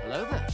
Hello there.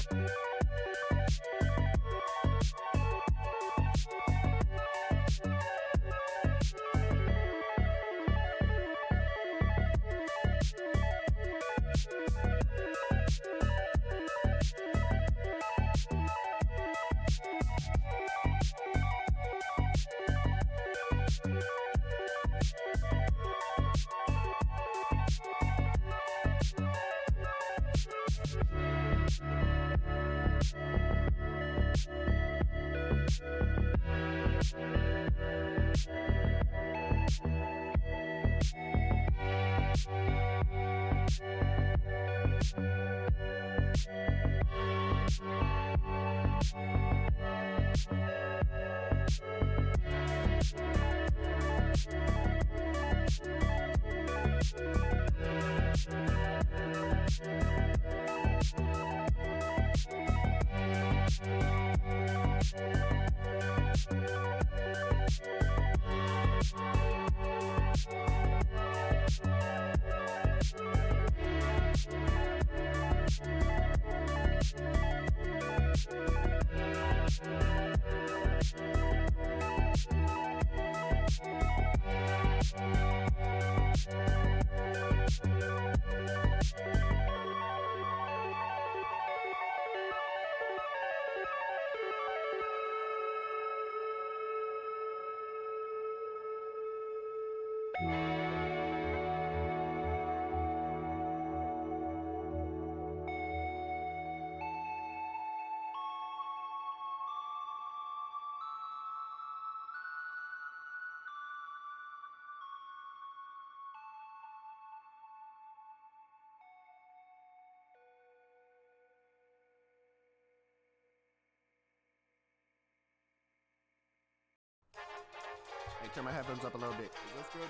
Hey, turn my headphones up a little bit. Is this good?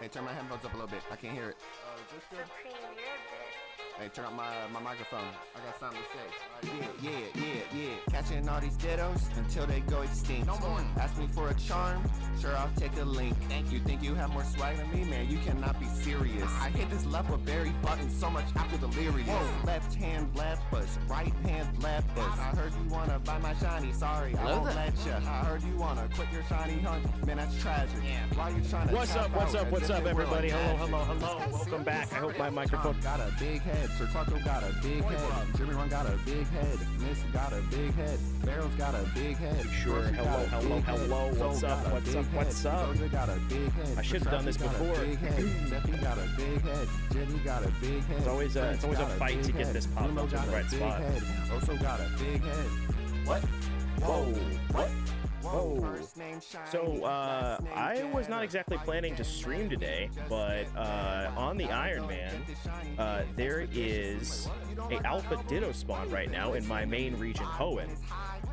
Hey, turn my headphones up a little bit. I can't hear it. Is this good? Hey, turn up my microphone. I got something to say. Yeah. Catching all these dittos until they go extinct. No more. Ask me for a charm, sure I'll take a link. Thank you. Think you have more swag than me, man? You cannot be serious. I hit this left with berry button so much after delirious. Whoa. Left hand left bus, right hand left bus. I heard you wanna buy my shiny. Sorry, I won't let ya. I heard you wanna quit your shiny hunt. Man, that's tragic. Yeah. Why you trying to? What's up, everybody? Hello. Welcome back. I hope my microphone got a big head. Sir Clarko got a big head. Jimmy Run got a big head. Miss got a big head. Barrel's got a big head. Sure. Hello. What's up? Got a big head. I should have done this before. Steffi got a big head. Jenny got a big head. It's always a fight to get this pop up to the right spot. Also got a big head. What? Whoa. So, I was not exactly planning to stream today, but on the Ironman, there is a Alpha Ditto spawn right now in my main region, Hoenn.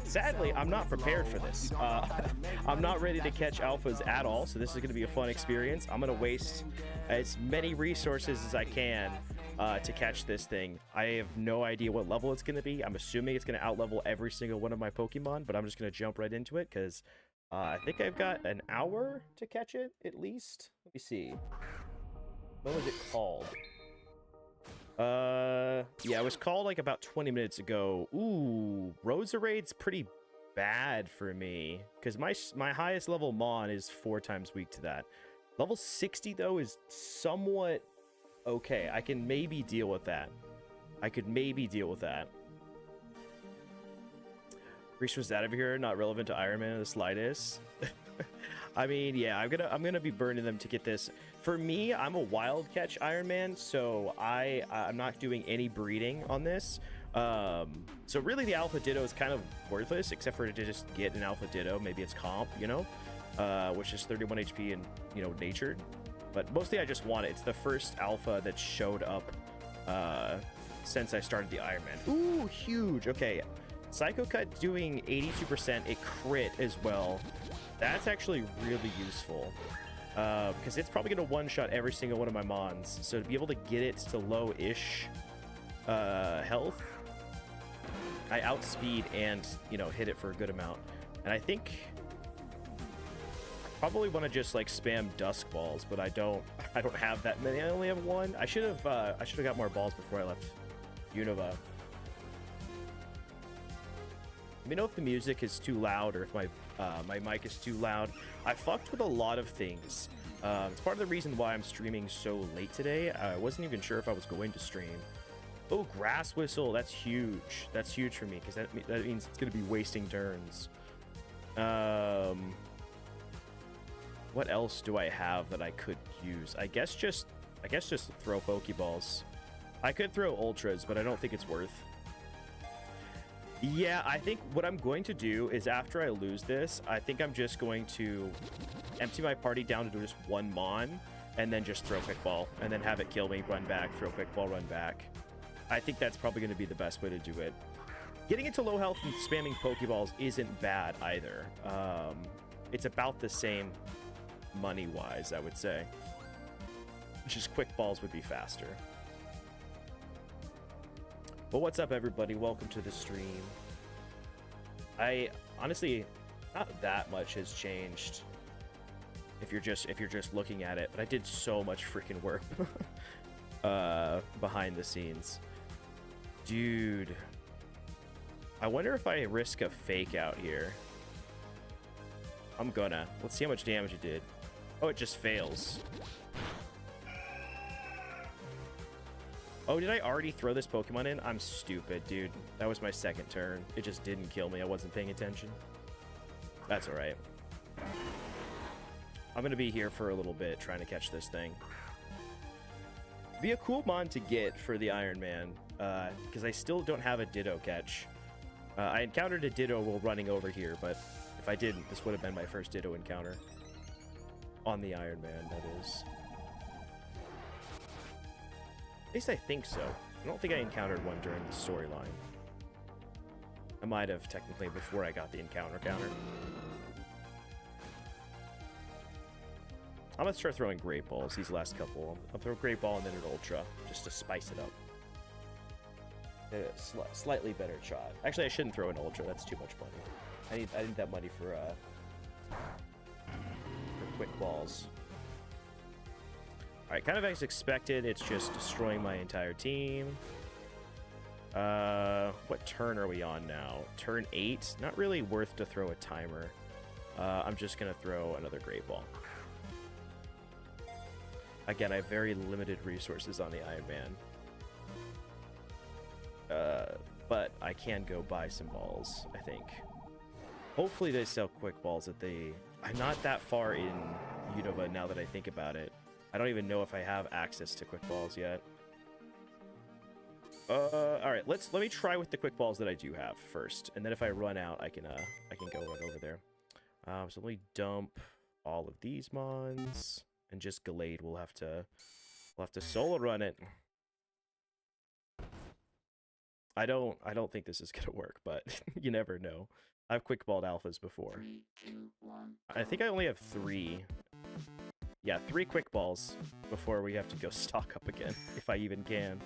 Sadly, I'm not prepared for this. I'm not ready to catch alphas at all, so this is going to be a fun experience. I'm going to waste as many resources as I can to catch this thing. I have no idea what level it's going to be. I'm assuming it's going to outlevel every single one of my Pokemon, but I'm just going to jump right into it because I think I've got an hour to catch it, at least. Let me see. What was it called? Yeah, it was called like about 20 minutes ago. Ooh, Roserade's pretty bad for me because my highest level Mon is 4 times weak to that. Level 60 though is somewhat okay. I can maybe deal with that. Reese was out of here, not relevant to Ironman in the slightest. I mean, yeah, I'm gonna be burning them to get this. For me, I'm a wild catch Ironman, so I'm not doing any breeding on this. So really, the Alpha Ditto is kind of worthless, except for to just get an Alpha Ditto. Maybe it's comp, you know, which is 31 HP and natured. But mostly, I just want it. It's the first Alpha that showed up since I started the Ironman. Ooh, huge. Okay. Psycho Cut doing 82%, a crit as well. That's actually really useful because it's probably going to one-shot every single one of my Mons. So to be able to get it to low-ish health, I outspeed and, hit it for a good amount. And I think I probably want to just like spam Dusk Balls, but I don't have that many. I only have one. I should have got more balls before I left Unova. Let me know if the music is too loud or if my mic is too loud. I fucked with a lot of things. It's part of the reason why I'm streaming so late today. I wasn't even sure if I was going to stream. Oh, grass whistle. That's huge. That's huge for me because that means it's going to be wasting turns. What else do I have that I could use? I guess just throw Pokeballs. I could throw Ultras, but I don't think it's worth. Yeah, I think what I'm going to do is after I lose this, I think I'm just going to empty my party down to just one Mon and then just throw Quick Ball and then have it kill me, run back, throw Quick Ball, run back. I think that's probably going to be the best way to do it. Getting into low health and spamming Pokeballs isn't bad either. It's about the same money-wise, I would say. Just Quick Balls would be faster. But what's up, everybody? Welcome to the stream. I honestly, not that much has changed. If you're just looking at it, but I did so much freaking work behind the scenes, dude. I wonder if I risk a fake out here. I'm gonna. Let's see how much damage it did. Oh, it just fails. Oh, did I already throw this Pokemon in? I'm stupid, dude. That was my second turn. It just didn't kill me. I wasn't paying attention. That's all right. I'm going to be here for a little bit trying to catch this thing. Be a cool mon to get for the Ironman, because I still don't have a Ditto catch. I encountered a Ditto while running over here, but if I didn't, this would have been my first Ditto encounter. On the Ironman, that is. At least I think so. I don't think I encountered one during the storyline. I might have technically before I got the encounter counter. I'm gonna start throwing Great Balls these last couple. I'll throw Great Ball and then an Ultra, just to spice it up. Slightly better shot. Actually, I shouldn't throw an Ultra. That's too much money. I need that money for Quick Balls. Alright, kind of as expected, it's just destroying my entire team. What turn are we on now? Turn 8? Not really worth to throw a timer. I'm just gonna throw another Great Ball. Again, I have very limited resources on the Ironman. But I can go buy some balls, I think. Hopefully they sell Quick Balls that they... I'm not that far in Unova now that I think about it. I don't even know if I have access to Quick Balls yet. Alright, let me try with the Quick Balls that I do have first. And then if I run out, I can go right over there. So let me dump all of these mons. And just Gallade, we'll have to solo run it. I don't think this is gonna work, but you never know. I've Quick Balled alphas before. 3, 2, 1. I think I only have 3. Yeah, 3 Quick Balls before we have to go stock up again, if I even can.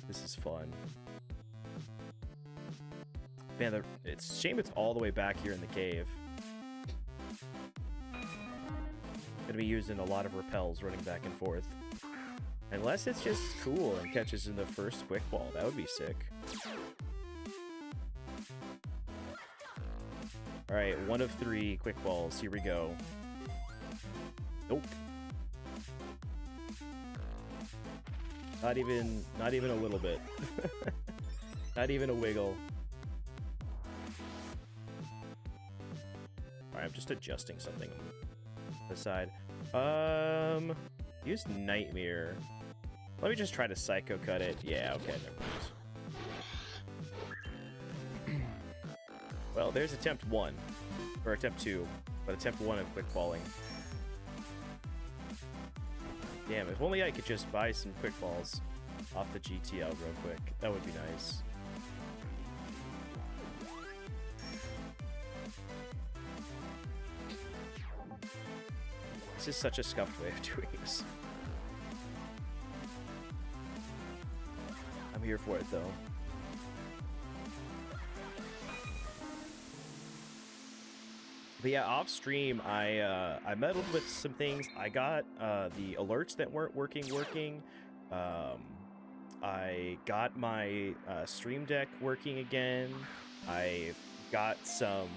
This is fun. Man, it's a shame it's all the way back here in the cave. Gonna be using a lot of repels running back and forth. Unless it's just cool and catches in the first Quick Ball. That would be sick. Alright, 1 of 3 Quick Balls. Here we go. Nope. Not even a little bit. Not even a wiggle. Alright, I'm just adjusting something on the side. Use Nightmare. Let me just try to Psycho Cut it. Yeah, okay, never mind. Well, there's attempt 1. Or attempt 2. But attempt 1 of Quick Balling. Damn, if only I could just buy some Quick Balls off the GTL real quick. That would be nice. This is such a scuffed way of doing this. I'm here for it, though. But yeah, off stream, I meddled with some things. I got the alerts that weren't working. I got my stream deck working again. I've got some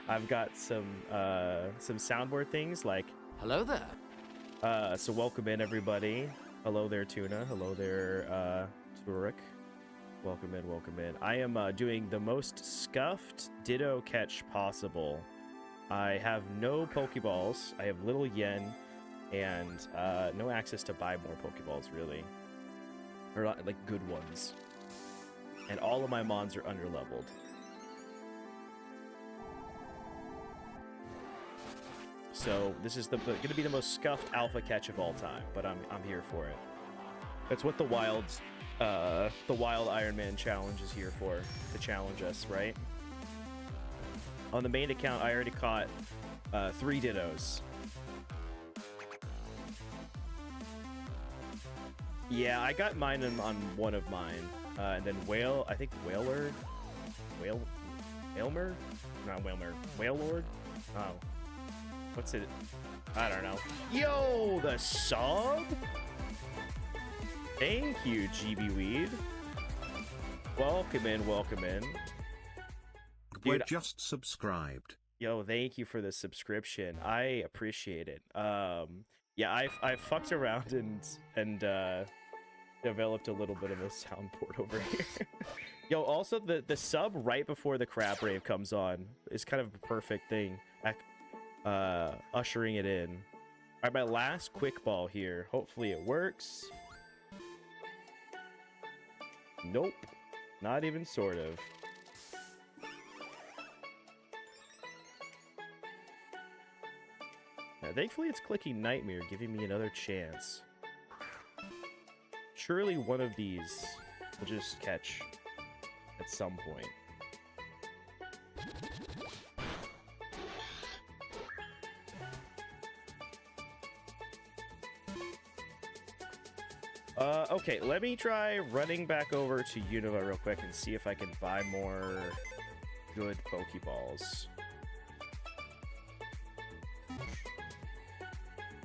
I've got some soundboard things like Hello there. so welcome in everybody. Hello there, Tuna. Hello there, Turek. Welcome in, welcome in. I am doing the most scuffed Ditto catch possible. I have no Pokeballs. I have little yen, and no access to buy more Pokeballs, really. Or not, like, good ones. And all of my mons are underleveled. So this is going to be the most scuffed alpha catch of all time, but I'm here for it. That's what the wild Ironman challenge is here for, to challenge us, right? On the main account, I already caught 3 Dittos. Yeah, I got mine on one of mine, and then I think Wailmer? Not Wailmer. Wailord? Oh. What's it? I don't know. Yo, the sub? Thank you, GB Weed. Welcome in, welcome in. We're just subscribed. Yo, thank you for the subscription. I appreciate it. Yeah, I fucked around and developed a little bit of a soundboard over here. Yo, also the sub right before the crab rave comes on is kind of a perfect thing. Ushering it in. All right, my last quick ball here. Hopefully it works. Nope, not even sort of. Now, thankfully it's clicking Nightmare, giving me another chance. Surely one of these will just catch at some point. Okay, let me try running back over to Unova real quick and see if I can buy more good Pokeballs. You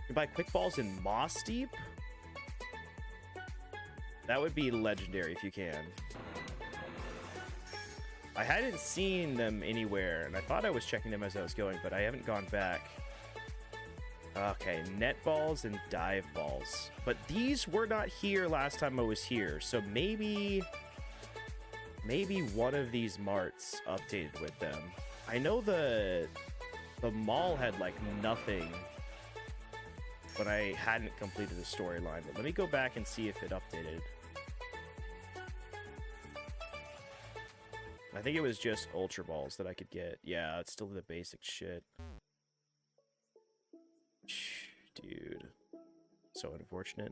can buy quick balls in Moss Deep? That would be legendary if you can. I hadn't seen them anywhere, and I thought I was checking them as I was going, but I haven't gone back. Okay, net balls and dive balls. But these were not here last time I was here, so maybe one of these marts updated with them. I know the mall had like nothing when I hadn't completed the storyline, but let me go back and see if it updated. I think it was just Ultra Balls that I could get. Yeah, it's still the basic shit. Dude, so unfortunate.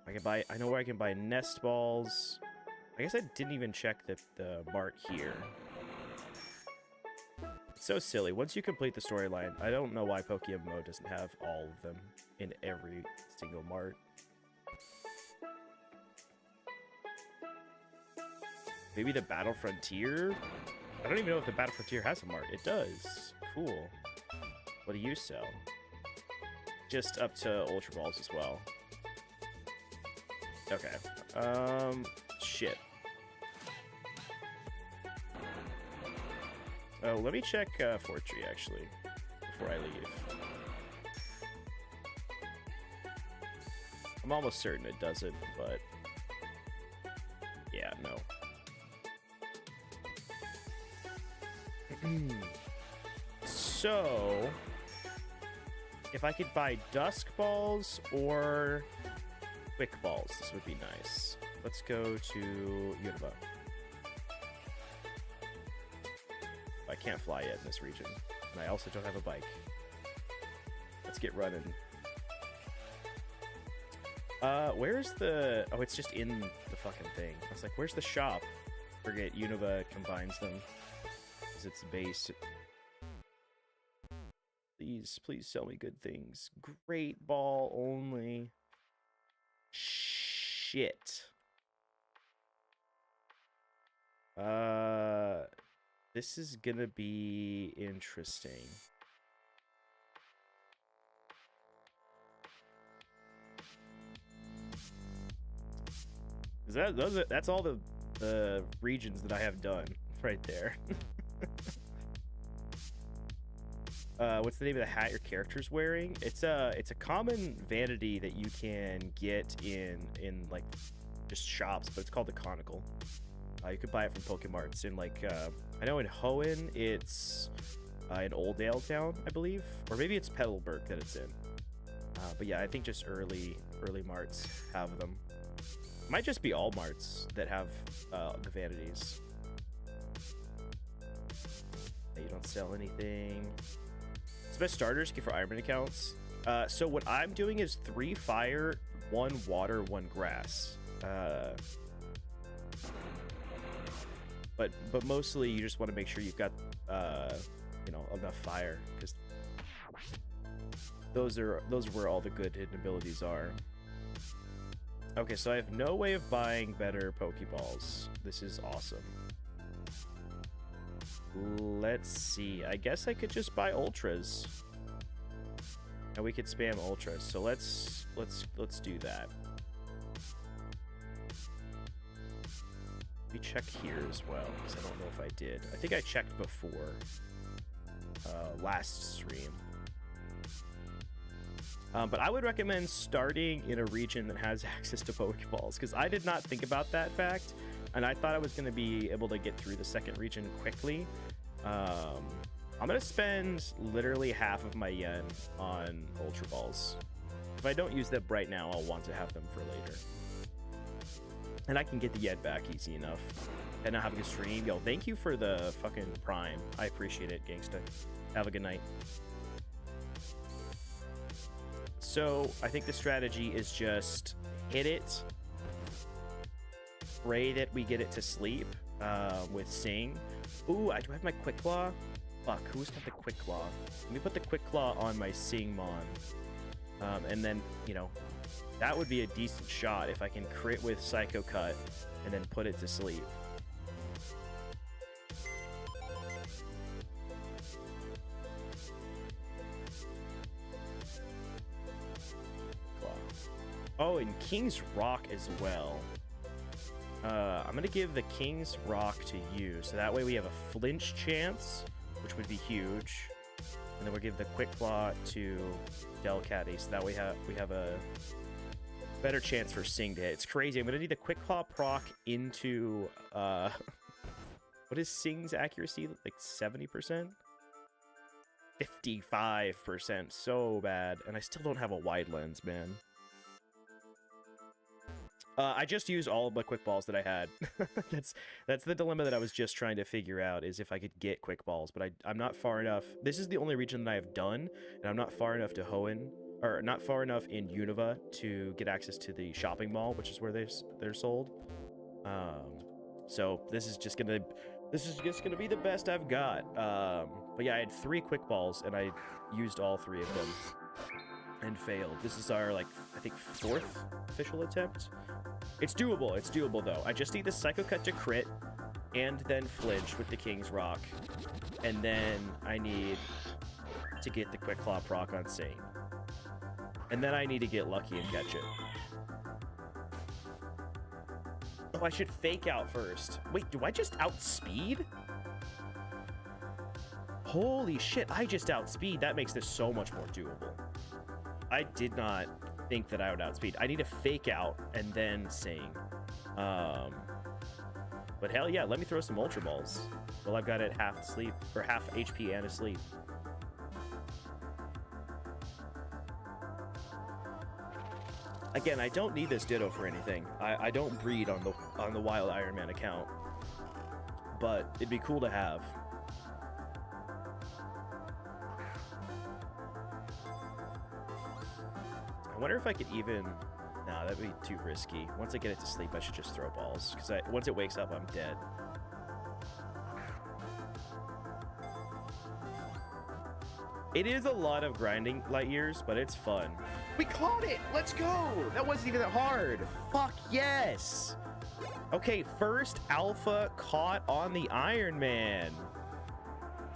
I know where I can buy nest balls. I guess I didn't even check the mart here. It's so silly. Once you complete the storyline, I don't know why PokeMMO doesn't have all of them in every single mart. Maybe the Battle Frontier? I don't even know if the Battle Frontier has a mart. It does. Cool. What do you sell? Just up to Ultra Balls as well. Okay. Shit. Oh, let me check Fortree, actually, before I leave. I'm almost certain it doesn't, but... yeah, no. So, if I could buy Dusk Balls or Quick Balls, this would be nice. Let's go to Unova. I can't fly yet in this region, and I also don't have a bike. Let's get running. Where's the... oh, it's just in the fucking thing. I was like, where's the shop? Forget, Unova combines them. Its base. Please sell me good things. Great ball only. Shit. This is gonna be interesting. That's all the regions that I have done right there. What's the name of the hat your character's wearing? It's a common vanity that you can get in like just shops, but it's called the conical. You could buy it from PokeMMO. It's in like I know in Hoenn it's in Oldale Town, I believe, or maybe it's Petalburg that it's in. But yeah, I think just early marts have them. Might just be all marts that have the vanities. You don't sell anything. It's the best starters get for Ironman accounts. So what I'm doing is 3 fire, 1 water, 1 grass. But mostly you just want to make sure you've got you know, enough fire, because those are where all the good hidden abilities are. Okay, so I have no way of buying better Pokeballs. This is awesome. Let's see. I guess I could just buy ultras, and we could spam ultras. So let's do that. Let me check here as well, because I don't know if I did. I think I checked before last stream. But I would recommend starting in a region that has access to Pokeballs, because I did not think about that fact, and I thought I was going to be able to get through the second region quickly. I'm going to spend literally half of my yen on Ultra Balls. If I don't use them right now, I'll want to have them for later. And I can get the yen back easy enough. And now have a good stream. Yo, thank you for the fucking Prime. I appreciate it, gangsta. Have a good night. So I think the strategy is just hit it, pray that we get it to sleep with Sing. Ooh, do I have my Quick Claw? Fuck, who's got the Quick Claw? Let me put the Quick Claw on my Sing Mon. And then, you know, that would be a decent shot if I can crit with Psycho Cut and then put it to sleep. Oh, and King's Rock as well. I'm going to give the King's Rock to you, so that way we have a flinch chance, which would be huge. And then we'll give the Quick Claw to Delcatty, so that way we have a better chance for Sing to hit. It's crazy. I'm going to need the Quick Claw proc into... what is Sing's accuracy? Like 70%? 55%. So bad. And I still don't have a wide lens, man. I just used all of the quick balls that I had. That's the dilemma that I was just trying to figure out, is if I could get quick balls, but I'm not far enough. This is the only region that I have done, and I'm not far enough to Hoenn, or not far enough in Unova to get access to the shopping mall, which is where they're sold. So this is just gonna be the best I've got. But yeah, I had 3 quick balls, and I used all 3 of them and failed. This is our, like, I think 4th official attempt. It's doable though. I just need the Psycho Cut to crit and then flinch with the King's Rock, and then I need to get the Quick Claw proc on Sing, and then I need to get lucky and catch it. Oh, I should fake out first. Wait, do I just outspeed? Holy shit, I just outspeed. That makes this so much more doable. I did not think that I would outspeed. I need to fake out and then Sing. But hell yeah, let me throw some Ultra Balls. Well, I've got it half sleep, or half HP and asleep. Again, I don't need this Ditto for anything. I don't breed on the Wild Ironman account, but it'd be cool to have. I wonder if I could even... No, that'd be too risky. Once I get it to sleep, I should just throw balls, because once it wakes up, I'm dead. It is a lot of grinding, light years, but it's fun. We caught it! Let's go! That wasn't even that hard. Fuck yes! Okay, first alpha caught on the Ironman.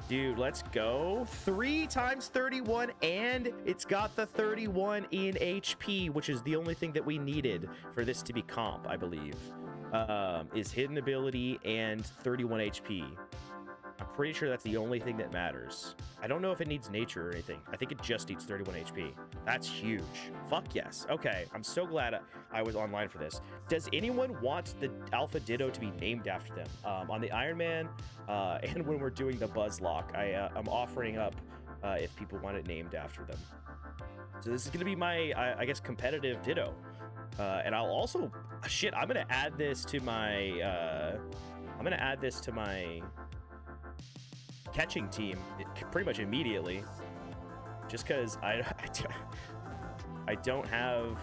Dude, let's go. 3 times 31, and it's got the 31 in HP, which is the only thing that we needed for this to be comp, I believe. is hidden ability and 31 HP. I'm pretty sure that's the only thing that matters. I don't know if it needs nature or anything. I think it just needs 31 HP. That's huge. Fuck yes. Okay, I'm so glad I was online for this. Does anyone want the Alpha Ditto to be named after them? On the Ironman, and when we're doing the Buzzlock, I'm offering up if people want it named after them. So this is gonna be my, I guess, competitive Ditto. And I'll also, shit, I'm gonna add this to my, catching team pretty much immediately, just because I don't have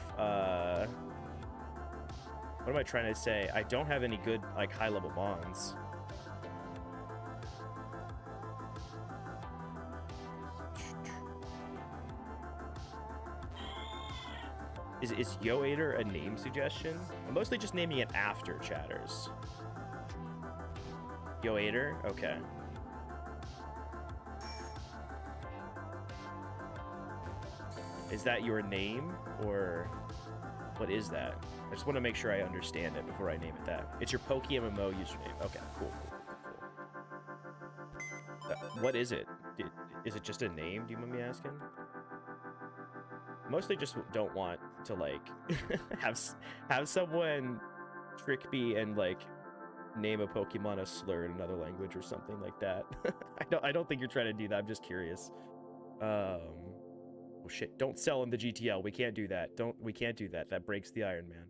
what am I trying to say? I don't have any good like high level mons. Is Yoator a name suggestion? I'm mostly just naming it after chatters. Yoator? Okay. Is that your name, or what is that? I just want to make sure I understand it before I name it that. It's your PokeMMO username. Okay, cool. What is it? Is it just a name? Do you mind me asking? Mostly just don't want to like have someone trick me and like name a Pokemon a slur in another language or something like that. I don't think you're trying to do that. I'm just curious. Oh shit, don't sell him the GTL. We can't do that. We can't do that. That breaks the Ironman.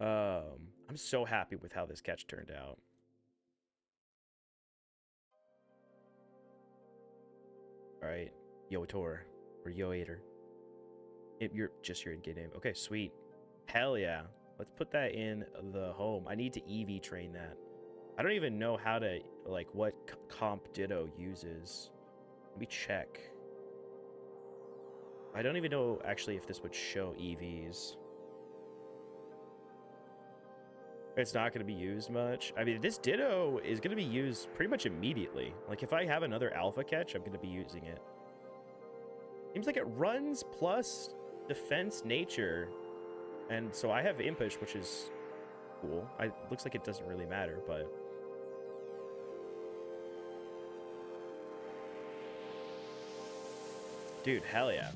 I'm so happy with how this catch turned out. Alright, Yoator, or Yoator. You're just your in-game name. Okay, sweet. Hell yeah. Let's put that in the home. I need to EV train that. I don't even know how to, like, what comp Ditto uses. Let me check. I don't even know, actually, if this would show EVs. It's not going to be used much. I mean, this Ditto is going to be used pretty much immediately. Like, if I have another Alpha catch, I'm going to be using it. Seems like it runs plus defense nature. And so I have Impish, which is cool. Looks like it doesn't really matter, but... Dude, hell yeah.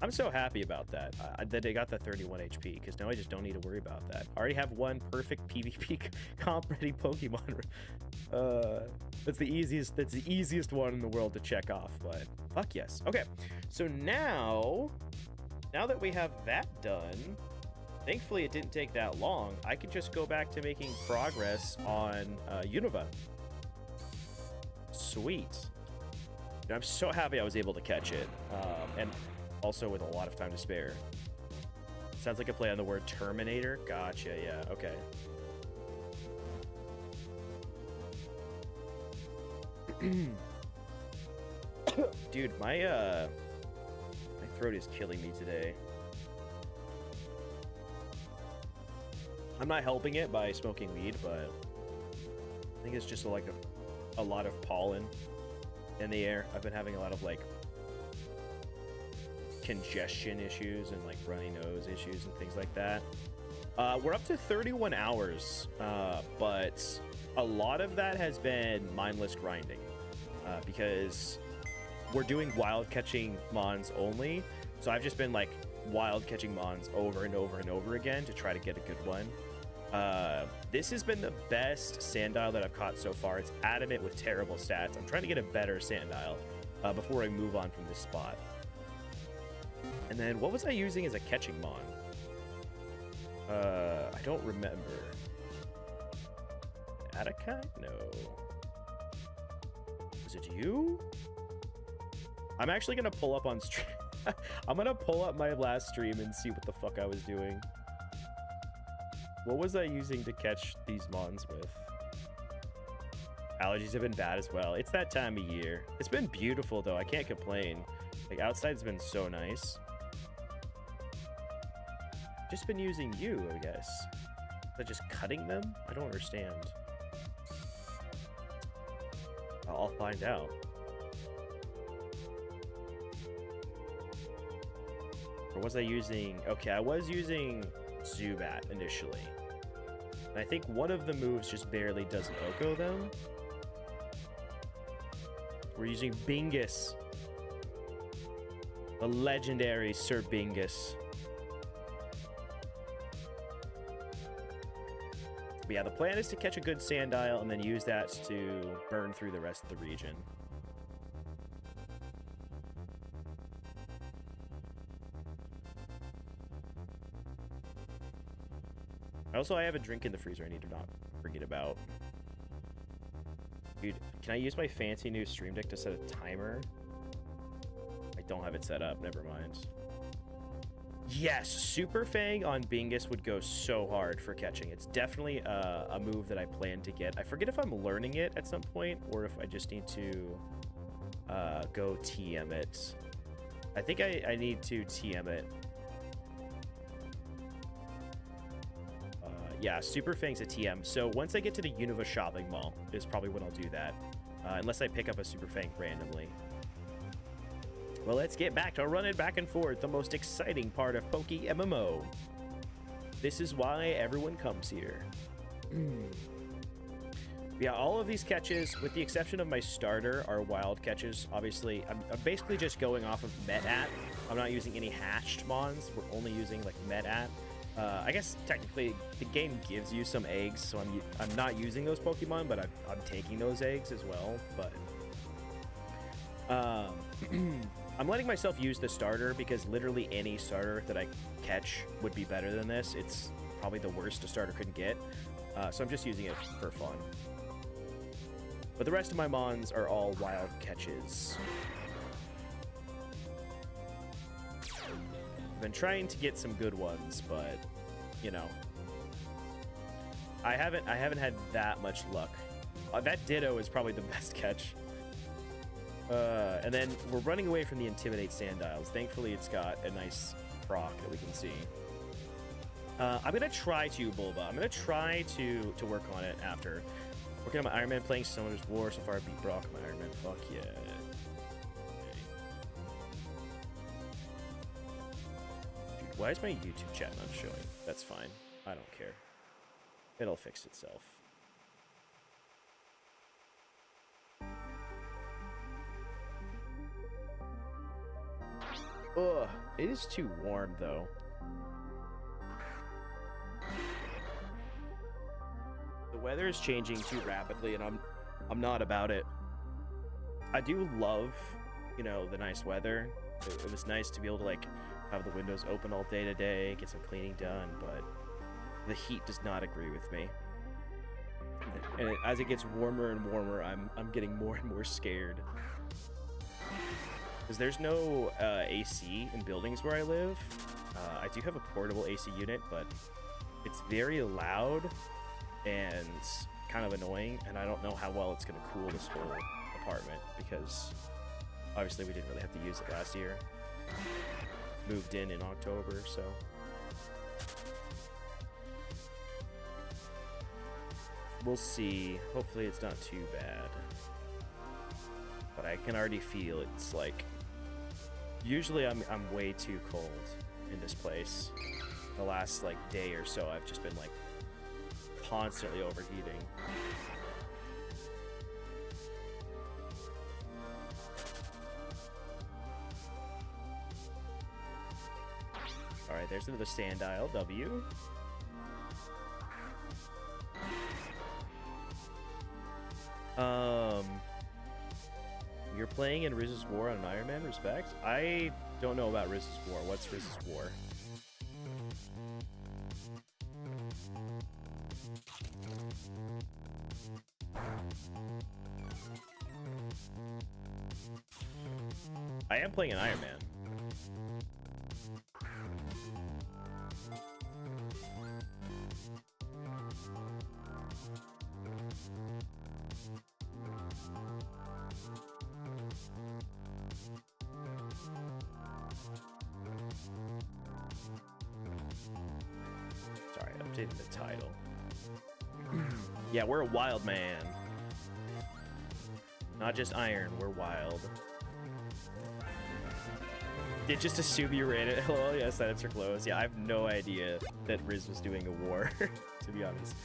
I'm so happy about that, that I got the 31 HP, because now I just don't need to worry about that. I already have one perfect PvP comp-ready Pokemon. That's the easiest one in the world to check off, but fuck yes. Okay, so now that we have that done, thankfully it didn't take that long, I can just go back to making progress on Unova. Sweet. I'm so happy I was able to catch it, and also with a lot of time to spare. Sounds like a play on the word Terminator. Gotcha, yeah, okay. Dude, my throat is killing me today. I'm not helping it by smoking weed, but I think it's just like a lot of pollen in the air. I've been having a lot of like congestion issues and like runny nose issues and things like that. We're up to 31 hours, but a lot of that has been mindless grinding, because we're doing wild catching mons only. So I've just been like wild catching mons over and over and over again to try to get a good one. This has been the best Sandile that I've caught so far. It's adamant with terrible stats. I'm trying to get a better Sandile before I move on from this spot. And then what was I using as a catching mon? I don't remember. Attica? No. Was it you? I'm actually gonna pull up on stream. I'm gonna pull up my last stream and see what the fuck I was doing. What was I using to catch these mons with? Allergies have been bad as well. It's that time of year. It's been beautiful though. I can't complain. Like outside's been so nice. Just been using you, I guess. Is that just cutting them? I don't understand. I'll find out. Or was I using... Okay, I was using Zubat initially. And I think one of the moves just barely doesn't Oko them. We're using Bingus. The legendary Sir Bingus. But yeah, the plan is to catch a good Sandile and then use that to burn through the rest of the region. Also, I have a drink in the freezer I need to not forget about. Dude, can I use my fancy new Stream Deck to set a timer? I don't have it set up, never mind. Yes, Super Fang on Bingus would go so hard for catching. It's definitely a move that I plan to get. I forget if I'm learning it at some point or if I just need to go TM it. I think I need to TM it. Yeah, Super Fang's a TM. So once I get to the Unova shopping mall is probably when I'll do that. Unless I pick up a Super Fang randomly. Well, let's get back to running back and forth, the most exciting part of PokeMMO. This is why everyone comes here. Yeah, all of these catches, with the exception of my starter, are wild catches. Obviously, I'm basically just going off of Metat. I'm not using any hatched mons. We're only using like Metat. I guess technically the game gives you some eggs, so I'm not using those Pokemon, but I'm taking those eggs as well. But I'm letting myself use the starter because literally any starter that I catch would be better than this. It's probably the worst a starter could get, so I'm just using it for fun. But the rest of my mons are all wild catches. I've been trying to get some good ones, but you know, I haven't had that much luck. That Ditto is probably the best catch. And then we're running away from the Intimidate Sandiles. Thankfully, it's got a nice proc that we can see. I'm gonna try to Bulba. I'm gonna try to work on it after working on my Iron Man, playing Summoner's War. So far, I beat Brock on my Iron Man. Fuck yeah. Why is my YouTube chat not showing? That's fine. I don't care. It'll fix itself. Ugh, it is too warm though. The weather is changing too rapidly and I'm not about it. I do love, you know, the nice weather. It was nice to be able to like have the windows open all day today, get some cleaning done, but the heat does not agree with me. And as it gets warmer and warmer, I'm getting more and more scared. Because there's no AC in buildings where I live. I do have a portable AC unit, but it's very loud and kind of annoying, and I don't know how well it's going to cool this whole apartment, because obviously we didn't really have to use it last year. Moved in October, so we'll see. Hopefully it's not too bad, but I can already feel it's like, usually I'm way too cold in this place. The last like day or so I've just been like constantly overheating. Alright, there's another Sandile W. You're playing in Riz's War on an Iron Man, respect? I don't know about Riz's War. What's Riz's War? I am playing an Iron Man. Sorry, updating the title. Yeah, we're a wild man. Not just iron, we're wild. Did just assume you ran it. Lol, yes, that answer closed. Yeah, I have no idea that Riz was doing a war, to be honest.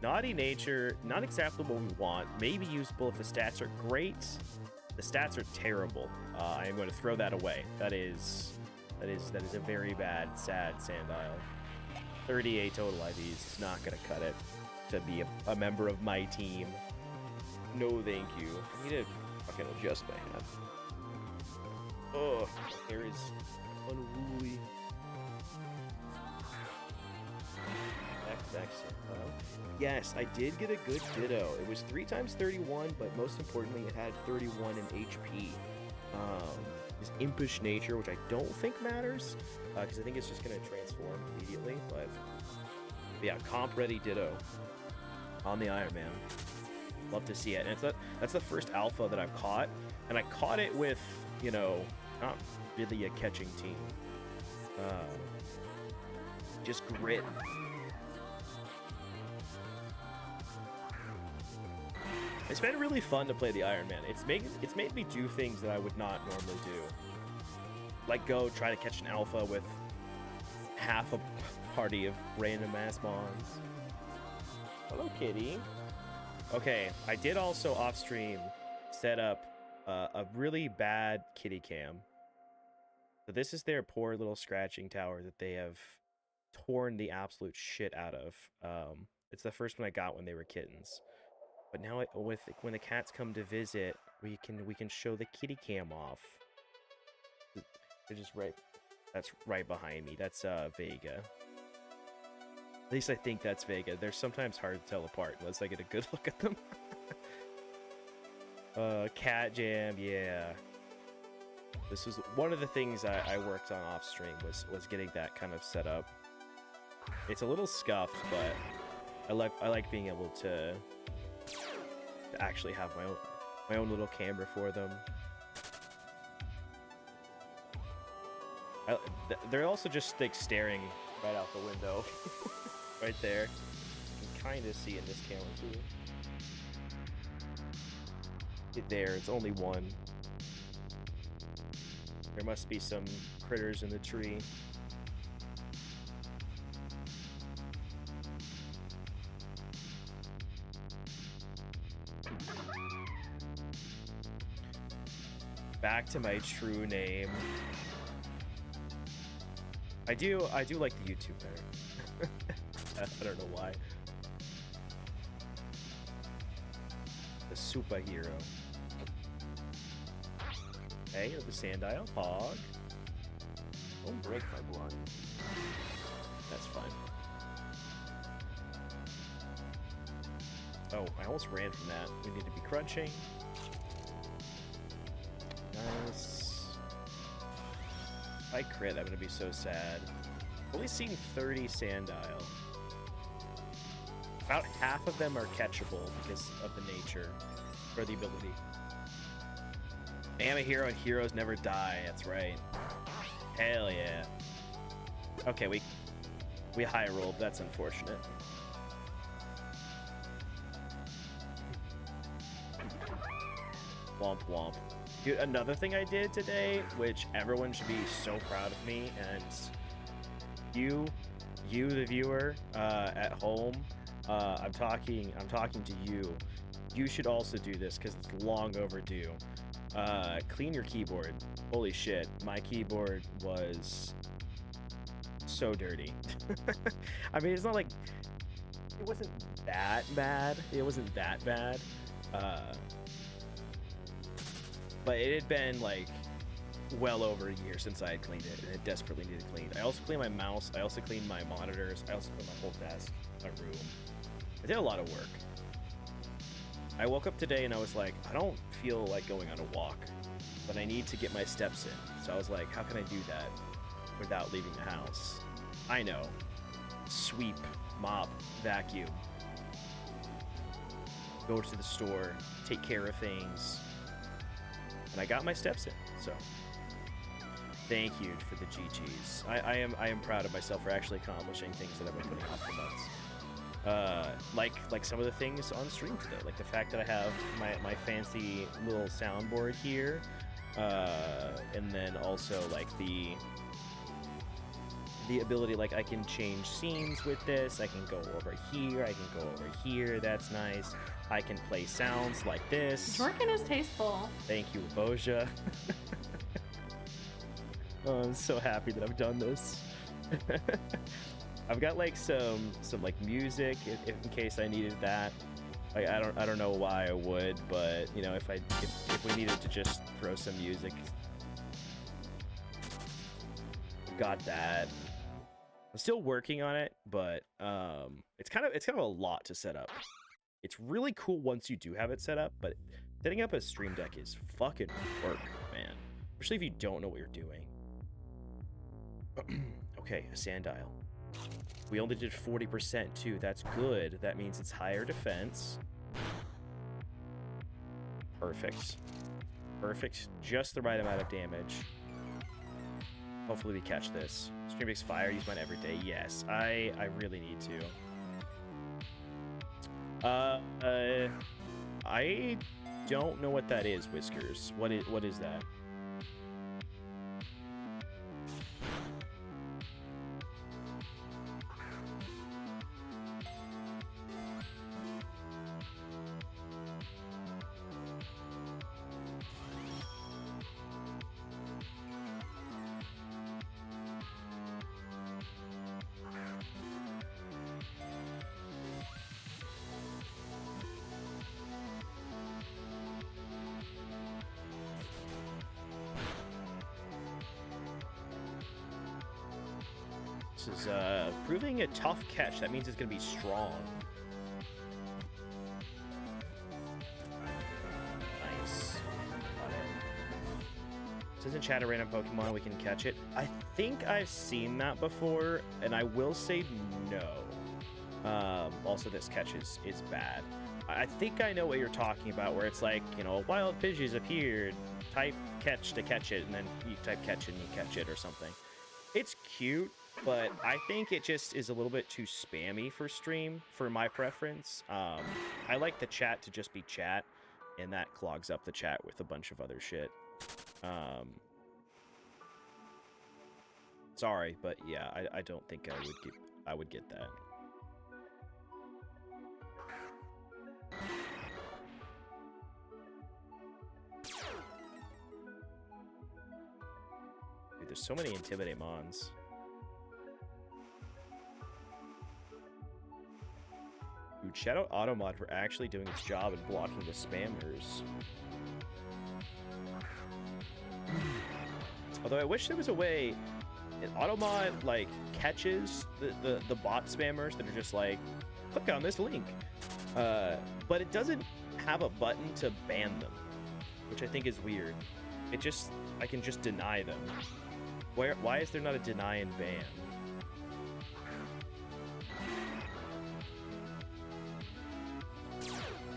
Naughty nature, not exactly what we want. Maybe usable if the stats are great. The stats are terrible. I am going to throw that away. That is a very bad, sad Sandile. 38 total IVs is not going to cut it to be a member of my team. No, thank you. I need to fucking adjust my hat. Oh, my hair is unruly. Yes, I did get a good Ditto. It was 3 times 31, but most importantly, it had 31 in HP. His impish nature, which I don't think matters, because I think it's just going to transform immediately. But yeah, comp ready Ditto on the Ironman. Love to see it. And that's the first alpha that I've caught, and I caught it with, you know, not really a catching team. Just grit. It's been really fun to play the Ironman. It's made me do things that I would not normally do. Like go try to catch an alpha with half a party of random ass mons. Hello, kitty. Okay, I did also off stream set up a really bad kitty cam. So this is their poor little scratching tower that they have torn the absolute shit out of. It's the first one I got when they were kittens. But now when the cats come to visit, we can show the kitty cam off. They're just right. That's right behind me. That's Vega. At least I think that's Vega. They're sometimes hard to tell apart unless I get a good look at them. Cat jam, yeah. This was one of the things I worked on off stream was getting that kind of set up. It's a little scuffed, but I like being able to actually have my own little camera for them. They're also just like staring right out the window, right there. You can kind of see in this camera too. Get there, it's only one. There must be some critters in the tree. Back to my true name. I do like the YouTube better. I don't know why. The superhero. Hey, the Sandile Hog. Don't break my blunt. That's fine. Oh, I almost ran from that. We need to be crunching. Nice. If I crit, I'm gonna be so sad. Only seeing 30 Sandile. About half of them are catchable because of the nature or the ability. I am a hero and heroes never die. That's right. Hell yeah. Okay, we high rolled. That's unfortunate. Womp womp. Dude, another thing I did today, which everyone should be so proud of me, and you the viewer at home, I'm talking to you. You should also do this because it's long overdue. Clean your keyboard. Holy shit, my keyboard was so dirty. I mean, it's not like it wasn't that bad. It wasn't that bad. But it had been like well over a year since I had cleaned it, and it desperately needed cleaned. I also cleaned my mouse. I also cleaned my monitors. I also cleaned my whole desk, my room. I did a lot of work. I woke up today and I was like, I don't feel like going on a walk, but I need to get my steps in. So I was like, how can I do that without leaving the house? I know. Sweep, mop, vacuum. Go to the store, take care of things. And I got my steps in, so thank you for the GGs. I am proud of myself for actually accomplishing things that I've been putting off for months. Like some of the things on stream today, like the fact that I have my fancy little soundboard here, and then also like the the ability, like I can change scenes with this. I can go over here. I can go over here. That's nice. I can play sounds like this. Jorkin is tasteful. Thank you, Boja. Oh, I'm so happy that I've done this. I've got like some like music if in case I needed that. Like I don't know why I would, but you know, if we needed to just throw some music, got that. I'm still working on it, but it's kind of a lot to set up. It's really cool once you do have it set up, but setting up a stream deck is fucking work, man. Especially if you don't know what you're doing. Okay, a sand dial. We only did 40% too. That's good. That means it's higher defense. Perfect. Perfect. Just the right amount of damage. Hopefully we catch this. Stream makes fire. Use mine every day. Yes, I really need to. I don't know what that is, Whiskers. What is that? This is proving a tough catch. That means it's going to be strong. Nice. Got it. Says in chat a random Pokemon, we can catch it. I think I've seen that before, and I will say no. Also, this catch is bad. I think I know what you're talking about, where it's like, you know, a wild Pidgey's appeared, type catch to catch it, and then you type catch and you catch it or something. It's cute, but I think it just is a little bit too spammy for stream, for my preference. I like the chat to just be chat, and that clogs up the chat with a bunch of other shit. Sorry, but yeah, I don't think I would get that. Dude, there's so many Intimidate Mons. Dude, shout out Automod for actually doing its job and blocking the spammers. Although I wish there was a way Automod like catches the bot spammers that are just like, click on this link. But it doesn't have a button to ban them, which I think is weird. I can just deny them. Why is there not a deny and ban?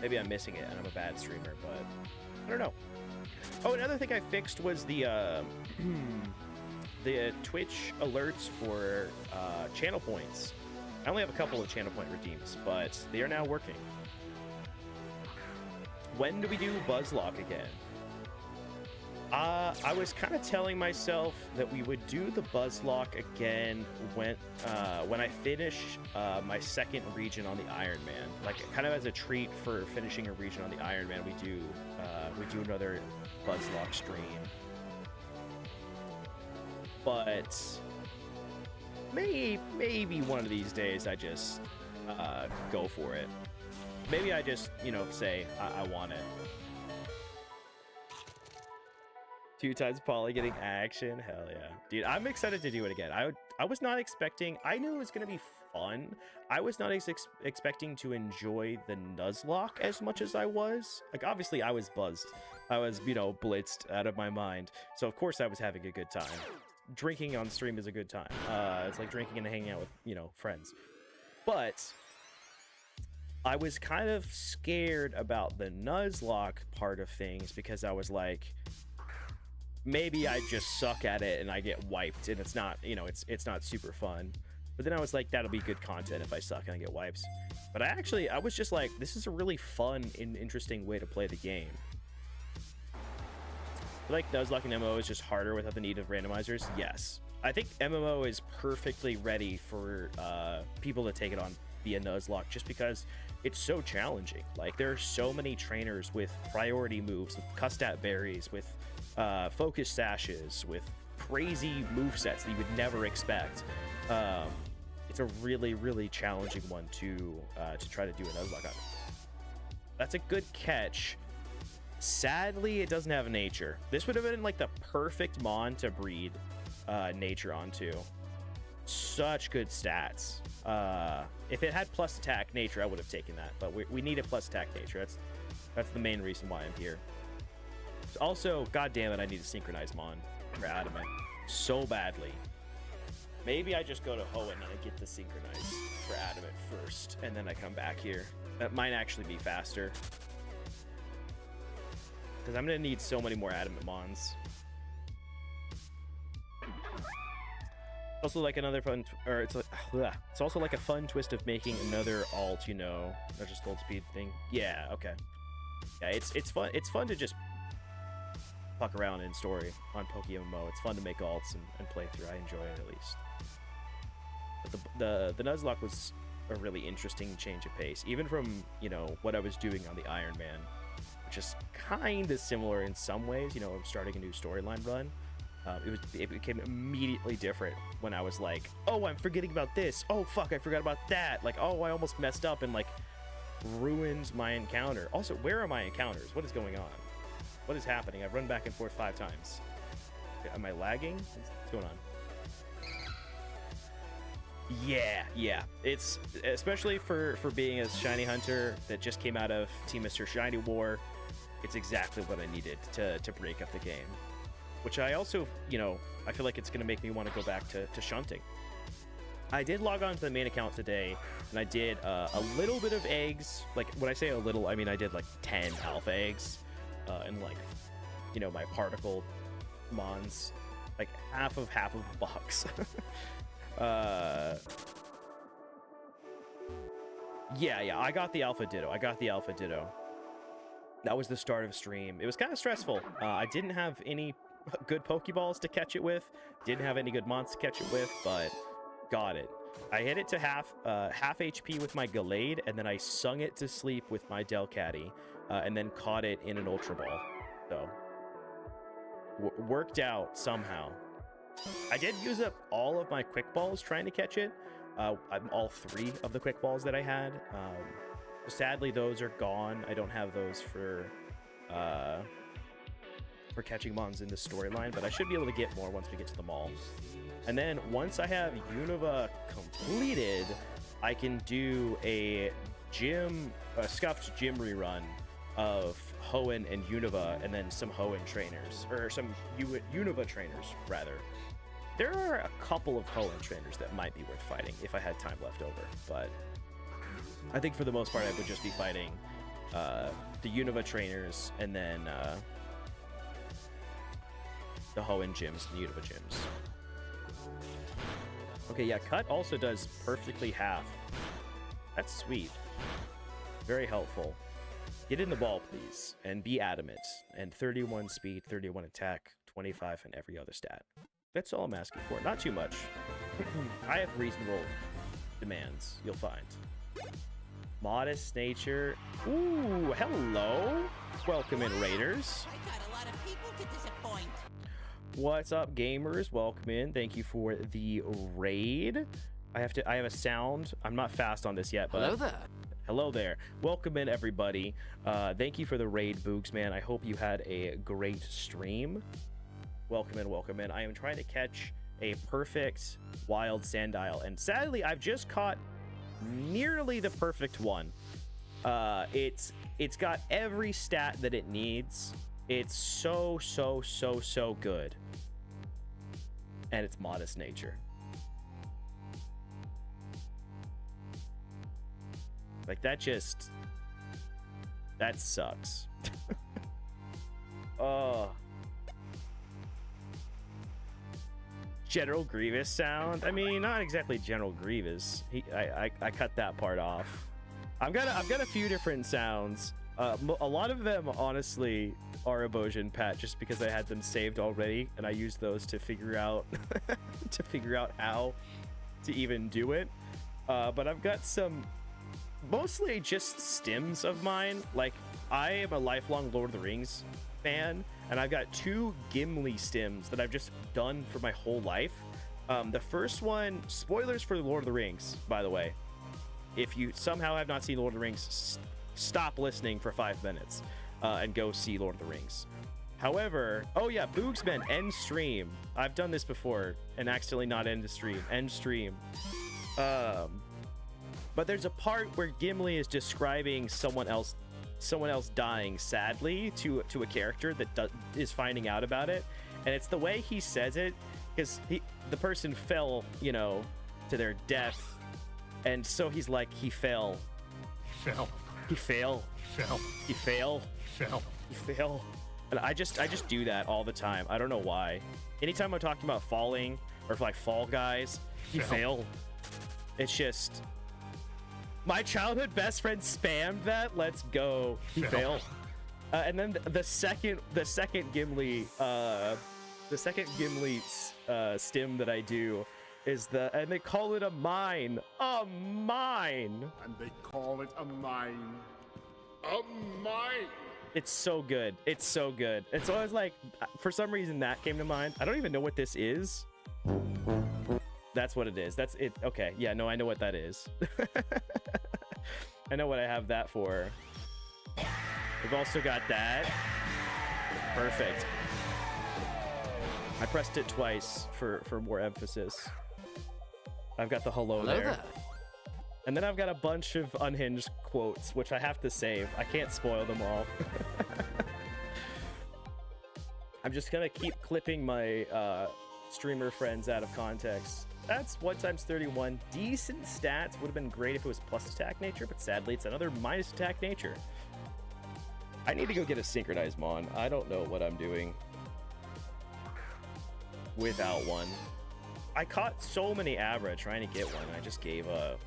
Maybe I'm missing it and I'm a bad streamer, but I don't know. Oh, another thing I fixed was the the Twitch alerts for channel points. I only have a couple of channel point redeems, but they are now working. When do we do Buzzlock again? I was kind of telling myself that we would do the Buzzlock again when I finish my second region on the Ironman. Like, kind of as a treat for finishing a region on the Ironman, we do another Buzzlock stream. But maybe one of these days I just go for it. Maybe I just, you know, say I want it. 2 times Polly getting action. Hell yeah. Dude, I'm excited to do it again. I was not expecting... I knew it was going to be fun. I was not expecting to enjoy the Nuzlocke as much as I was. Like, obviously, I was buzzed. I was, you know, blitzed out of my mind. So, of course, I was having a good time. Drinking on stream is a good time. It's like drinking and hanging out with, you know, friends. But I was kind of scared about the Nuzlocke part of things because I was like... maybe I just suck at it and I get wiped and it's not, you know, it's not super fun. But then I was like, that'll be good content if I suck and I get wipes. But I was just like, this is a really fun and interesting way to play the game. I feel like Nuzlocke and MMO is just harder without the need of randomizers. Yes, I think MMO is perfectly ready for people to take it on via Nuzlocke, just because it's so challenging. Like, there are so many trainers with priority moves, with Custat berries, with focus sashes, with crazy movesets that you would never expect. It's a really, really challenging one to try to do a Nuzlocke on. That's a good catch. Sadly, it doesn't have nature. This would have been like the perfect mon to breed nature onto. Such good stats. If it had plus attack nature, I would have taken that, but we need a plus attack nature. That's the main reason why I'm here. Also, god damn it, I need to synchronize mon for Adamant so badly. Maybe I just go to Hoenn and I get the synchronize for Adamant first, and then I come back here. That might actually be faster, because I'm gonna need so many more Adamant mons. Also, like another fun, it's also like a fun twist of making another alt, you know, not just old speed thing. Yeah, okay. Yeah, it's fun. It's fun to just fuck around in story on PokeMMO. It's fun to make alts and play through. I enjoy it, at least. But the Nuzlocke was a really interesting change of pace, even from, you know, what I was doing on the Ironman, which is kind of similar in some ways. You know, I'm starting a new storyline run. It became immediately different when I was like, oh, I'm forgetting about this. Oh, fuck, I forgot about that. Like, oh, I almost messed up and, like, ruined my encounter. Also, where are my encounters? What is going on? What is happening? I've run back and forth 5 times. Am I lagging? What's going on? Yeah. It's, especially for being a shiny hunter that just came out of Team Mr. Shiny War, it's exactly what I needed to break up the game. Which I also, you know, I feel like it's going to make me want to go back to shunting. I did log on to the main account today, and I did a little bit of eggs. Like, when I say a little, I mean I did like 10 alpha eggs, and like, you know, my particle mons, like half of a box. Yeah, I got the alpha ditto. That was the start of stream. It was kind of stressful. I didn't have any good Pokeballs to catch it with, didn't have any good mons to catch it with, but got it. I hit it to half HP with my Gallade, and then I sung it to sleep with my Delcatty, and then caught it in an Ultra Ball. So worked out somehow. I did use up all of my Quick Balls trying to catch it. All 3 of the Quick Balls that I had. Sadly, those are gone. I don't have those for catching mons in this storyline, but I should be able to get more once we get to the mall. And then once I have Unova completed, I can do a scuffed gym rerun of Hoenn and Unova, and then some Hoenn trainers, or some Unova trainers rather. There are a couple of Hoenn trainers that might be worth fighting if I had time left over, but I think for the most part I would just be fighting the Unova trainers, and then the Hoenn gyms and the Unova gyms. Okay, yeah, cut also does perfectly half. That's sweet. Very helpful. Get in the ball, please, and be adamant. And 31 speed, 31 attack, 25 in every other stat. That's all I'm asking for. Not too much. I have reasonable demands, you'll find. Modest nature. Ooh, hello. Welcome in, Raiders. I got a lot of people to disappoint. What's up, gamers? Welcome in. Thank you for the raid. I have a sound. I'm not fast on this yet, but Hello there. hello there. Welcome in, everybody. Thank you for the raid, Boogs, man. I hope you had a great stream. Welcome in, welcome in. I am trying to catch a perfect wild Sandile, and sadly, I've just caught nearly the perfect one. It's got every stat that it needs. It's so good, and it's modest nature. Like, that sucks. Oh, General Grievous sound. I mean, not exactly General Grievous. I cut that part off. I've got a few different sounds. A lot of them, honestly, are Ebosian, Pat, just because I had them saved already, and I used those to figure out how to even do it. But I've got some mostly just stims of mine. Like, I am a lifelong Lord of the Rings fan, and I've got 2 Gimli stims that I've just done for my whole life. The first one, spoilers for the Lord of the Rings, by the way. If you somehow have not seen Lord of the Rings, stop listening for 5 minutes and go see Lord of the Rings. However, oh yeah, Boogsman, end stream. I've done this before and accidentally not end the stream. End stream. But there's a part where Gimli is describing someone else dying sadly to a character that is finding out about it, and it's the way he says it, because the person fell, you know, to their death, and so he's like, he fell. And I just do that all the time. I don't know why. Anytime I'm talking about falling or like Fall Guys, he fell. It's just my childhood best friend spammed that. Let's go. He failed. And then the second Gimli stim that I do is and they call it a mine. A mine. And they call it a mine. A mine. It's so good. It's so good. And so I was like, for some reason that came to mind. I don't even know what this is. That's what it is. That's it. Okay. Yeah, no, I know what that is. I know what I have that for. We've also got that. Perfect. I pressed it twice for more emphasis. I've got the hello there. And then I've got a bunch of unhinged quotes, which I have to save. I can't spoil them all. I'm just gonna keep clipping my streamer friends out of context. That's 1 times 31. Decent stats. Would have been great if it was plus attack nature, but sadly it's another minus attack nature. I need to go get a synchronized mon. I don't know what I'm doing without one. I caught so many Abra trying to get one, and I just gave up.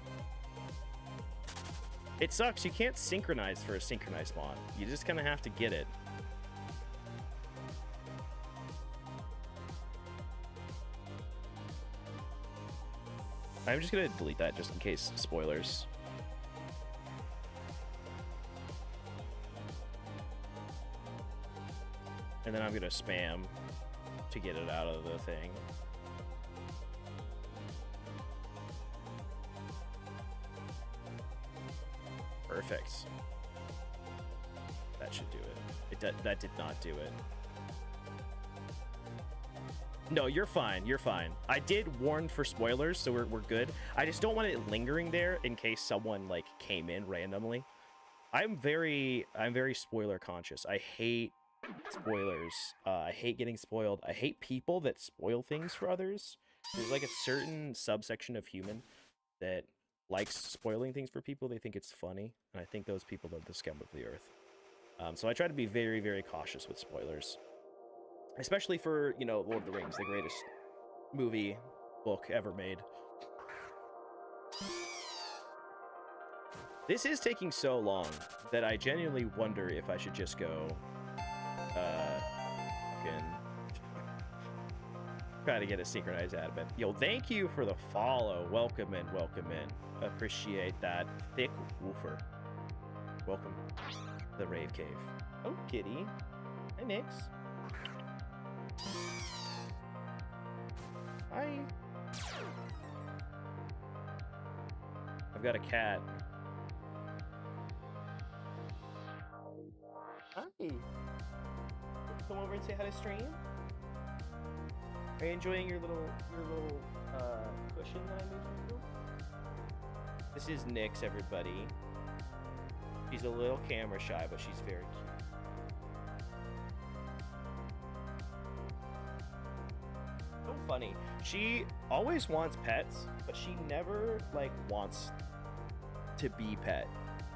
It sucks. You can't synchronize for a synchronized mon. You just kind of have to get it. I'm just gonna delete that just in case spoilers. And then I'm gonna spam to get it out of the thing. Perfect. That should do it. That did not do it. No, you're fine. You're fine. I did warn for spoilers, so we're good. I just don't want it lingering there in case someone like came in randomly. I'm very spoiler conscious. I hate spoilers. I hate getting spoiled. I hate people that spoil things for others. There's like a certain subsection of human that likes spoiling things for people. They think it's funny, and I think those people are the scum of the earth. So I try to be very, very cautious with spoilers. Especially for, you know, Lord of the Rings, the greatest movie, book ever made. This is taking so long that I genuinely wonder if I should just go, try to get a synchronized admin. Yo, thank you for the follow. Welcome in, welcome in. Appreciate that. Thick woofer. Welcome to the Rave Cave. Oh, kitty. Hi, Nix. Hi. I've got a cat. Hi. Come over and say hi to stream. Are you enjoying your little cushion that I made for you? This is Nix, everybody. She's a little camera shy, but she's very cute. So funny. She always wants pets, but she never like wants to be pet.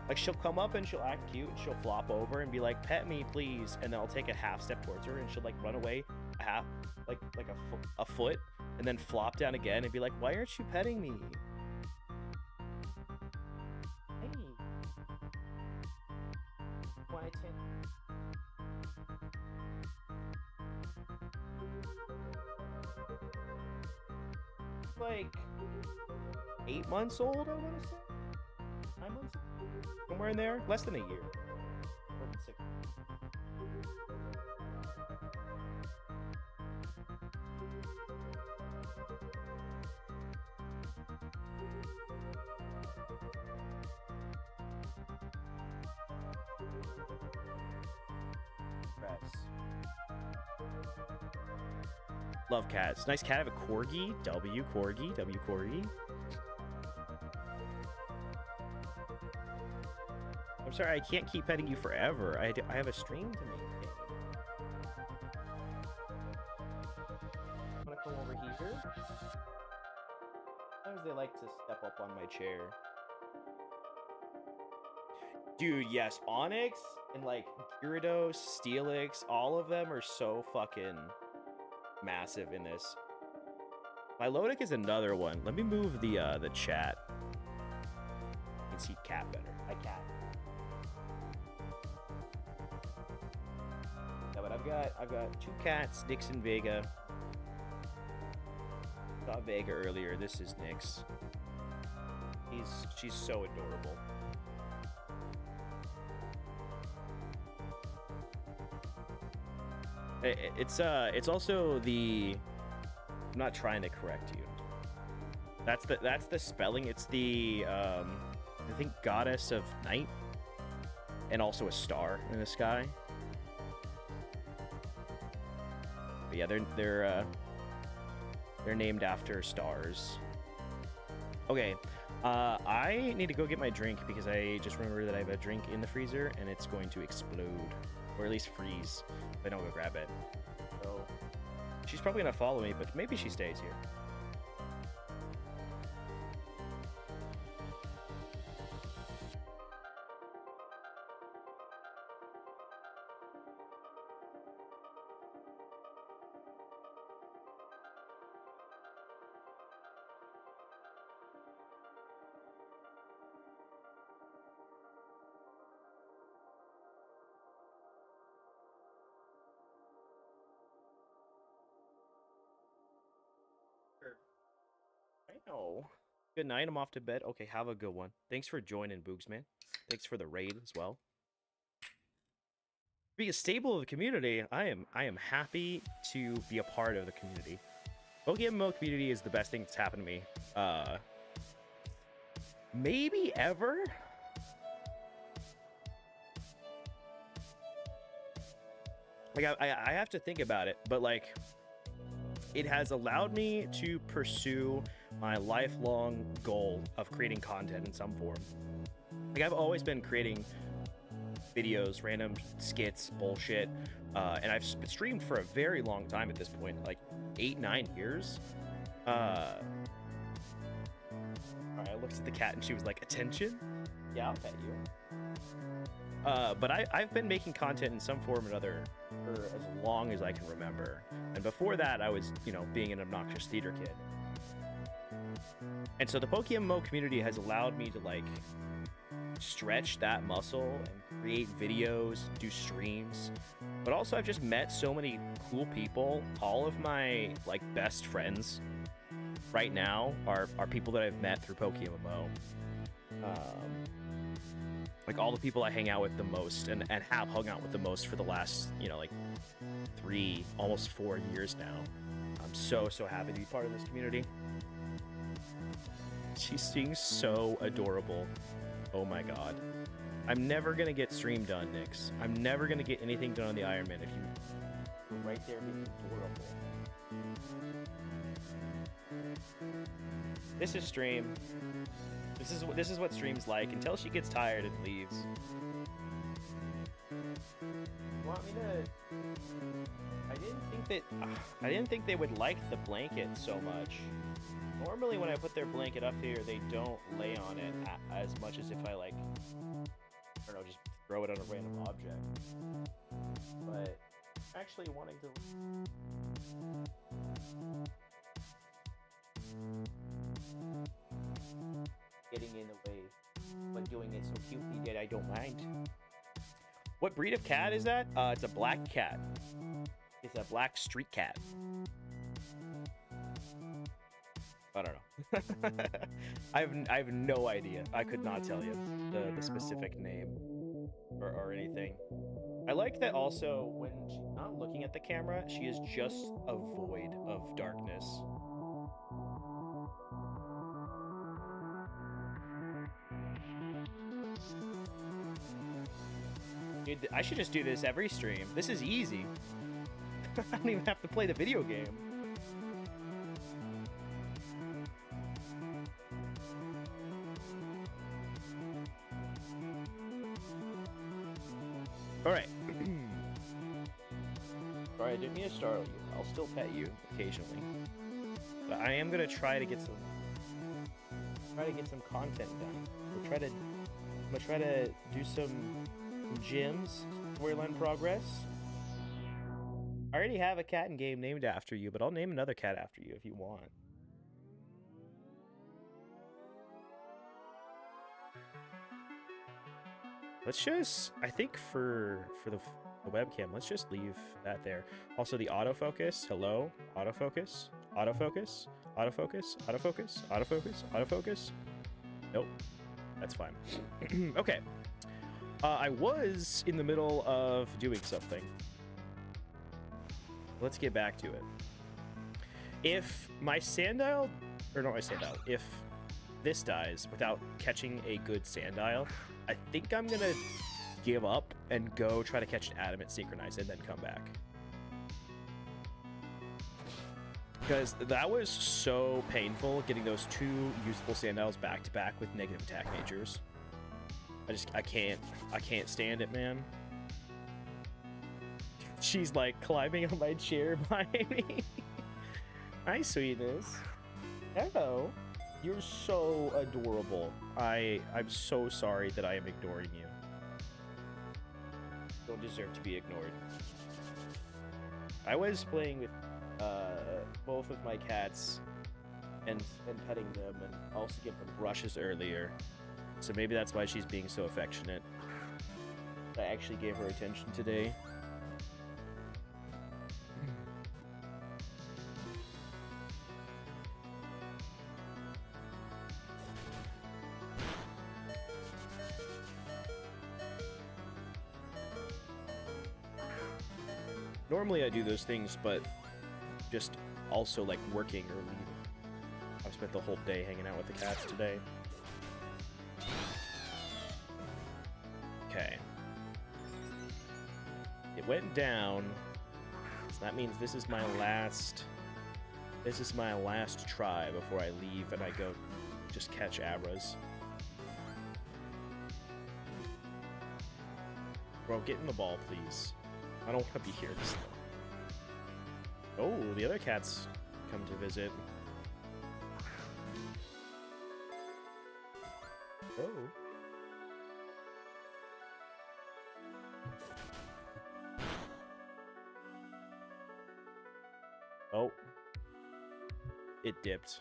Like, she'll come up and she'll act cute and she'll flop over and be like, pet me please, and then I'll take a half step towards her and she'll like run away a half a foot and then flop down again and be like, why aren't you petting me? Hey. my attention. Like 8 months old, I want to say. 9 months? Somewhere in there. Less than a year. More than 6. Love cats. Nice cat. I have a corgi. W corgi. W corgi. I'm sorry, I can't keep petting you forever. I have a stream to maintain. Wanna come over here? Sometimes they like to step up on my chair. Dude, yes, Onyx and like Gyarados, Steelix, all of them are so fucking massive in this. Milotic is another one. Let me move the chat. You can see cat better. Hi, cat. Yeah, but I've got 2 cats, Nyx and Vega. Saw Vega earlier. This is Nyx. She's so adorable. It's also the. I'm not trying to correct you. That's the spelling. It's the I think goddess of night, and also a star in the sky. But yeah, they're named after stars. Okay, I need to go get my drink because I just remembered that I have a drink in the freezer and it's going to explode, or at least freeze if I don't go grab it. So she's probably gonna follow me, but maybe she stays here. I know. Good night. I'm off to bed. Okay, have a good one. Thanks for joining, Boogsman. Thanks for the raid as well. Be a staple of the community. I am happy to be a part of the community. PokeMMO community is the best thing that's happened to me. Maybe ever. Like I have to think about it, but like it has allowed me to pursue my lifelong goal of creating content in some form. Like I've always been creating videos, random skits, bullshit, and I've streamed for a very long time at this point, like 8-9 years. Alright, I looked at the cat and she was like, attention? Yeah, I'll pet you. But I've been making content in some form or another for as long as I can remember. And before that, I was, you know, being an obnoxious theater kid. And so the PokeMMO community has allowed me to, like, stretch that muscle and create videos, do streams. But also, I've just met so many cool people. All of my, like, best friends right now are people that I've met through PokeMMO. Like all the people I hang out with the most and have hung out with the most for the last, you know, like 3, almost 4 years now. I'm so happy to be part of this community. She's being so adorable. Oh my god. I'm never gonna get stream done, Nyx. I'm never gonna get anything done on the Ironman if you're right there being adorable. This is stream. This is what stream's like until she gets tired and leaves. You want me to? I didn't think they would like the blanket so much. Normally when I put their blanket up here, they don't lay on it as much as if I, like, I don't know, just throw it on a random object. But actually wanting to getting in the way, but doing it so cutely that I don't mind. What breed of cat is that? It's a black cat. It's a black street cat. I don't know. I have no idea. I could not tell you the specific name or anything. I like that also when she's not looking at the camera, she is just a void of darkness. Dude, I should just do this every stream. This is easy. I don't even have to play the video game. Alright. Sorry, I didn't mean to startle you. I'll still pet you occasionally. But I am gonna try to get some content done. I'm gonna try to do some gyms, storyline progress. I already have a cat in game named after you, but I'll name another cat after you if you want. Let's just, I think for the webcam, let's just leave that there. Also the autofocus, hello, autofocus, autofocus, autofocus, autofocus, autofocus, autofocus. Nope, that's fine. Okay. I was in the middle of doing something. Let's get back to it. If my sandile, or not my sandile, if this dies without catching a good sandile, I think I'm gonna give up and go try to catch an adamant synchronize and then come back. Because that was so painful getting those two usable sandiles back to back with negative attack majors. I can't stand it, man. She's like climbing on my chair behind me. Hi, sweetness. Hello. You're so adorable. I'm so sorry that I am ignoring you. Don't deserve to be ignored. I was playing with both of my cats and petting them, and also giving them brushes earlier. So maybe that's why she's being so affectionate. I actually gave her attention today. Normally I do those things, but just also like working or leaving. I've spent the whole day hanging out with the cats today. Okay. It went down. So that means this is my last try before I leave and I go just catch Abras. Bro, get in the ball, please. I don't want to be here this long. Oh, the other cats come to visit. Oh. Oh. It dipped.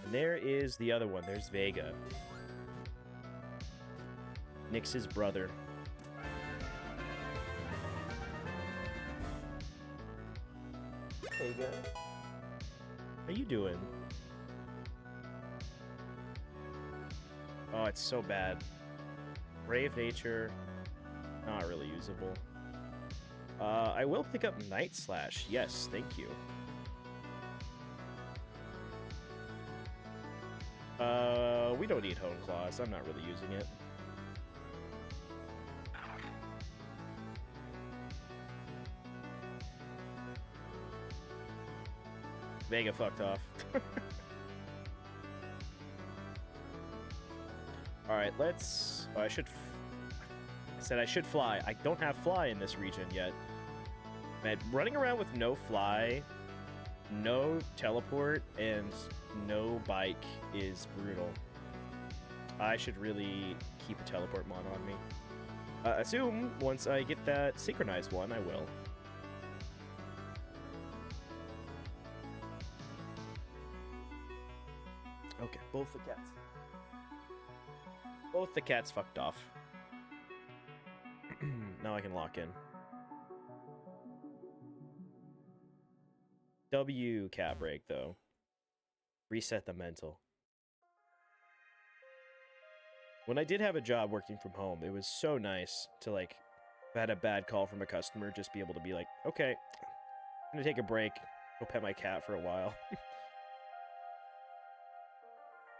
And there is the other one. There's Vega. Nyx's brother. Vega. How you doing? Oh, it's so bad. Brave Nature. Not really usable. I will pick up Night Slash. Yes, thank you. We don't need Hone Claws. I'm not really using it. Vega fucked off. Alright, let's... Oh, I said I should fly. I don't have fly in this region yet. Man, running around with no fly, no teleport, and no bike is brutal. I should really keep a teleport mod on me. Assume once I get that synchronized one, I will. Okay, both the cats. Both the cats fucked off. Now I can lock in. W cat break, though. Reset the mental. When I did have a job working from home, it was so nice to, like, if I had a bad call from a customer, just be able to be like, okay, I'm gonna take a break, go pet my cat for a while.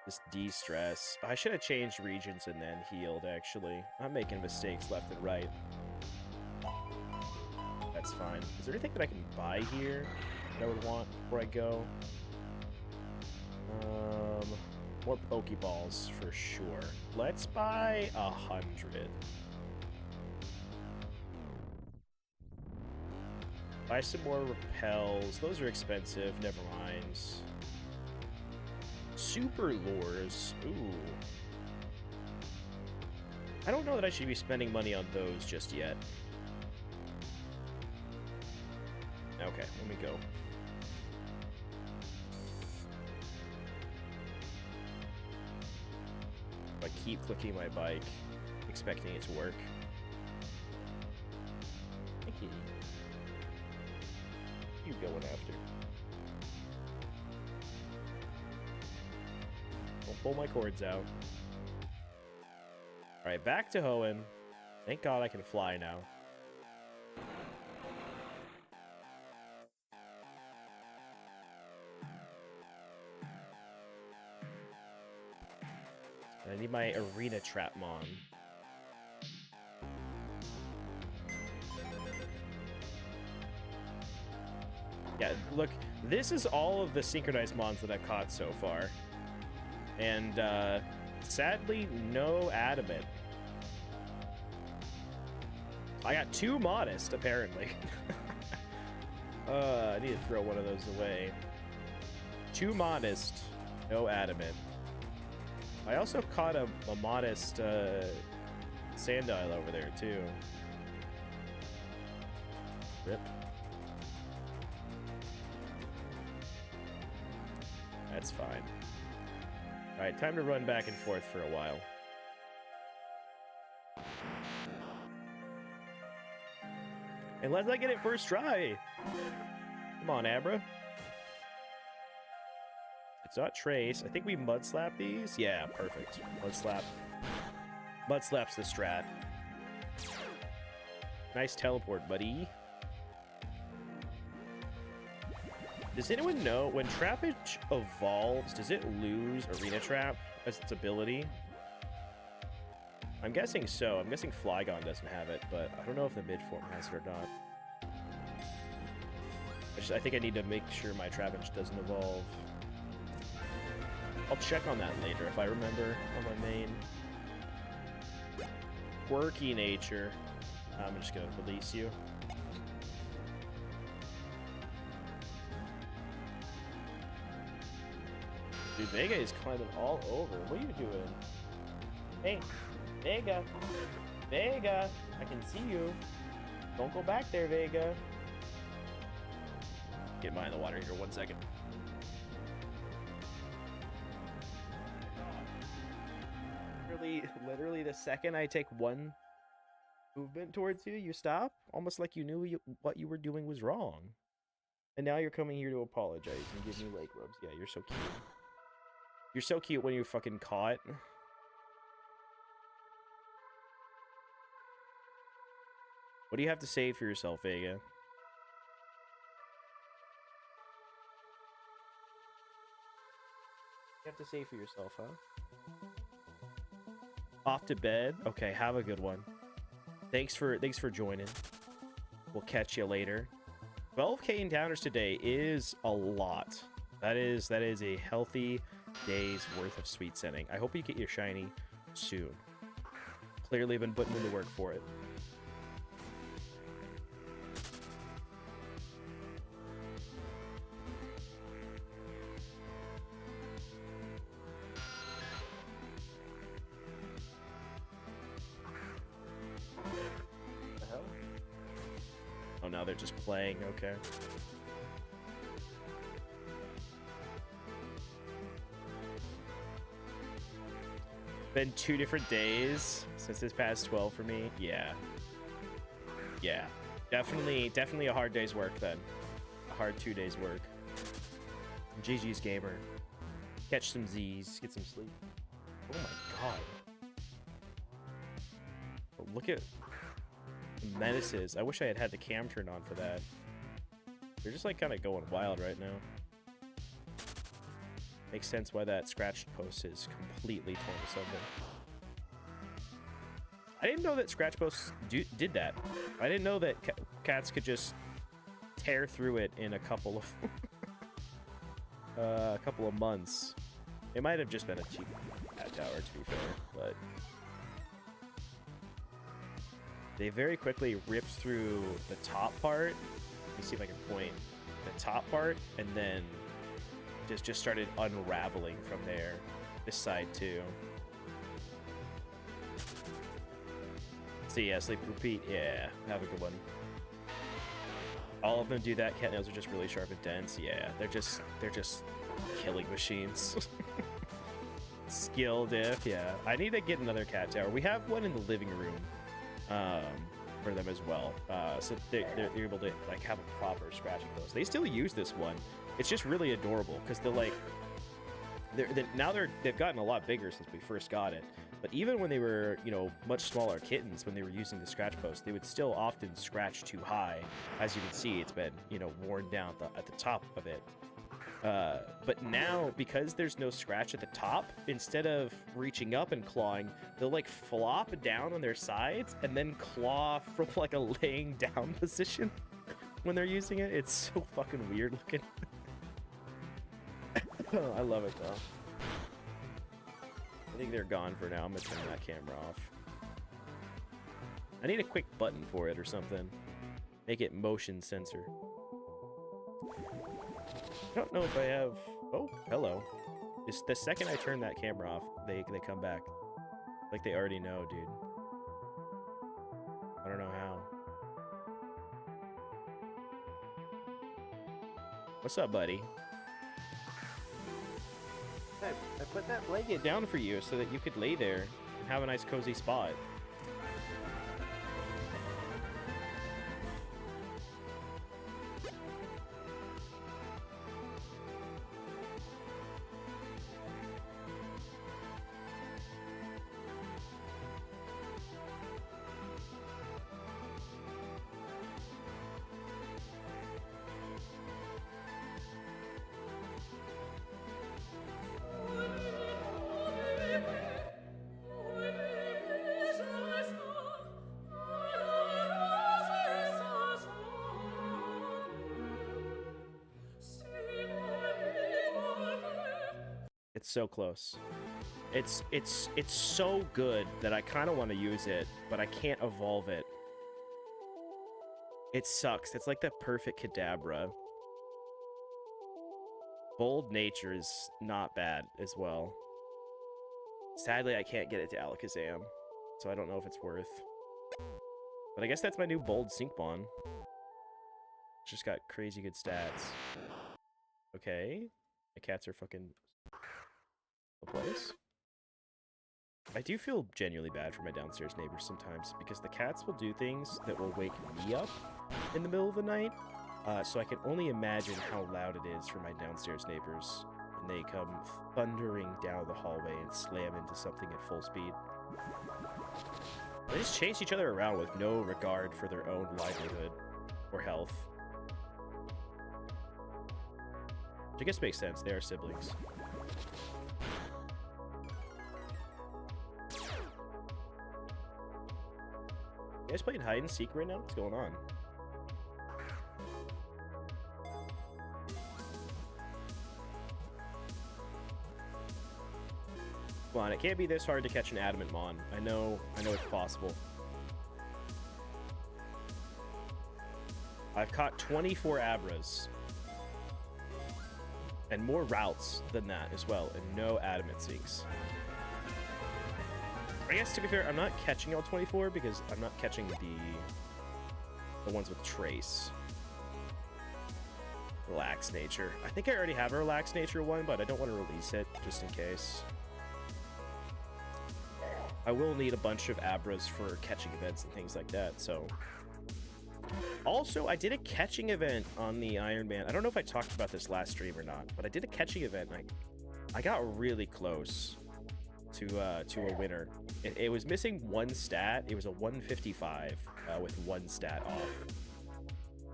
Just de-stress. I should have changed regions and then healed, actually. I'm making mistakes left and right. That's fine. Is there anything that I can buy here that I would want before I go? More Pokeballs for sure. Let's buy 100. Buy some more repels. Those are expensive. Never mind. Super lures. Ooh. I don't know that I should be spending money on those just yet. Okay, let me go. I keep clicking my bike, expecting it to work. Thank you. You going after? Don't pull my cords out. Alright, back to Hoenn. Thank God I can fly now. I need my arena trap mon. Yeah, look, this is all of the synchronized mons that I've caught so far. And, sadly, no adamant. I got 2 modest, apparently. I need to throw one of those away. 2 modest, no adamant. I also caught a modest Sandile over there, too. Rip. That's fine. Alright, time to run back and forth for a while. And let's not get it first try! Come on, Abra. It's not Trace. I think we Mud Slap these. Yeah, perfect. Mud Slap. Mud Slap's the strat. Nice teleport, buddy. Does anyone know, when Trappage evolves, does it lose Arena Trap as its ability? I'm guessing so. I'm guessing Flygon doesn't have it, but I don't know if the mid-form has it or not. I think I need to make sure my Trapinch doesn't evolve. I'll check on that later if I remember on my main. Quirky nature. I'm just gonna release you. Dude, Vega is climbing all over. What are you doing? Hey, Vega. Vega, I can see you. Don't go back there, Vega. Get mine in the water here, 1 second. Literally the second I take one movement towards you, you stop? Almost like you knew what you were doing was wrong. And now you're coming here to apologize and give me leg rubs. Yeah, you're so cute. You're so cute when you're fucking caught. What do you have to say for yourself, Vega? What do you have to say for yourself, huh? Off to bed? Okay, have a good one. Thanks for joining. We'll catch you later. 12k encounters today is a lot. That is a healthy day's worth of sweet sending. I hope you get your shiny soon. Clearly been putting in the work for it. Oh, now they're just playing, okay. Been 2 different days since this past 12 for me. Yeah. Yeah. Definitely a hard day's work then. A hard 2 days work. GG's gamer. Catch some Z's, get some sleep. Oh my god. Oh, look at the menaces. I wish I had the cam turned on for that. They're just like kind of going wild right now. Makes sense why that scratched post is completely torn asunder. I didn't know that scratch posts did that. I didn't know that cats could just tear through it in a couple of months. It might have just been a cheap cat tower, to be fair, but they very quickly ripped through the top part. Let me see if I can point the top part, and then just started unraveling from there. This side too. See, yeah, sleep, repeat. Yeah, have a good one. All of them do that. Cat nails are just really sharp and dense. Yeah, they're just killing machines. Skill diff. Yeah, I need to get another cat tower. We have one in the living room for them as well. So they're able to like have a proper scratching post. They still use this one. It's just really adorable because they're like, they've gotten a lot bigger since we first got it. But even when they were, you know, much smaller kittens, when they were using the scratch post, they would still often scratch too high. As you can see, it's been, you know, worn down at the top of it. But now, because there's no scratch at the top, instead of reaching up and clawing, they'll like flop down on their sides and then claw from like a laying down position when they're using it. It's so fucking weird looking. I love it though. I think they're gone for now. I'm gonna turn that camera off. I need a quick button for it or something. Make it motion sensor. I don't know if I have... Oh, hello. Just the second I turn that camera off, they come back. Like they already know, dude. I don't know how. What's up, buddy? I put that blanket down for you so that you could lay there and have a nice cozy spot. It's so close. It's so good that I kind of want to use it, but I can't evolve it. It sucks. It's like the perfect Kadabra. Bold Nature is not bad as well. Sadly, I can't get it to Alakazam, so I don't know if it's worth. But I guess that's my new Bold Sinkbon. Just got crazy good stats. Okay. My cats are fucking... the place. I do feel genuinely bad for my downstairs neighbors sometimes because the cats will do things that will wake me up in the middle of the night. So I can only imagine how loud it is for my downstairs neighbors when they come thundering down the hallway and slam into something at full speed. They just chase each other around with no regard for their own livelihood or health. Which I guess makes sense, they are siblings. You guys playing hide and seek right now? What's going on? Come on, it can't be this hard to catch an adamant mon. I know it's possible. I've caught 24 Abras. And more routes than that as well, and no adamant seeks. I guess, to be fair, I'm not catching all 24 because I'm not catching the ones with trace. Relax Nature. I think I already have a Relax Nature one, but I don't want to release it just in case. I will need a bunch of Abras for catching events and things like that, so... Also, I did a catching event on the Ironman. I don't know if I talked about this last stream or not, but I did a catching event. I got really close to a winner. It was missing one stat. It was a 155 with one stat off.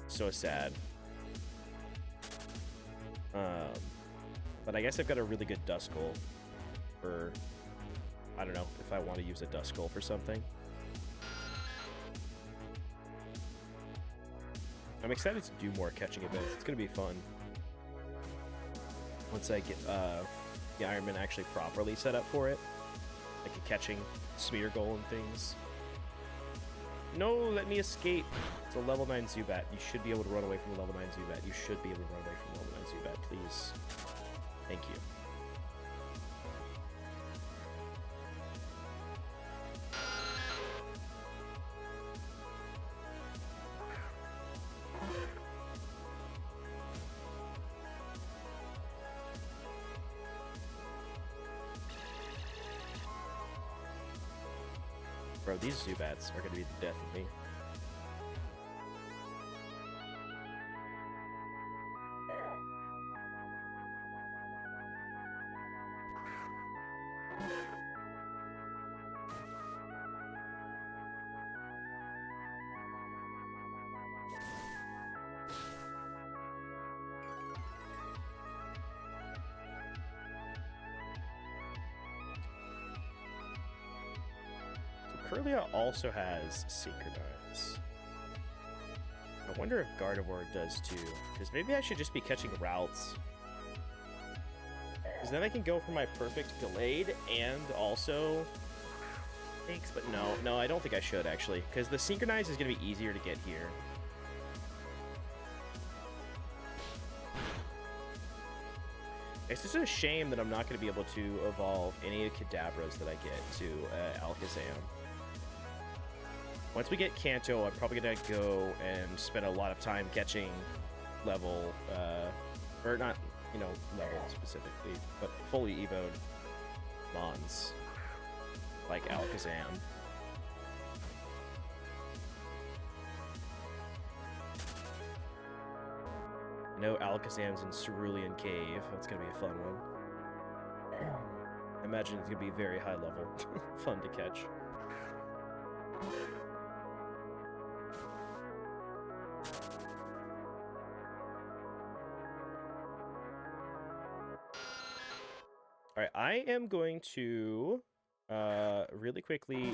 So sad. But I guess I've got a really good Duskull for... I don't know if I want to use a Duskull for something. I'm excited to do more catching events. It's going to be fun. Once I get the Ironman actually properly set up for it. Like a catching spear goal and things. No, let me escape. It's a level 9 Zubat. You should be able to run away from a level 9 Zubat. You should be able to run away from a level 9 Zubat, please. Thank you. Bro, these Zubats are going to be the death of me. Curlia also has Synchronize. I wonder if Gardevoir does too, because maybe I should just be catching routes. Because then I can go for my perfect Gallade and also... Thanks, but no, I don't think I should actually, because the Synchronize is going to be easier to get here. It's just a shame that I'm not going to be able to evolve any Kadabras that I get to Alakazam. Once we get Kanto, I'm probably going to go and spend a lot of time catching level, or not, you know, level specifically, but fully evoed Mons, like Alakazam. I know Alakazam's in Cerulean Cave. That's going to be a fun one. I imagine it's going to be very high level. Fun to catch. Alright, I am going to really quickly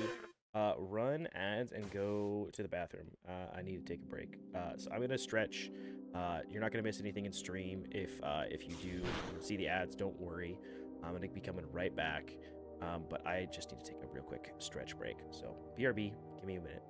run ads and go to the bathroom. I need to take a break. So I'm going to stretch. You're not going to miss anything in stream. If you do see the ads, don't worry. I'm going to be coming right back. But I just need to take a real quick stretch break. So BRB, give me a minute.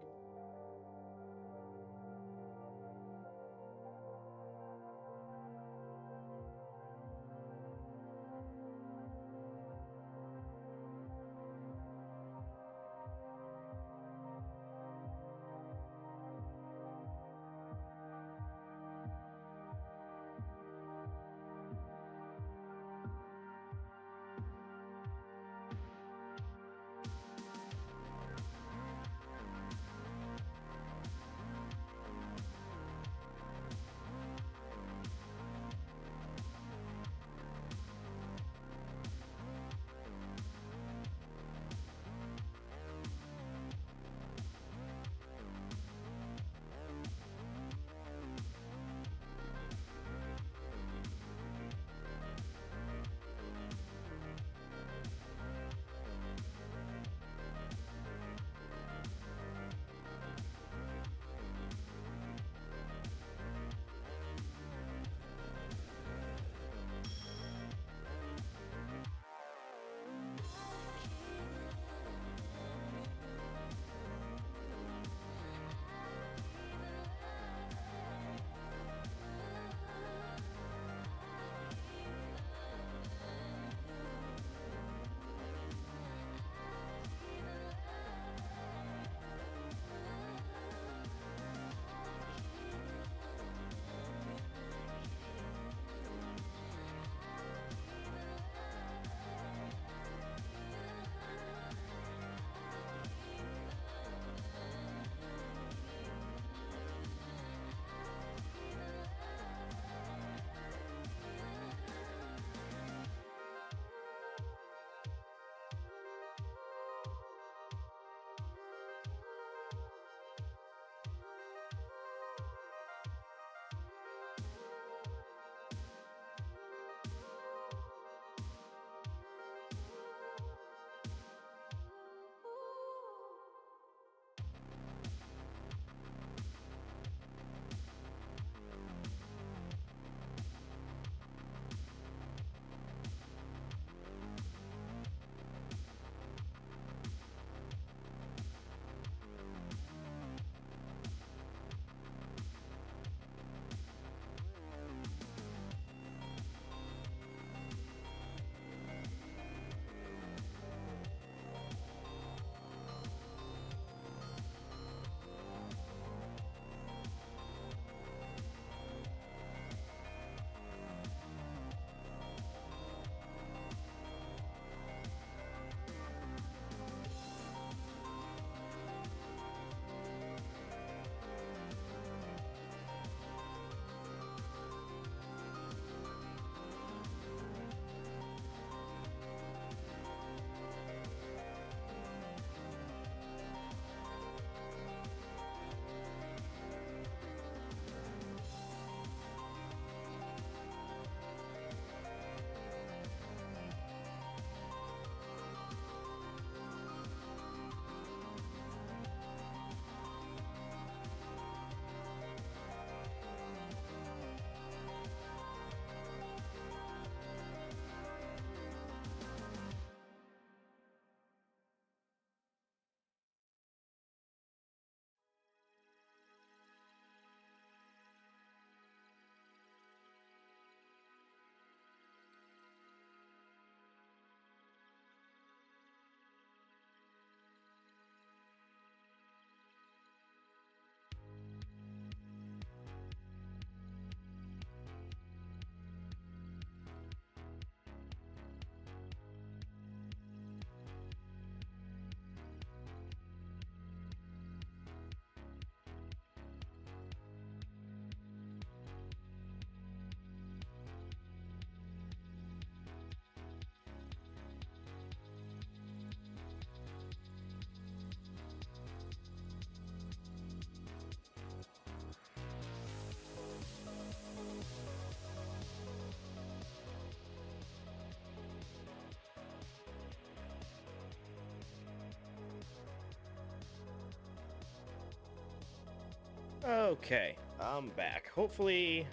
Okay, I'm back. Hopefully,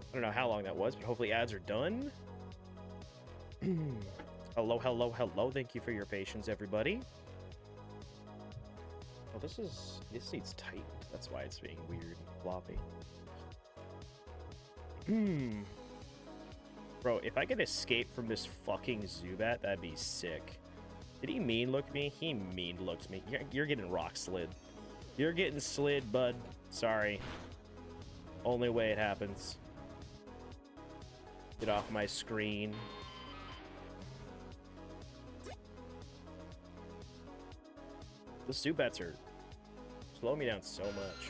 I don't know how long that was, but hopefully ads are done. Hello, hello, hello. Thank you for your patience, everybody. Oh, this needs tightened. That's why it's being weird and floppy. Bro, if I could escape from this fucking Zubat, that'd be sick. Did he mean look me? He mean looked me. You're getting rock slid. You're getting slid, bud. Sorry. Only way it happens. Get off my screen. The Zubats are slowing me down so much.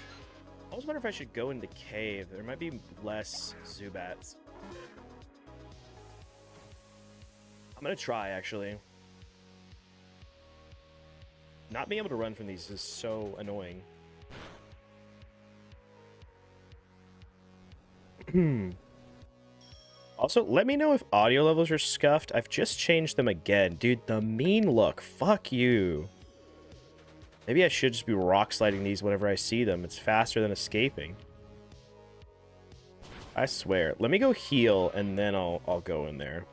I always wonder if I should go in the cave. There might be less Zubats. I'm gonna try, actually. Not being able to run from these is so annoying. Also, let me know if audio levels are scuffed. I've just changed them again. Dude, the mean look. Fuck you. Maybe I should just be rock sliding these whenever I see them. It's faster than escaping. I swear. Let me go heal, and then I'll go in there.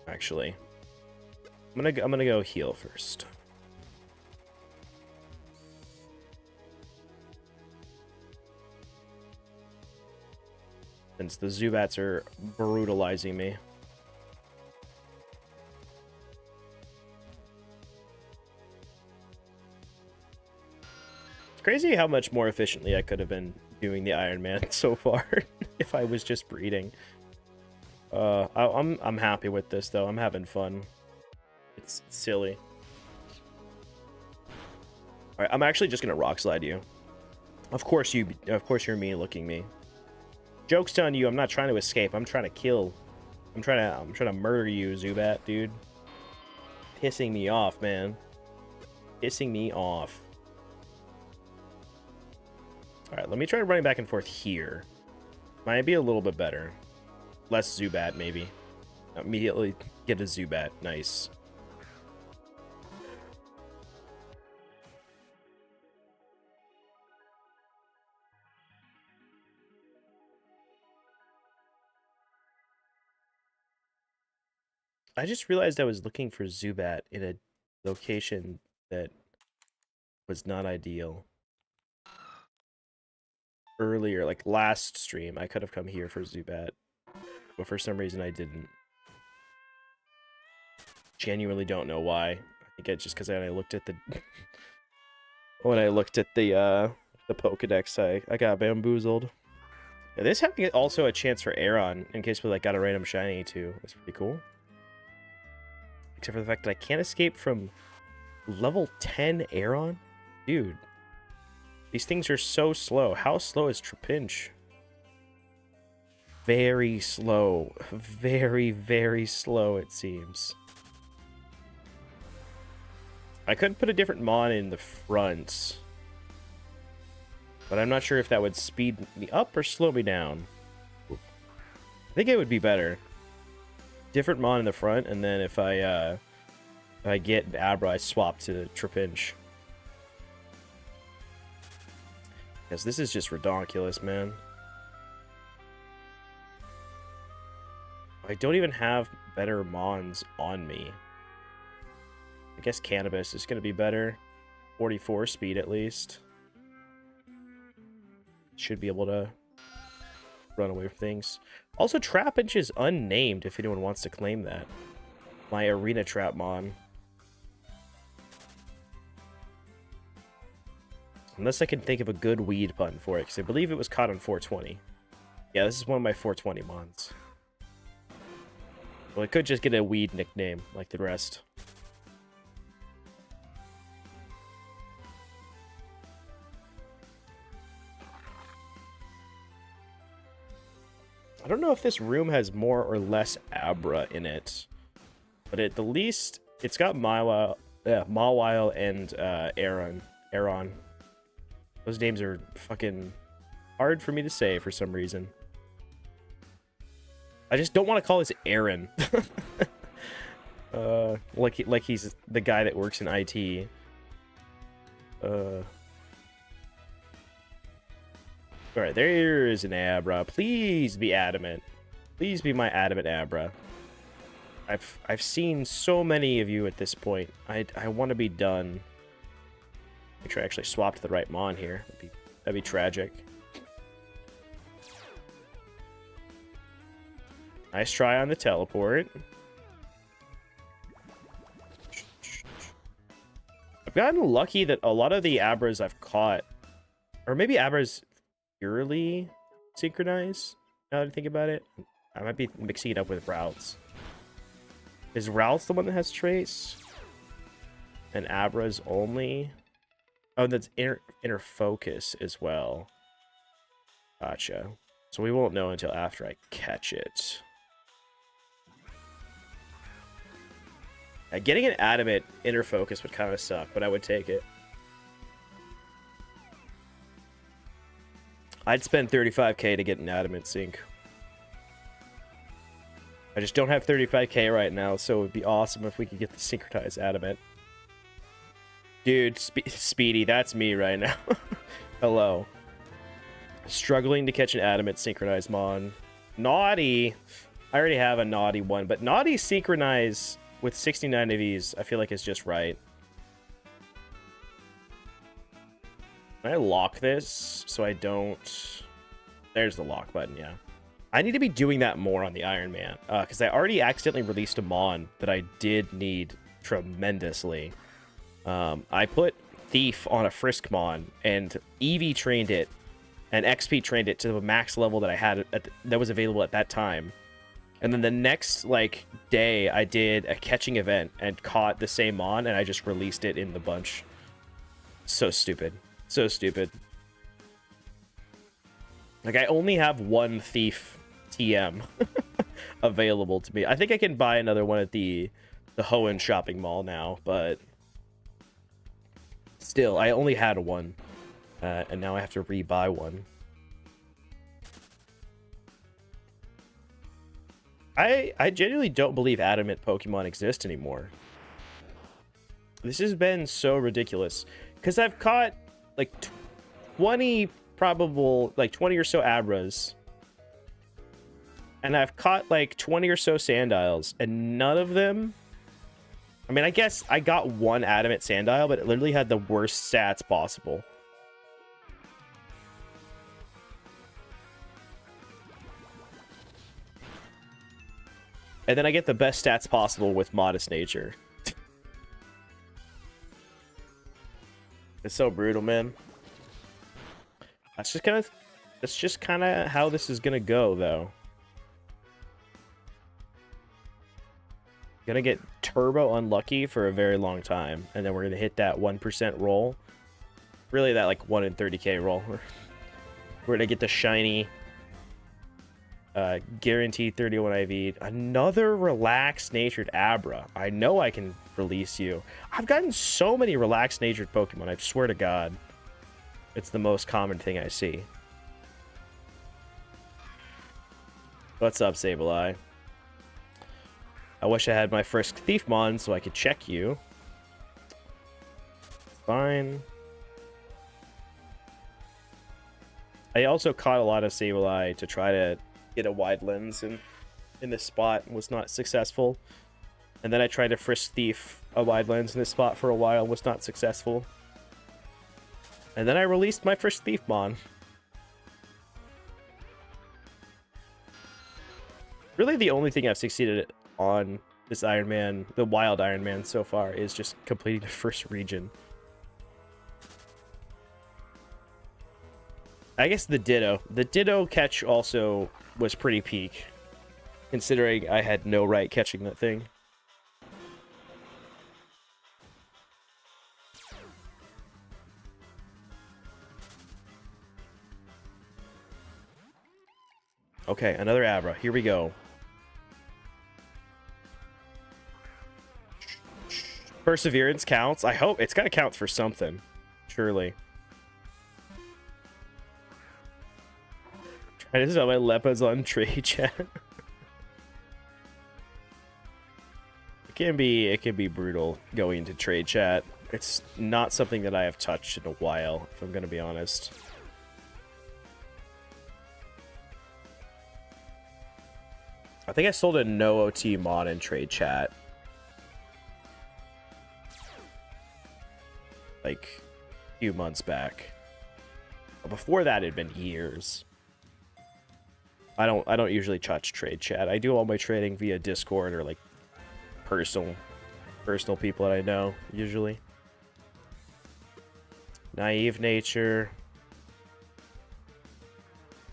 Actually. I'm gonna go heal first. Since the Zubats are brutalizing me. It's crazy how much more efficiently I could have been doing the Ironman so far if I was just breeding. I'm happy with this though. I'm having fun. It's silly. All right, I'm actually just gonna rock slide you. Of course you're me looking me. Joke's on you. I'm not trying to escape. I'm trying to kill. I'm trying to murder you, Zubat, dude. Pissing me off, man. Pissing me off. All right, let me try running back and forth here. Might be a little bit better. Less Zubat, maybe. Immediately get a Zubat. Nice. I just realized I was looking for Zubat in a location that was not ideal. Earlier, like last stream, I could have come here for Zubat, but for some reason I didn't. Genuinely don't know why. I think it's just because when I looked at the the Pokedex, I got bamboozled. Yeah, this having also a chance for Aeron in case we like got a random shiny too. That's pretty cool. Except for the fact that I can't escape from level 10 Aeron? Dude. These things are so slow. How slow is Trapinch? Very slow. Very, very slow, it seems. I could put a different Mon in the front. But I'm not sure if that would speed me up or slow me down. I think it would be better. Different Mon in the front, and then if I get Abra, I swap to Trapinch. Because this is just ridiculous, man. I don't even have better Mons on me. I guess Cannabis is going to be better. 44 speed at least. Should be able to run away from things. Also, Trapinch is unnamed if anyone wants to claim that. My Arena Trap Mon. Unless I can think of a good weed pun for it, because I believe it was caught on 420. Yeah, this is one of my 420 Mons. Well, it could just get a weed nickname, like the rest. I don't know if this room has more or less Abra in it, but at the least, it's got Mawile and Aeron. Those names are fucking hard for me to say for some reason. I just don't want to call this Aaron. Like he's the guy that works in IT. All right, there is an Abra. Please be adamant. Please be my adamant Abra. I've seen so many of you at this point. I want to be done. Make sure I actually swapped the right Mon here. That'd be tragic. Nice try on the teleport. I've gotten lucky that a lot of the Abras I've caught, or maybe Abras purely synchronized, now that I think about it. I might be mixing it up with routes. Is routes the one that has trace? And Abras only? Oh, that's inner focus as well. Gotcha. So we won't know until after I catch it. Yeah, getting an adamant inner focus would kind of suck, but I would take it. I'd spend 35k to get an adamant sync. I just don't have 35k right now, so it would be awesome if we could get the synchronized adamant. Dude, Speedy, that's me right now. Hello. Struggling to catch an adamant synchronized Mon. Naughty. I already have a naughty one, but naughty synchronize with 69 of these, I feel like is just right. Can I lock this so I don't... There's the lock button, yeah. I need to be doing that more on the Ironman, because I already accidentally released a Mon that I did need tremendously. I put Thief on a Frisk Mon, and Eevee trained it, and XP trained it to the max level that I had that was available at that time. And then the next like day, I did a catching event and caught the same Mon, and I just released it in the bunch. So stupid. So stupid. Like, I only have one Thief TM available to me. I think I can buy another one at the Hoenn shopping mall now, but still, I only had one, and now I have to re-buy one. I genuinely don't believe adamant Pokemon exist anymore. This has been so ridiculous, because I've caught like 20 or so Abras, and I've caught like 20 or so Sandiles, and none of them... I mean, I guess I got one adamant Sandile, but it literally had the worst stats possible. And then I get the best stats possible with Modest Nature. It's so brutal, man. That's just kind of how this is gonna go, though. Gonna get turbo unlucky for a very long time, and then we're gonna hit that 1% roll. Really, that like 1 in 30k roll. We're gonna get the shiny, guaranteed 31 IV. Another relaxed natured Abra. I know I can release you. I've gotten so many relaxed natured Pokemon. I swear to God, it's the most common thing I see. What's up, Sableye? I wish I had my first Thief Mon so I could check you. Fine. I also caught a lot of Sableye to try to get a wide lens in this spot and was not successful. And then I tried to Frisk Thief a wide lens in this spot for a while and was not successful. And then I released my first Thief Mon. Really, the only thing I've succeeded on this Ironman, the Wild Ironman so far, is just completing the first region. I guess the Ditto. The Ditto catch also was pretty peak, considering I had no right catching that thing. Okay, another Abra. Here we go. Perseverance counts. I hope it's got to count for something. Surely. Trying to sell my Lepas on trade chat. It can be brutal going into trade chat. It's not something that I have touched in a while, if I'm going to be honest. I think I sold a no OT mod in trade chat. Like a few months back. But before that, it'd been years. I don't usually touch trade chat. I do all my trading via Discord or like personal people that I know usually. Naive nature.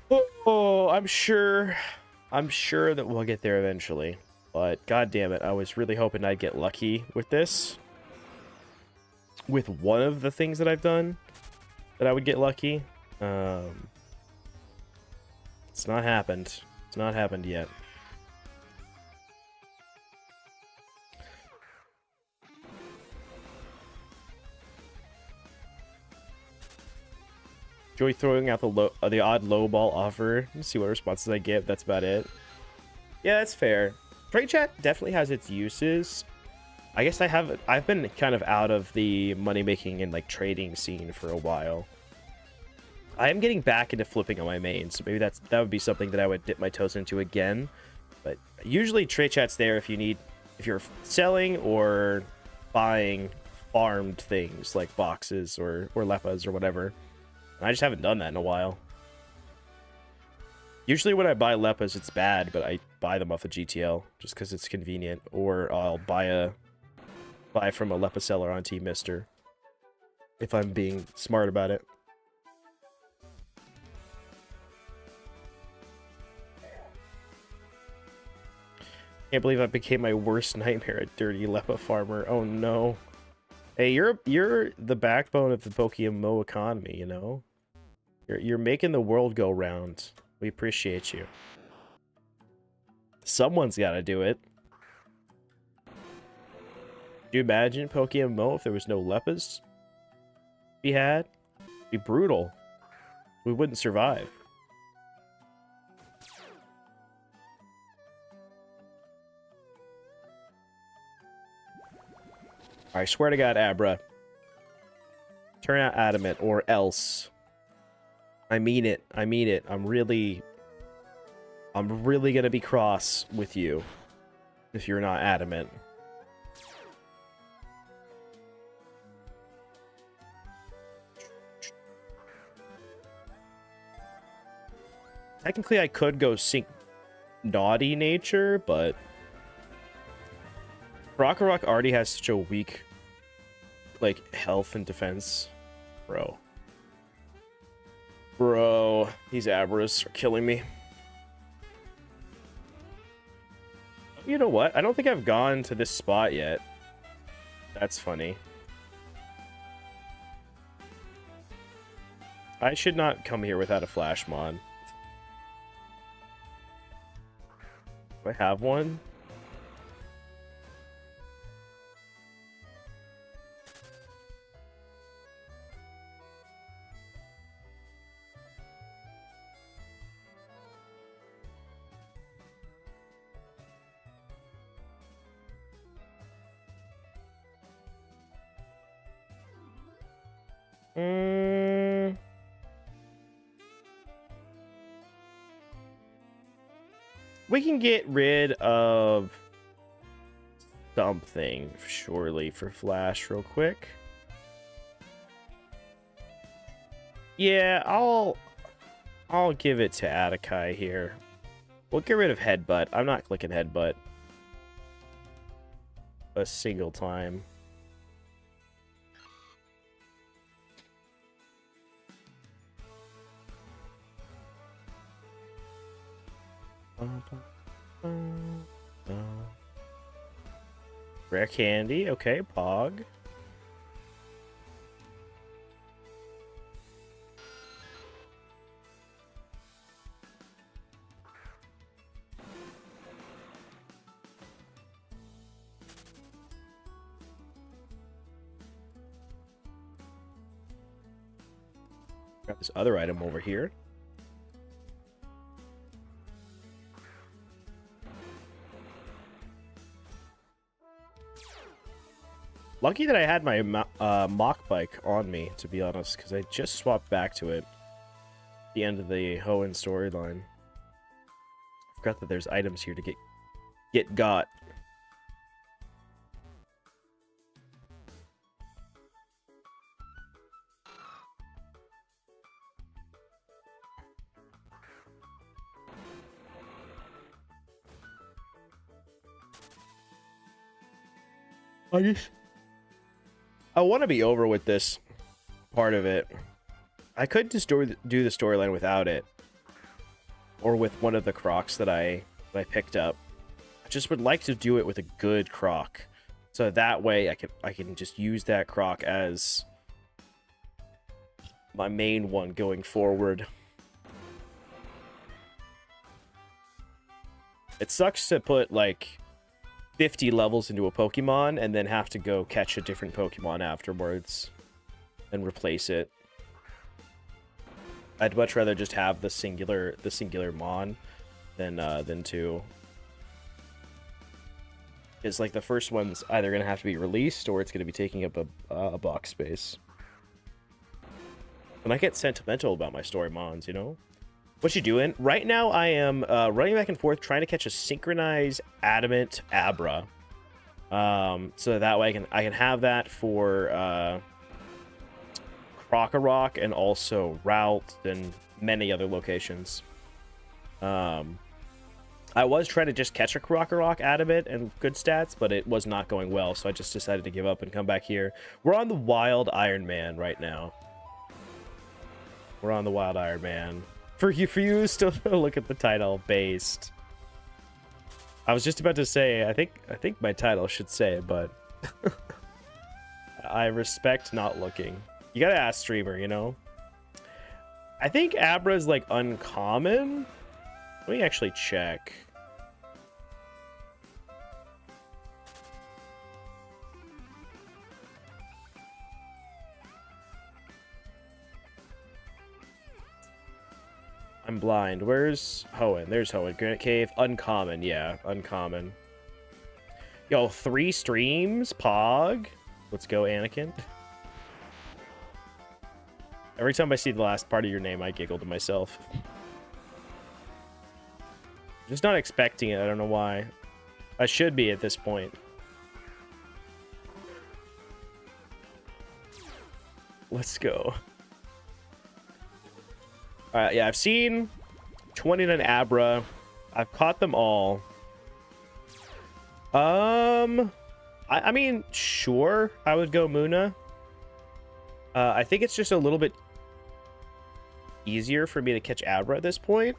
Oh, I'm sure that we'll get there eventually. But god damn it, I was really hoping I'd get lucky with this. With one of the things that I've done, that I would get lucky. It's not happened. It's not happened yet. Enjoy throwing out the odd low ball offer. See what responses I get. That's about it. Yeah, that's fair. Trade chat definitely has its uses. I guess I've been kind of out of the money making and like trading scene for a while. I am getting back into flipping on my main, so maybe that would be something that I would dip my toes into again. But usually trade chat's there if you're selling or buying farmed things like boxes or lepas or whatever. And I just haven't done that in a while. Usually when I buy lepas, it's bad, but I buy them off the GTL just because it's convenient, or I'll buy from a lepa seller on Team Mister if I'm being smart about it. Can't believe I became my worst nightmare at Dirty Lepa Farmer. Oh no. Hey, you're the backbone of the PokeMMO economy, you know? You're making the world go round. We appreciate you. Someone's gotta do it. Could you imagine PokeMMO if there was no Lepas we had? It'd be brutal. We wouldn't survive. I swear to God, Abra. Turn out adamant, or else. I mean it. I mean it. I'm really gonna be cross with you if you're not adamant. Technically, I could go sync naughty nature, but Rock already has such a weak, like, health and defense. Bro, these Abras are killing me. You know what? I don't think I've gone to this spot yet. That's funny. I should not come here without a flash mod. Do I have one? We can get rid of something, surely, for Flash real quick. Yeah, I'll give it to Atakai here. We'll get rid of Headbutt. I'm not clicking Headbutt a single time. Rare candy, okay, Pog. Got this other item over here. Lucky that I had my mock bike on me, to be honest, because I just swapped back to it at the end of the Hoenn storyline. Forgot that there's items here to get got. I want to be over with this part of it. I could just do the storyline without it, or with one of the crocs that I picked up. I just would like to do it with a good croc, so that way I can just use that croc as my main one going forward. It sucks to put like 50 levels into a Pokemon and then have to go catch a different Pokemon afterwards and replace it. I'd much rather just have the singular Mon than two. It's like the first one's either gonna have to be released or it's gonna be taking up a box space. And I get sentimental about my story Mons, you know? What you doing? Right now I am running back and forth trying to catch a synchronized adamant Abra. So that way I can have that for Krokorok and also Route and many other locations. I was trying to just catch a Krokorok adamant and good stats, but it was not going well, so I just decided to give up and come back here. We're on the Wild Ironman right now. We're on the Wild Ironman. For you still to look at the title, based. I was just about to say, I think my title should say, but I respect not looking. You gotta ask streamer, you know? I think Abra is like uncommon. Let me actually check. I'm blind. Where's Hoenn? There's Hoenn. Granite Cave. Uncommon. Yeah, uncommon. Yo, 3 streams? Pog? Let's go, Anakin. Every time I see the last part of your name, I giggle to myself. Just not expecting it. I don't know why. I should be at this point. Let's go. Alright, yeah, I've seen 29 Abra. I've caught them all. I mean, sure, I would go Muna. I think it's just a little bit easier for me to catch Abra at this point.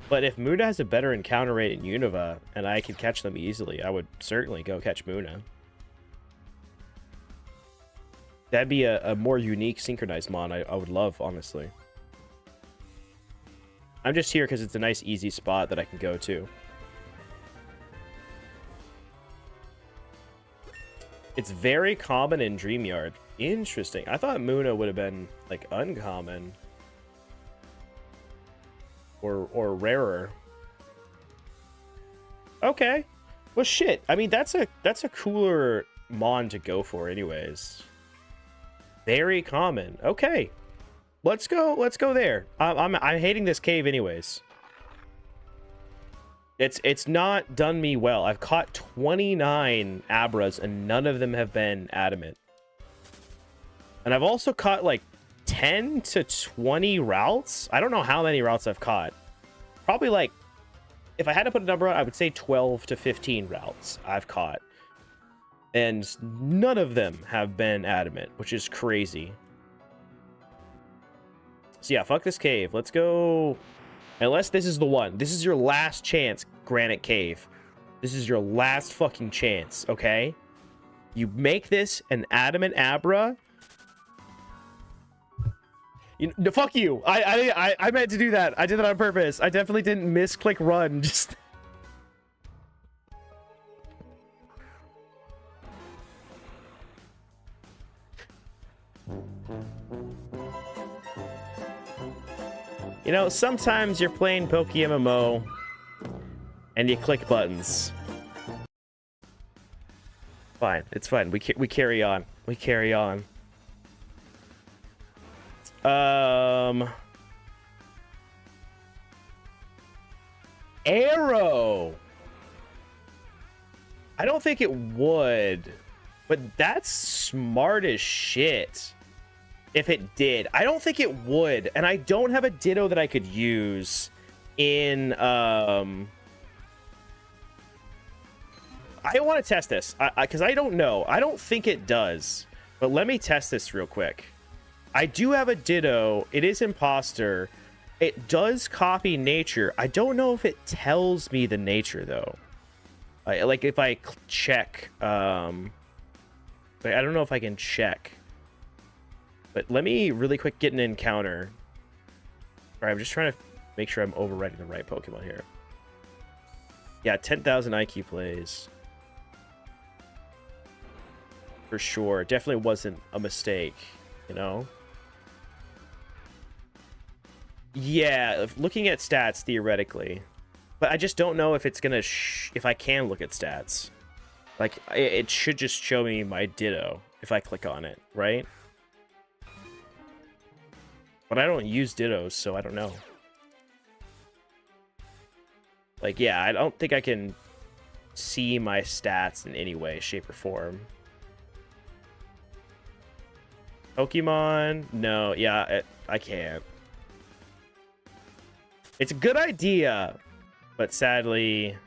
But if Muna has a better encounter rate in Unova, and I can catch them easily, I would certainly go catch Muna. That'd be a more unique synchronized mon I would love, honestly. I'm just here because it's a nice, easy spot that I can go to. It's very common in Dreamyard. Interesting. I thought Muna would have been, like, uncommon. Or rarer. Okay. Well, shit. I mean, that's a cooler mon to go for anyways. Very common. Okay. Let's go there. I'm hating this cave anyways. It's not done me well. I've caught 29 Abras and none of them have been adamant. And I've also caught like 10 to 20 routes. I don't know how many routes I've caught. Probably like, if I had to put a number on, I would say 12 to 15 routes I've caught. And none of them have been adamant, which is crazy. So yeah, fuck this cave. Let's go. Unless this is the one. This is your last chance, Granite Cave. This is your last fucking chance, okay? You make this an adamant Abra. No, fuck you. I meant to do that. I did that on purpose. I definitely didn't misclick run. Just... You know, sometimes you're playing PokeMMO and you click buttons. Fine, it's fine. We carry on. We carry on. Arrow. I don't think it would, but that's smart as shit. If it did, I don't think it would, and I don't have a Ditto that I could use in. I want to test this because I don't know. I don't think it does, but let me test this real quick. I do have a Ditto. It is Imposter. It does copy nature. I don't know if it tells me the nature though. Like if I check, I don't know if I can check. But let me really quick get an encounter. All right, I'm just trying to make sure I'm overriding the right Pokemon here. Yeah, 10,000 IQ plays. For sure. Definitely wasn't a mistake, you know? Yeah, looking at stats, theoretically. But I just don't know if it's gonna if I can look at stats. Like, it should just show me my Ditto if I click on it, right? But I don't use Dittos, so I don't know. Like, yeah, I don't think I can see my stats in any way, shape, or form. Pokemon? No, yeah, I can't. It's a good idea, but sadly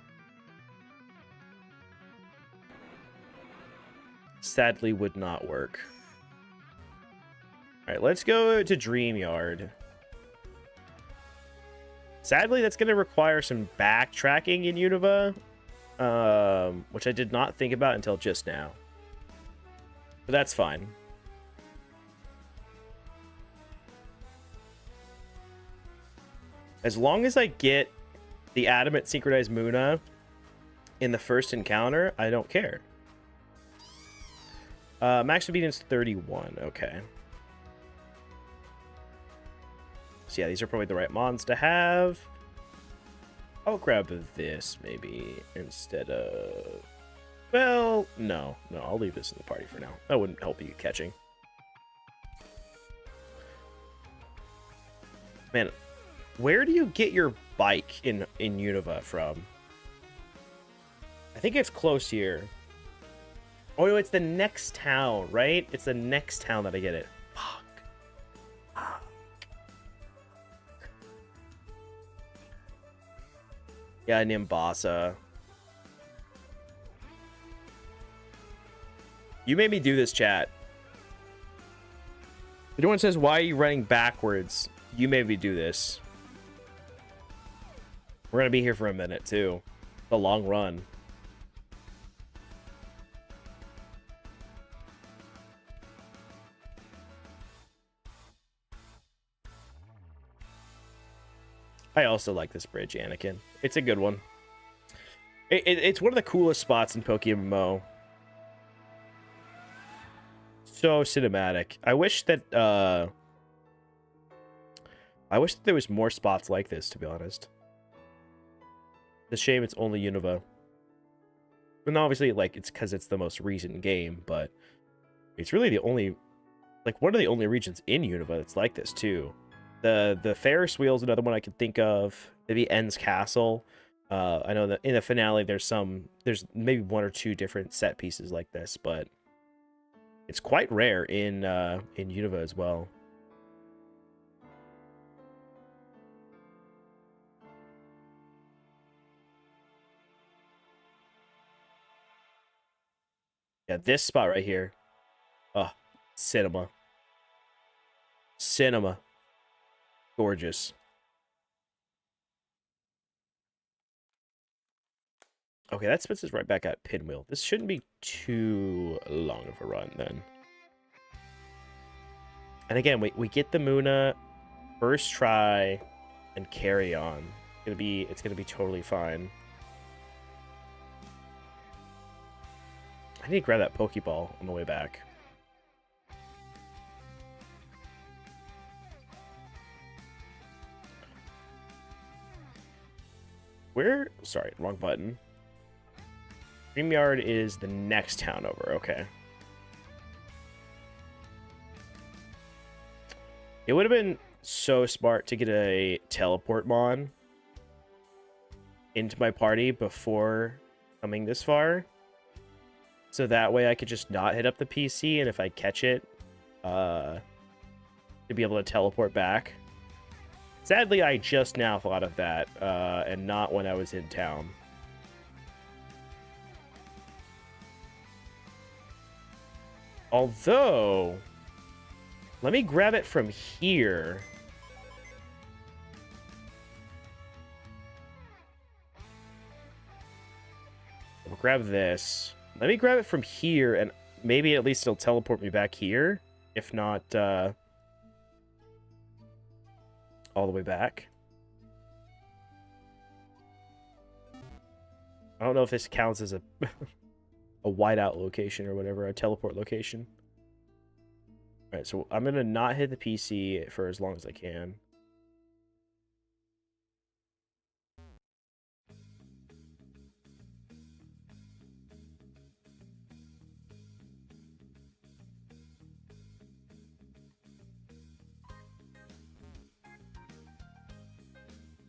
would not work. All right, let's go to Dream Yard. Sadly, that's going to require some backtracking in Unova, which I did not think about until just now. But that's fine. As long as I get the Adamant Synchronized Muna in the first encounter, I don't care. Max obedience 31. Okay. So yeah, these are probably the right mons to have. I'll grab this maybe instead of... Well, no, I'll leave this in the party for now. That wouldn't help you catching. Man, where do you get your bike in Unova from? I think it's close here. Oh, no, it's the next town, right? It's the next town that I get it. Fuck. Yeah, Nimbasa. You made me do this, chat. If anyone says, why are you running backwards? You made me do this. We're going to be here for a minute, too. A long run. I also like this bridge, Anakin. It's a good one. It's one of the coolest spots in PokeMMO. So cinematic. I wish that there was more spots like this, to be honest. It's a shame it's only Unova. And obviously, like, it's because it's the most recent game, but it's really the only, like, one of the only regions in Unova that's like this, too. The Ferris wheel is another one I can think of. Maybe En's Castle. I know that in the finale there's maybe one or two different set pieces like this, but it's quite rare in Unova as well. Yeah, this spot right here. Oh, cinema. Cinema. Gorgeous. Okay, that puts us right back at Pinwheel. This shouldn't be too long of a run then. And again, we get the Muna first try and carry on. It's gonna be totally fine. I need to grab that Pokeball on the way back. Sorry, wrong button. StreamYard is the next town over, okay. It would have been so smart to get a teleport mon. into my party before coming this far. So that way I could just not hit up the PC, and if I catch it, to be able to teleport back. Sadly, I just now thought of that, and not when I was in town. Although, let me grab it from here. I'll grab this. Let me grab it from here, and maybe at least it'll teleport me back here. If not, all the way back. I don't know if this counts as a a whiteout location or whatever, a teleport location. All right, so I'm gonna not hit the PC for as long as I can.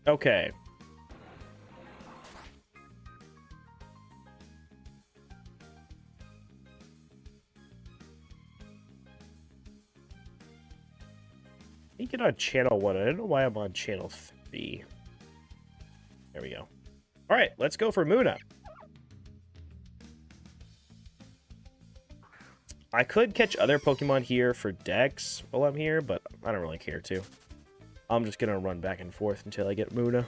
Okay. Let me get on channel 1. I don't know why I'm on channel 3. There we go. All right, let's go for Muna. I could catch other Pokemon here for Dex while I'm here, but I don't really care to. I'm just gonna run back and forth until I get Muna.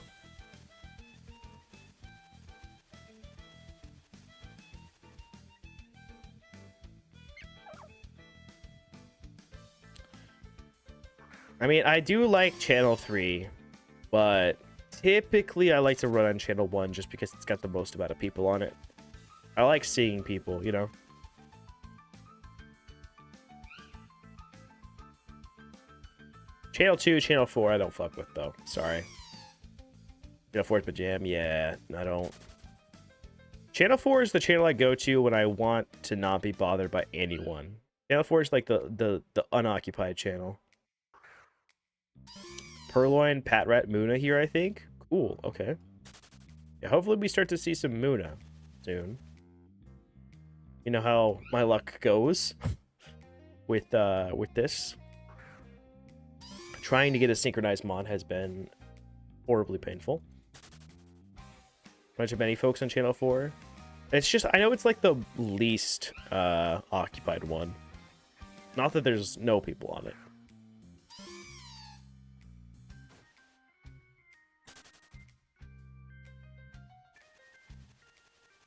I mean, I do like Channel 3, but typically I like to run on Channel 1 just because it's got the most amount of people on it. I like seeing people, you know? Channel 2, Channel 4, I don't fuck with, though. Sorry. Channel 4 is my jam? Yeah, I don't. Channel 4 is the channel I go to when I want to not be bothered by anyone. Channel 4 is like the unoccupied channel. Purloin, Patrat, Muna here, I think. Cool, okay. Yeah, hopefully we start to see some Muna soon. You know how my luck goes with this. Trying to get a synchronized mod has been horribly painful. Bunch of many folks on Channel 4. It's just, I know it's like the least occupied one. Not that there's no people on it.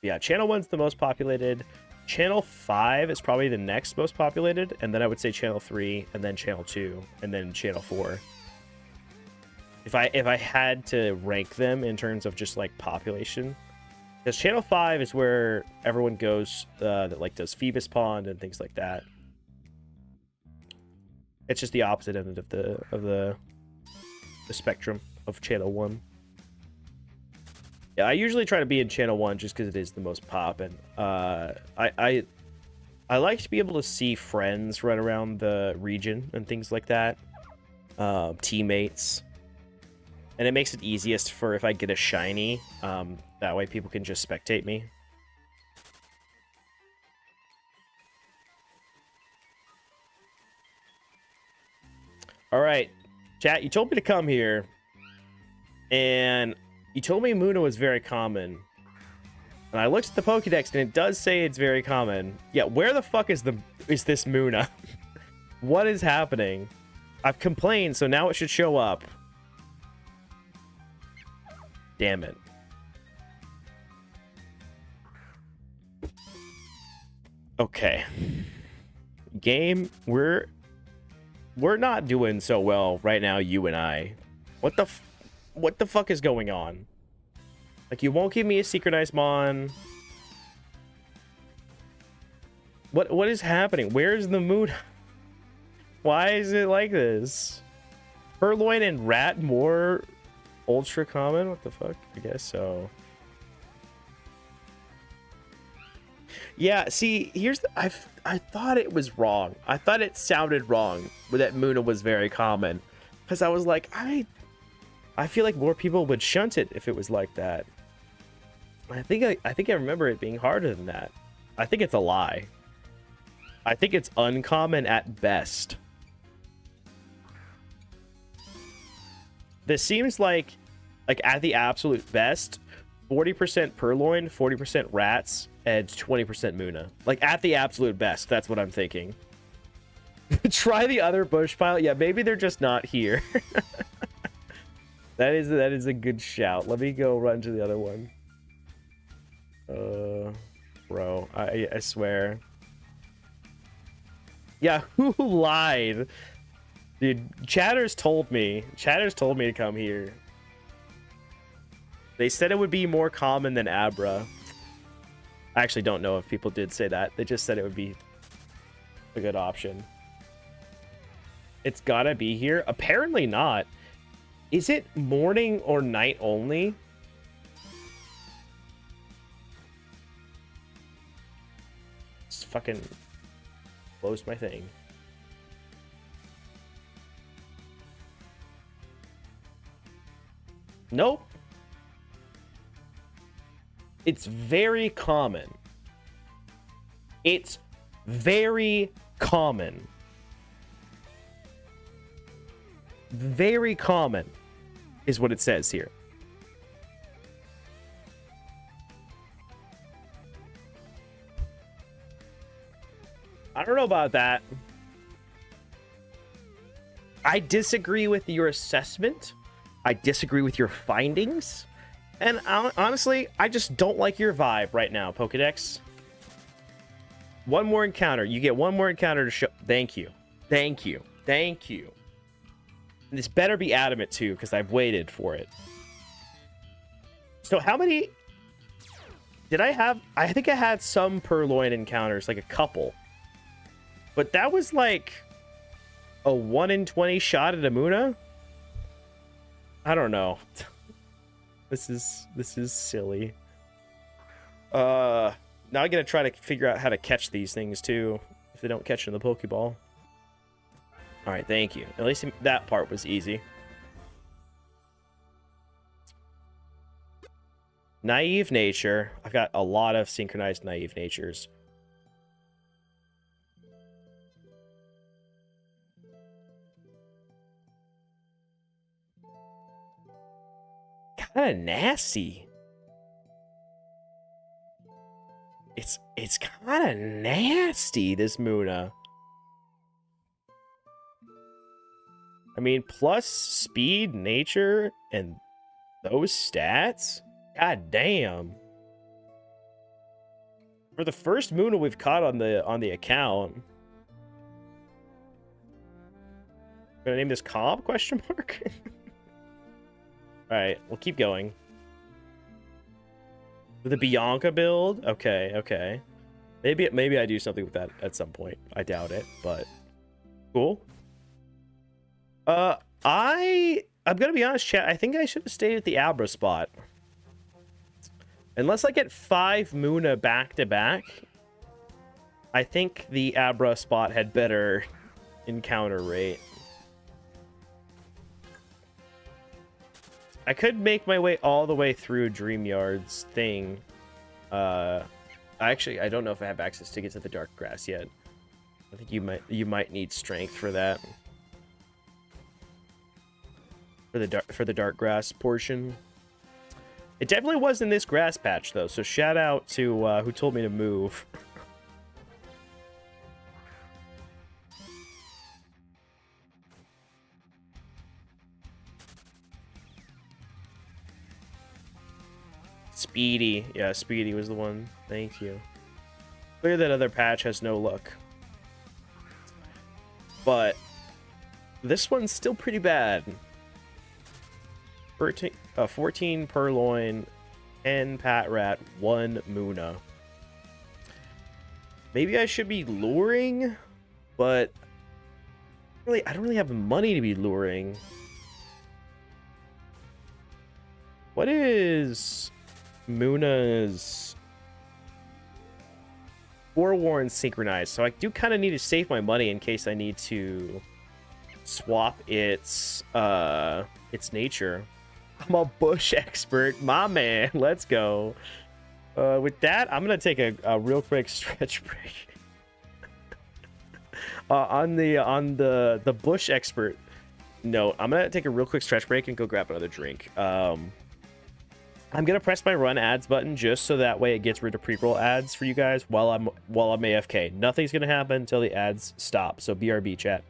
Yeah, Channel 1's the most populated. Channel 5 is probably the next most populated, and then I would say Channel 3, and then Channel 2, and then Channel 4. If I had to rank them in terms of just like population, because Channel 5 is where everyone goes that like does Phoebus Pond and things like that. It's just the opposite end of the spectrum of Channel 1. Yeah, I usually try to be in Channel 1 just because it is the most pop, and I like to be able to see friends run around the region and things like that, teammates, and it makes it easiest for if I get a shiny, that way people can just spectate me. All right, chat, you told me to come here, and you told me Muna was very common. And I looked at the Pokédex, and it does say it's very common. Yeah, where the fuck is this Muna? What is happening? I've complained, so now it should show up. Damn it. Okay. Game, we're not doing so well right now, you and I. What the fuck is going on? Like, you won't give me a synchronized mon. What is happening? Where's the mood? Why is it like this? Purloin and Rat more ultra common? What the fuck? I guess so. Yeah, see, here's the, I thought it was wrong. I thought it sounded wrong that Muna was very common. Because I was like, I feel like more people would shunt it if it was like that. I think I remember it being harder than that. I think it's a lie. I think it's uncommon at best. This seems like at the absolute best, 40% purloin, 40% rats, and 20% Muna. Like at the absolute best, that's what I'm thinking. Try the other bush pile. Yeah, maybe they're just not here. That is a good shout. Let me go run to the other one. Bro, I swear. Yeah, who lied? Dude, Chatters told me to come here. They said it would be more common than Abra. I actually don't know if people did say that. They just said it would be a good option. It's gotta be here. Apparently not. Is it morning or night only? Just fucking closed my thing. Nope. It's very common. It's very common. Very common is what it says here. I don't know about that. I disagree with your assessment. I disagree with your findings. And honestly, I just don't like your vibe right now, Pokedex. One more encounter. You get one more encounter to show. Thank you. Thank you. Thank you. This better be adamant too, because I've waited for it. So how many did I have? I think I had some purloin encounters, like a couple. But that was like a 1 in 20 shot at a Muna? I don't know. This is silly. Now I gotta try to figure out how to catch these things too, if they don't catch in the Pokeball. Alright, thank you. At least that part was easy. Naive nature. I've got a lot of synchronized naive natures. Kind of nasty. It's kind of nasty, this Muna. I mean, plus speed, nature, and those stats? God damn. For the first Muna we've caught on the account. Gonna name this Cobb? Question mark? Alright, we'll keep going. The Bianca build? Okay, okay. Maybe I do something with that at some point. I doubt it, but cool. I'm gonna be honest, chat. I think I should have stayed at the Abra spot. Unless I get 5 Muna back to back, I think the Abra spot had better encounter rate. I could make my way all the way through Dreamyard's thing. Actually, I don't know if I have access to get to the dark grass yet. I think you might need strength for that. For the dark grass portion. It definitely was in this grass patch though, so shout out to who told me to move. Speedy. Yeah, Speedy was the one. Thank you. Clear that other patch has no luck. But this one's still pretty bad. 14 Purloin, 10 Pat Rat, 1 Muna. Maybe I should be luring, but really, I don't really have money to be luring. What is Muna's Forewarn synchronized? So I do kind of need to save my money in case I need to swap its nature. I'm a bush expert, my man. Let's go. With that, I'm gonna take a real quick stretch break. On the bush expert note, I'm gonna take a real quick stretch break and go grab another drink. I'm gonna press my run ads button just so that way it gets rid of pre-roll ads for you guys while I'm AFK. Nothing's gonna happen until the ads stop. So BRB chat.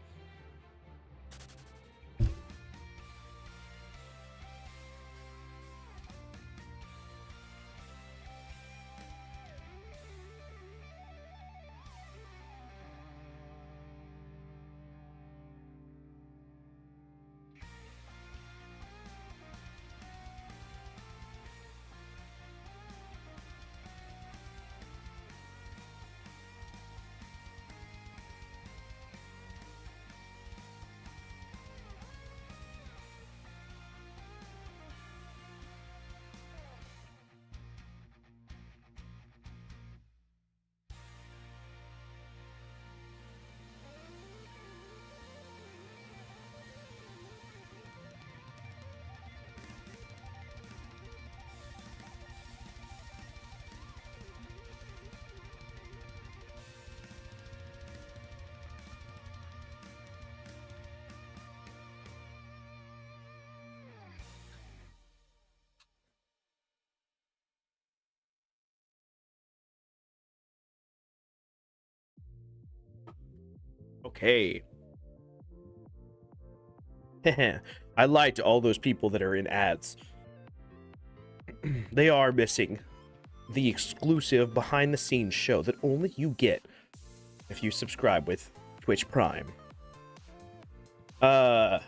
Okay. I lied to all those people that are in ads. They are missing the exclusive behind the scenes show that only you get if you subscribe with Twitch Prime. Abra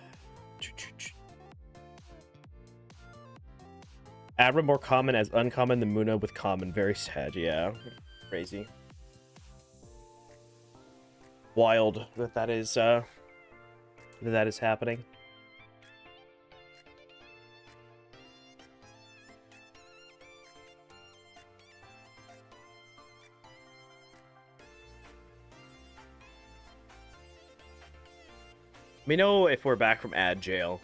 more common as uncommon than Muna with common. Very sad, yeah. Crazy. Wild that is happening. Let me know if we're back from ad jail.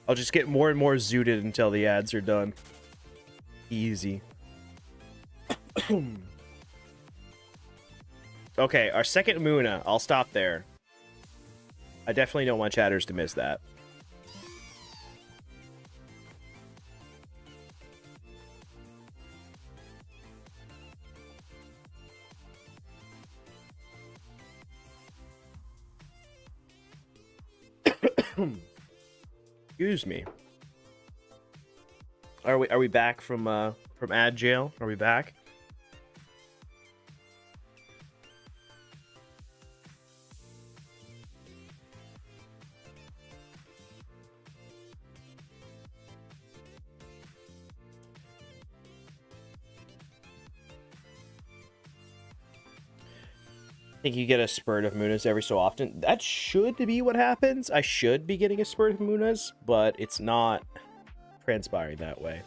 I'll just get more and more zooted until the ads are done. Easy. Okay, our second Muna. I'll stop there. I definitely don't want chatters to miss that. Excuse me. Are we back from ad jail? Are we back? I think you get a spurt of Munas every so often. That should be what happens. I should be getting a spurt of Munas, but it's not transpiring that way.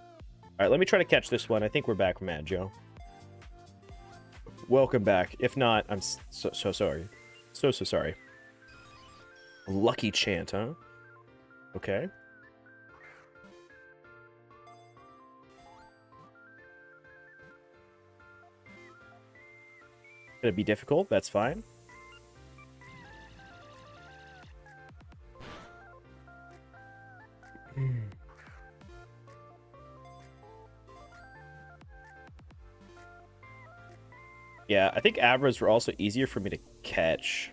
All right, let me try to catch this one. I think we're back from Ad Joe. Welcome back. If not, I'm so sorry. So sorry. Lucky chant, huh? Okay. Gonna be difficult, that's fine. Yeah, I think Abras were also easier for me to catch.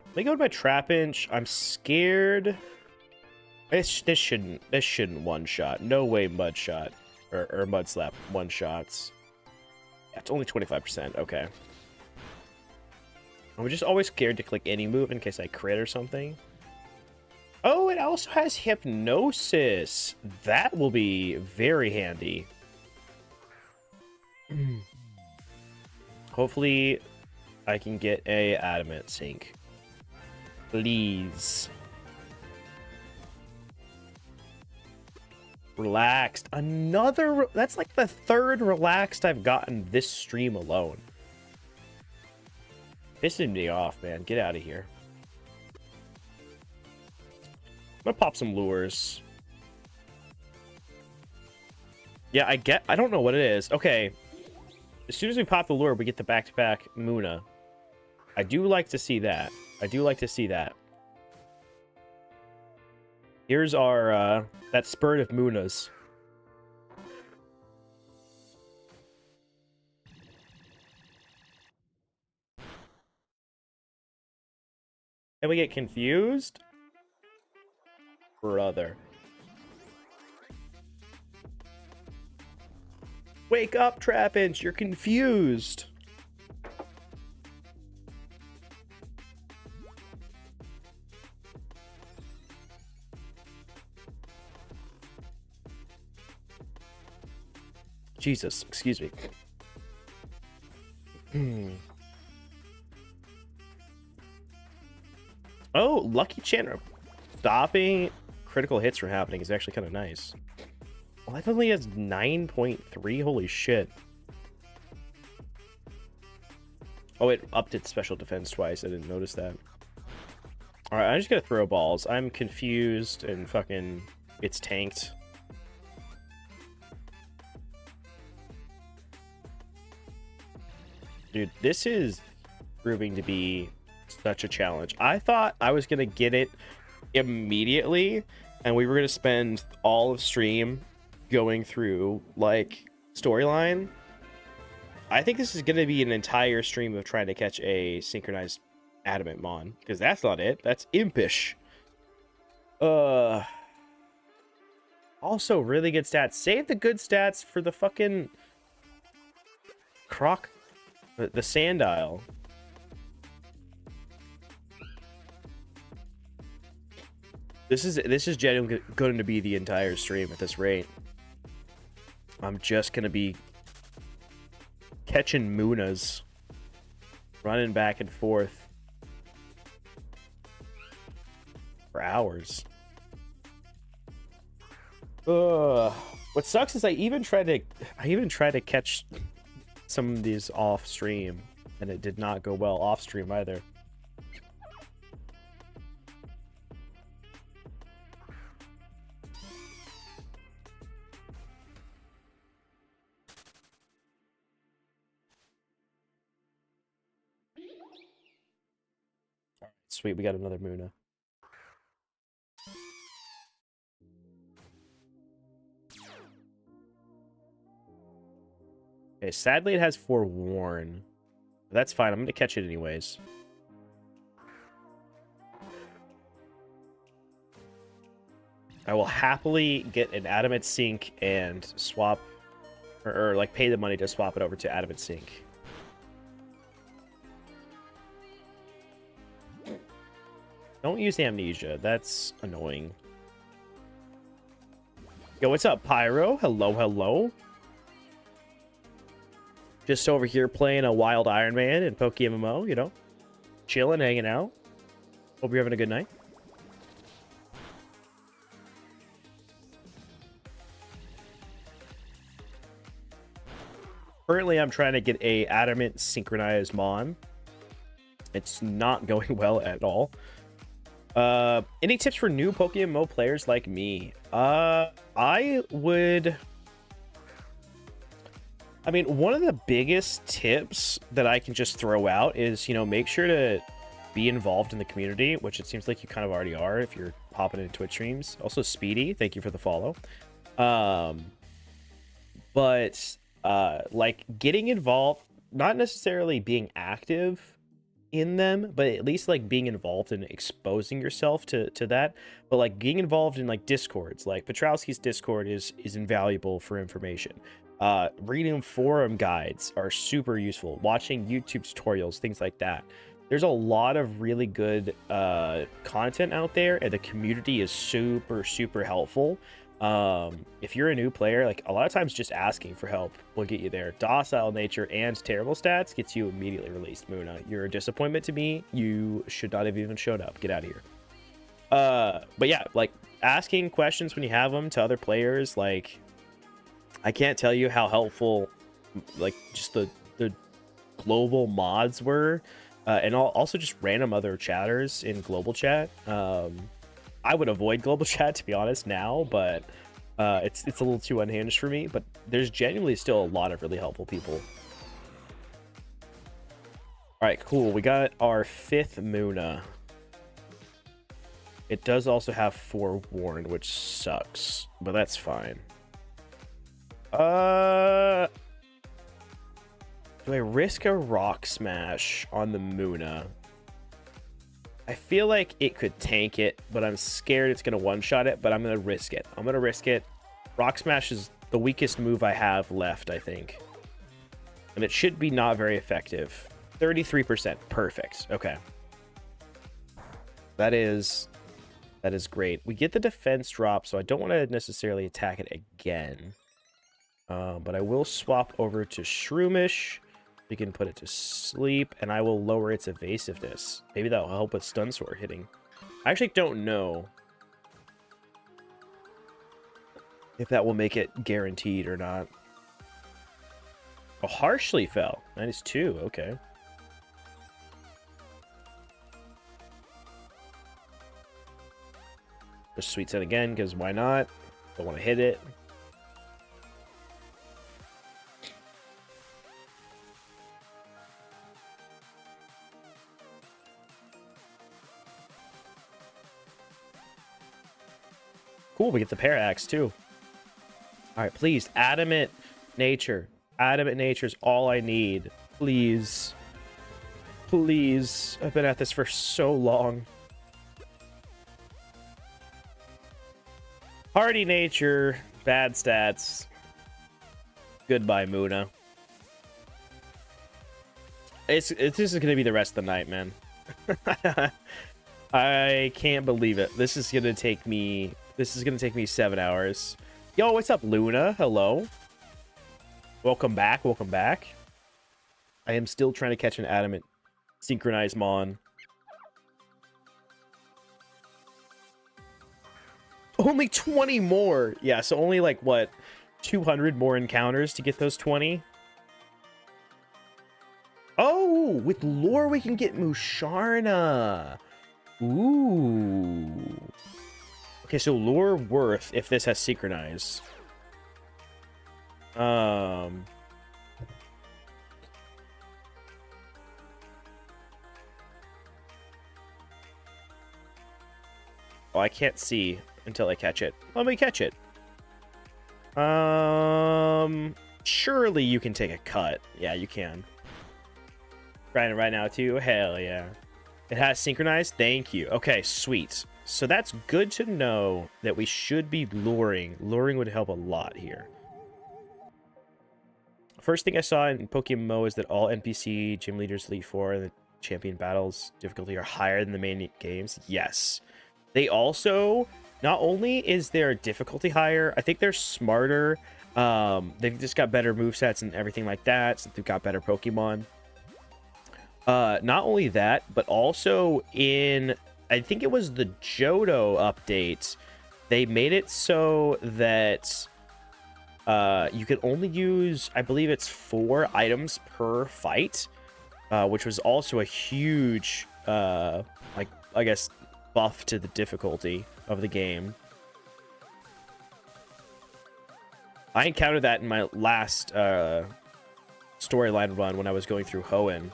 Let me go to my trap inch. I'm scared. This shouldn't one shot. No way mud shot or mud slap one shots. Yeah, it's only 25%. Okay. I'm just always scared to click any move in case I crit or something. Oh, it also has hypnosis. That will be very handy. Hopefully, I can get a adamant sink. Please. Relaxed. Another... That's like the third relaxed I've gotten this stream alone. Pissing me off, man. Get out of here. I'm gonna pop some lures. Yeah, I don't know what it is. Okay. As soon as we pop the lure, we get the back-to-back Muna. I do like to see that. I do like to see that. Here's our, that spurt of Munas. And we get confused? Brother. Wake up, Trapinch! You're confused! Jesus, excuse me. Oh, Lucky Chandra. Stopping critical hits from happening is actually kind of nice. Well, that only has 9.3. Holy shit. Oh, it upped its special defense twice. I didn't notice that. Alright, I'm just gonna throw balls. I'm confused and fucking... It's tanked. Dude, this is proving to be such a challenge. I thought I was gonna get it immediately, and we were gonna spend all of stream going through, like, storyline. I think this is gonna be an entire stream of trying to catch a synchronized adamant mon, because that's not it. That's impish. Also, really good stats. Save the good stats for the fucking croc. The Sandile. This is genuinely going to be the entire stream at this rate. I'm just going to be catching Munas. Running back and forth. For hours. What sucks is I even tried to catch some of these off stream, and it did not go well off stream either. All right, sweet, we got another Muna. Okay, sadly it has Forewarn. But that's fine, I'm gonna catch it anyways. I will happily get an Adamant Sync and swap, or like pay the money to swap it over to Adamant Sync. Don't use Amnesia, that's annoying. Yo, what's up, Pyro? Hello, hello. Just over here playing a wild Ironman and PokeMMO, you know. Chilling, hanging out. Hope you're having a good night. Currently, I'm trying to get a Adamant synchronized Mon. It's not going well at all. Any tips for new PokeMMO players like me? I mean, one of the biggest tips that I can just throw out is, you know, make sure to be involved in the community, which it seems like you kind of already are if you're popping into Twitch streams. Also, Speedy, thank you for the follow. Like, getting involved, not necessarily being active in them, but at least, like, being involved in exposing yourself to that. But, like, being involved in, like, Discords. Like, Petrowski's Discord is invaluable for information. Reading forum guides are super useful. Watching YouTube tutorials, things like that. There's a lot of really good content out there, and the community is super, super helpful. If you're a new player, like, a lot of times just asking for help will get you there. Docile nature and terrible stats gets you immediately released, Muna. You're a disappointment to me. You should not have even showed up. Get out of here. But yeah, like asking questions when you have them to other players, like I can't tell you how helpful like just the global mods were, and also just random other chatters in global chat. I would avoid global chat, to be honest, now, but it's a little too unhinged for me. But there's genuinely still a lot of really helpful people. All right, cool. We got our 5th Muna. It does also have forewarned, which sucks, but that's fine. Do I risk a rock smash on the Muna? I feel like it could tank it, but I'm scared it's going to one-shot it, but I'm going to risk it. I'm going to risk it. Rock smash is the weakest move I have left, I think. And it should be not very effective. 33%. Perfect. Okay. That is great. We get the defense drop, so I don't want to necessarily attack it again. But I will swap over to Shroomish. We can put it to sleep, and I will lower its evasiveness. Maybe that'll help with stun sword hitting. I actually don't know if that will make it guaranteed or not. Oh, harshly fell. -2. Okay. Just sweet set again, because why not? Don't want to hit it. Cool, we get the Paraxe too. All right, please, adamant nature. Adamant nature is all I need. Please. Please. I've been at this for so long. Hardy nature, bad stats. Goodbye, Muna. This is going to be the rest of the night, man. I can't believe it. This is going to take me 7 hours. Yo, what's up, Luna? Hello. Welcome back. Welcome back. I am still trying to catch an adamant synchronized Mon. Only 20 more. Yeah, so only like what, 200 more encounters to get those 20. Oh, with lore we can get Musharna. Ooh. Okay, so lore worth if this has synchronize. Oh, I can't see until I catch it. Let me catch it. Surely you can take a cut. Yeah, you can. Trying it right now too. Hell yeah. It has synchronized. Thank you. Okay, sweet. So that's good to know that we should be luring. Luring would help a lot here. First thing I saw in PokeMMO is that all NPC gym leaders Elite Four and the champion battles difficulty are higher than the main games. Yes. They also, not only is their difficulty higher, I think they're smarter. They've just got better movesets and everything like that. So they've got better Pokemon. Not only that, but also in, I think it was the Johto update, they made it so that you could only use, I believe it's 4 items per fight, which was also a huge, like, I guess, buff to the difficulty of the game. I encountered that in my last storyline run when I was going through Hoenn,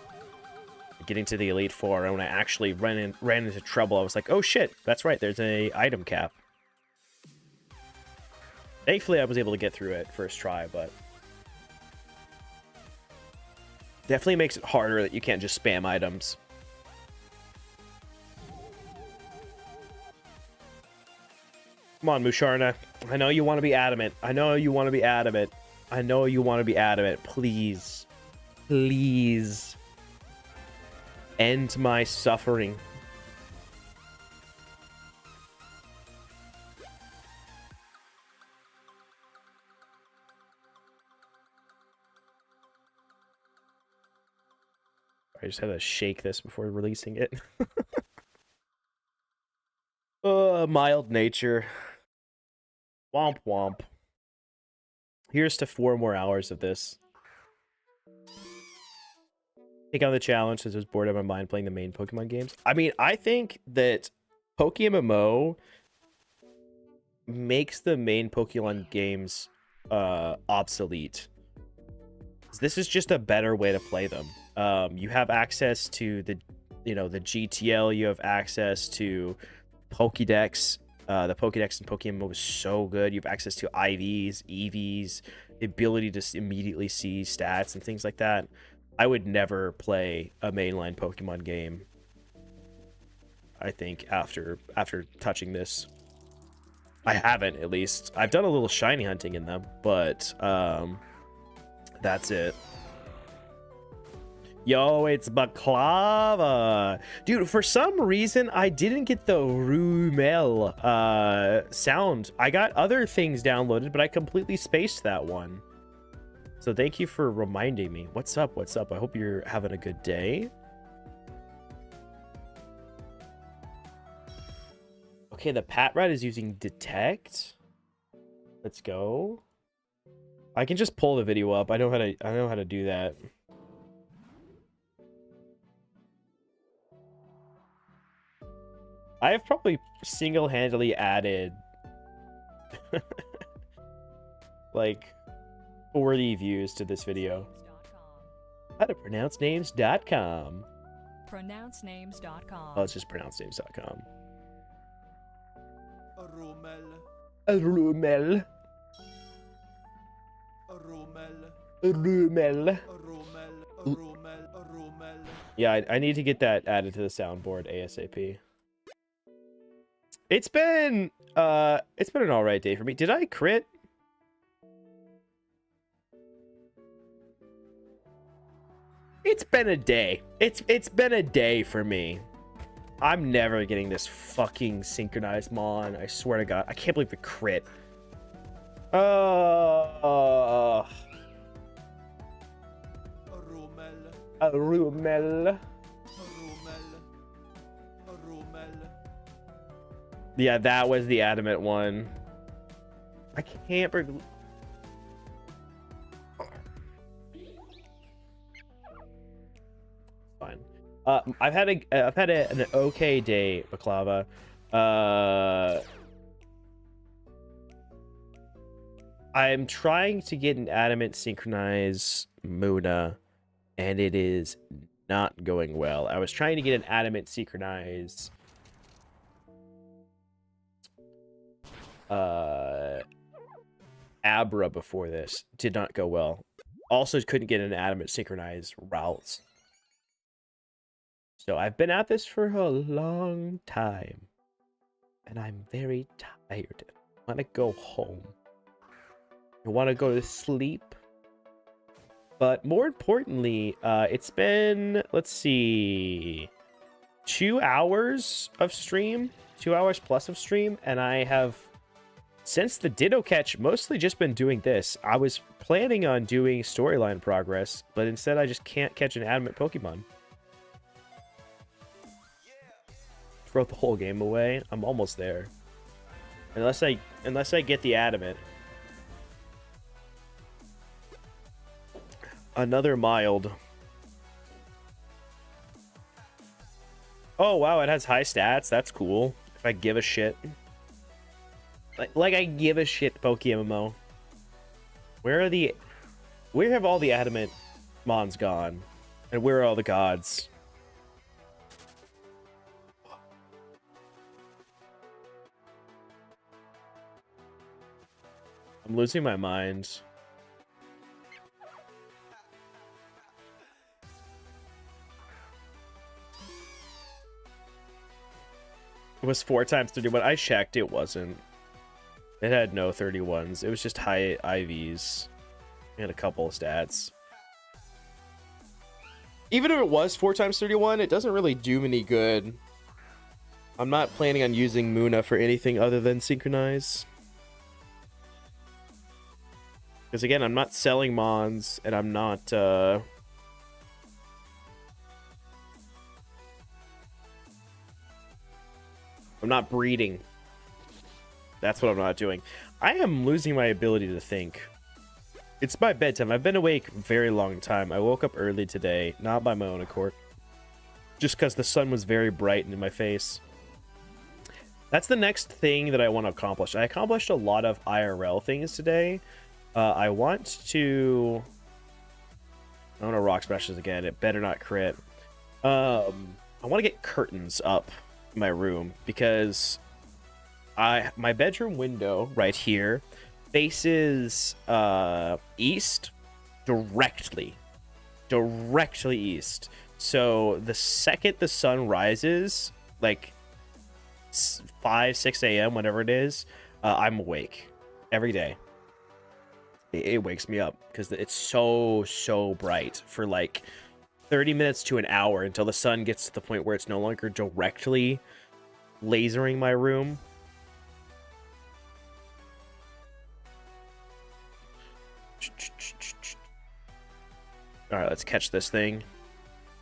getting to the Elite Four, and when I actually ran into trouble, I was like, oh shit, that's right, there's a item cap. Thankfully, I was able to get through it first try, but definitely makes it harder that you can't just spam items. Come on, Musharna. I know you want to be adamant. I know you want to be adamant. I know you want to be adamant. Please. Please. End my suffering. I just had to shake this before releasing it. Mild nature. Womp womp. Here's to 4 more hours of this. Take on the challenge since I was bored out of my mind playing the main Pokemon games. I mean, I think that PokeMMO makes the main Pokemon games obsolete. This is just a better way to play them. You have access to the GTL. You have access to Pokédex. The Pokédex in PokeMMO was so good. You have access to IVs, EVs, the ability to immediately see stats and things like that. I would never play a mainline Pokemon game, I think, after touching this. I haven't, at least. I've done a little shiny hunting in them, but that's it. Yo, it's Baklava. Dude, for some reason, I didn't get the Rumel sound. I got other things downloaded, but I completely spaced that one. So thank you for reminding me. What's up? What's up? I hope you're having a good day. Okay, the Pat Rat is using Detect. Let's go. I can just pull the video up. I know how to do that. I have probably single-handedly added like 40 views to this video. How to pronounce names.com. Pronouncenames.com. Oh, it's just pronouncenames.com. Rumel. Rumel. Rumel. Rumel. Rumel. Yeah, I need to get that added to the soundboard ASAP. It's been an alright day for me. Did I crit? It's been a day. It's been a day for me. I'm never getting this fucking synchronized mon. I swear to God. I can't believe the crit. Rumel. Rumel. Yeah, that was the adamant one. I can't believe... Fine. I've had an okay day, Baklava. I'm trying to get an adamant synchronize Muna, and it is not going well. I was trying to get an adamant synchronize Abra before this. Did not go well. Also couldn't get an adamant synchronize routes. So I've been at this for a long time, and I'm very tired. I want to go home. I want to go to sleep. But more importantly, it's been, let's see, 2 hours of stream, 2 hours plus of stream, and I have, since the Ditto catch, mostly just been doing this. I was planning on doing storyline progress, but instead I just can't catch an adamant Pokemon. Throw the whole game away. I'm almost there. Unless I get the adamant. Another mild. Oh wow, it has high stats. That's cool. If I give a shit. Like I give a shit, PokeMMO. Where have all the adamant mons gone? And where are all the gods? I'm losing my mind. It was 4 times 31. I checked, it wasn't. It had no 31s. It was just high IVs. It had a couple of stats. Even if it was 4 times 31, it doesn't really do any good. I'm not planning on using Muna for anything other than synchronize. Because again, I'm not selling mons, and I'm not I'm not breeding. That's what I'm not doing. I am losing my ability to think. It's my bedtime. I've been awake a very long time. I woke up early today, not by my own accord. Just because the sun was very bright in my face. That's the next thing that I want to accomplish. I accomplished a lot of IRL things today. I want to rock smashes again. It better not crit. I want to get curtains up in my room because my bedroom window right here faces east, directly east. So the second the sun rises, like 5-6 a.m. whenever it is, I'm awake every day. It wakes me up because it's so bright for like 30 minutes to an hour until the sun gets to the point where it's no longer directly lasering my room. All right, let's catch this thing.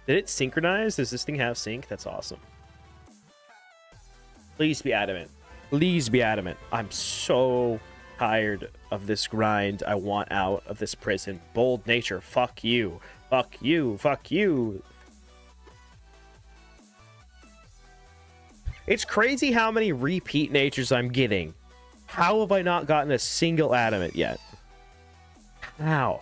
Did it synchronize? Does this thing have sync? That's awesome. Please be adamant. Please be adamant. I'm so tired of this grind. I want out of this prison. Bold nature. Fuck you. Fuck you. Fuck you. It's crazy how many repeat natures I'm getting. How have I not gotten a single adamant yet? How?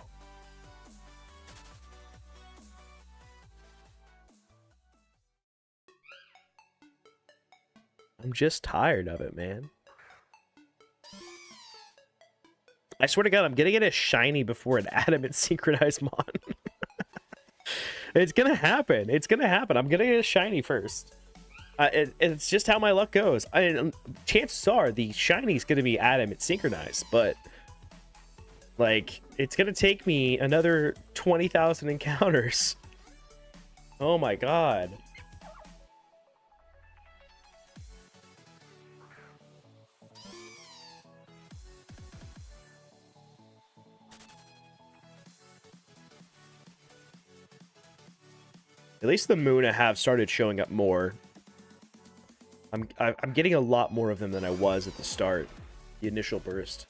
I'm just tired of it, man. I swear to God, I'm gonna get a shiny before an adamant synchronized mon. It's gonna happen. It's gonna happen. I'm gonna get a shiny first. It's just how my luck goes. Chances are the shiny's gonna be adamant synchronized, but like it's gonna take me another 20,000 encounters. Oh my God. At least the Muna have started showing up more. I'm getting a lot more of them than I was at the start, the initial burst.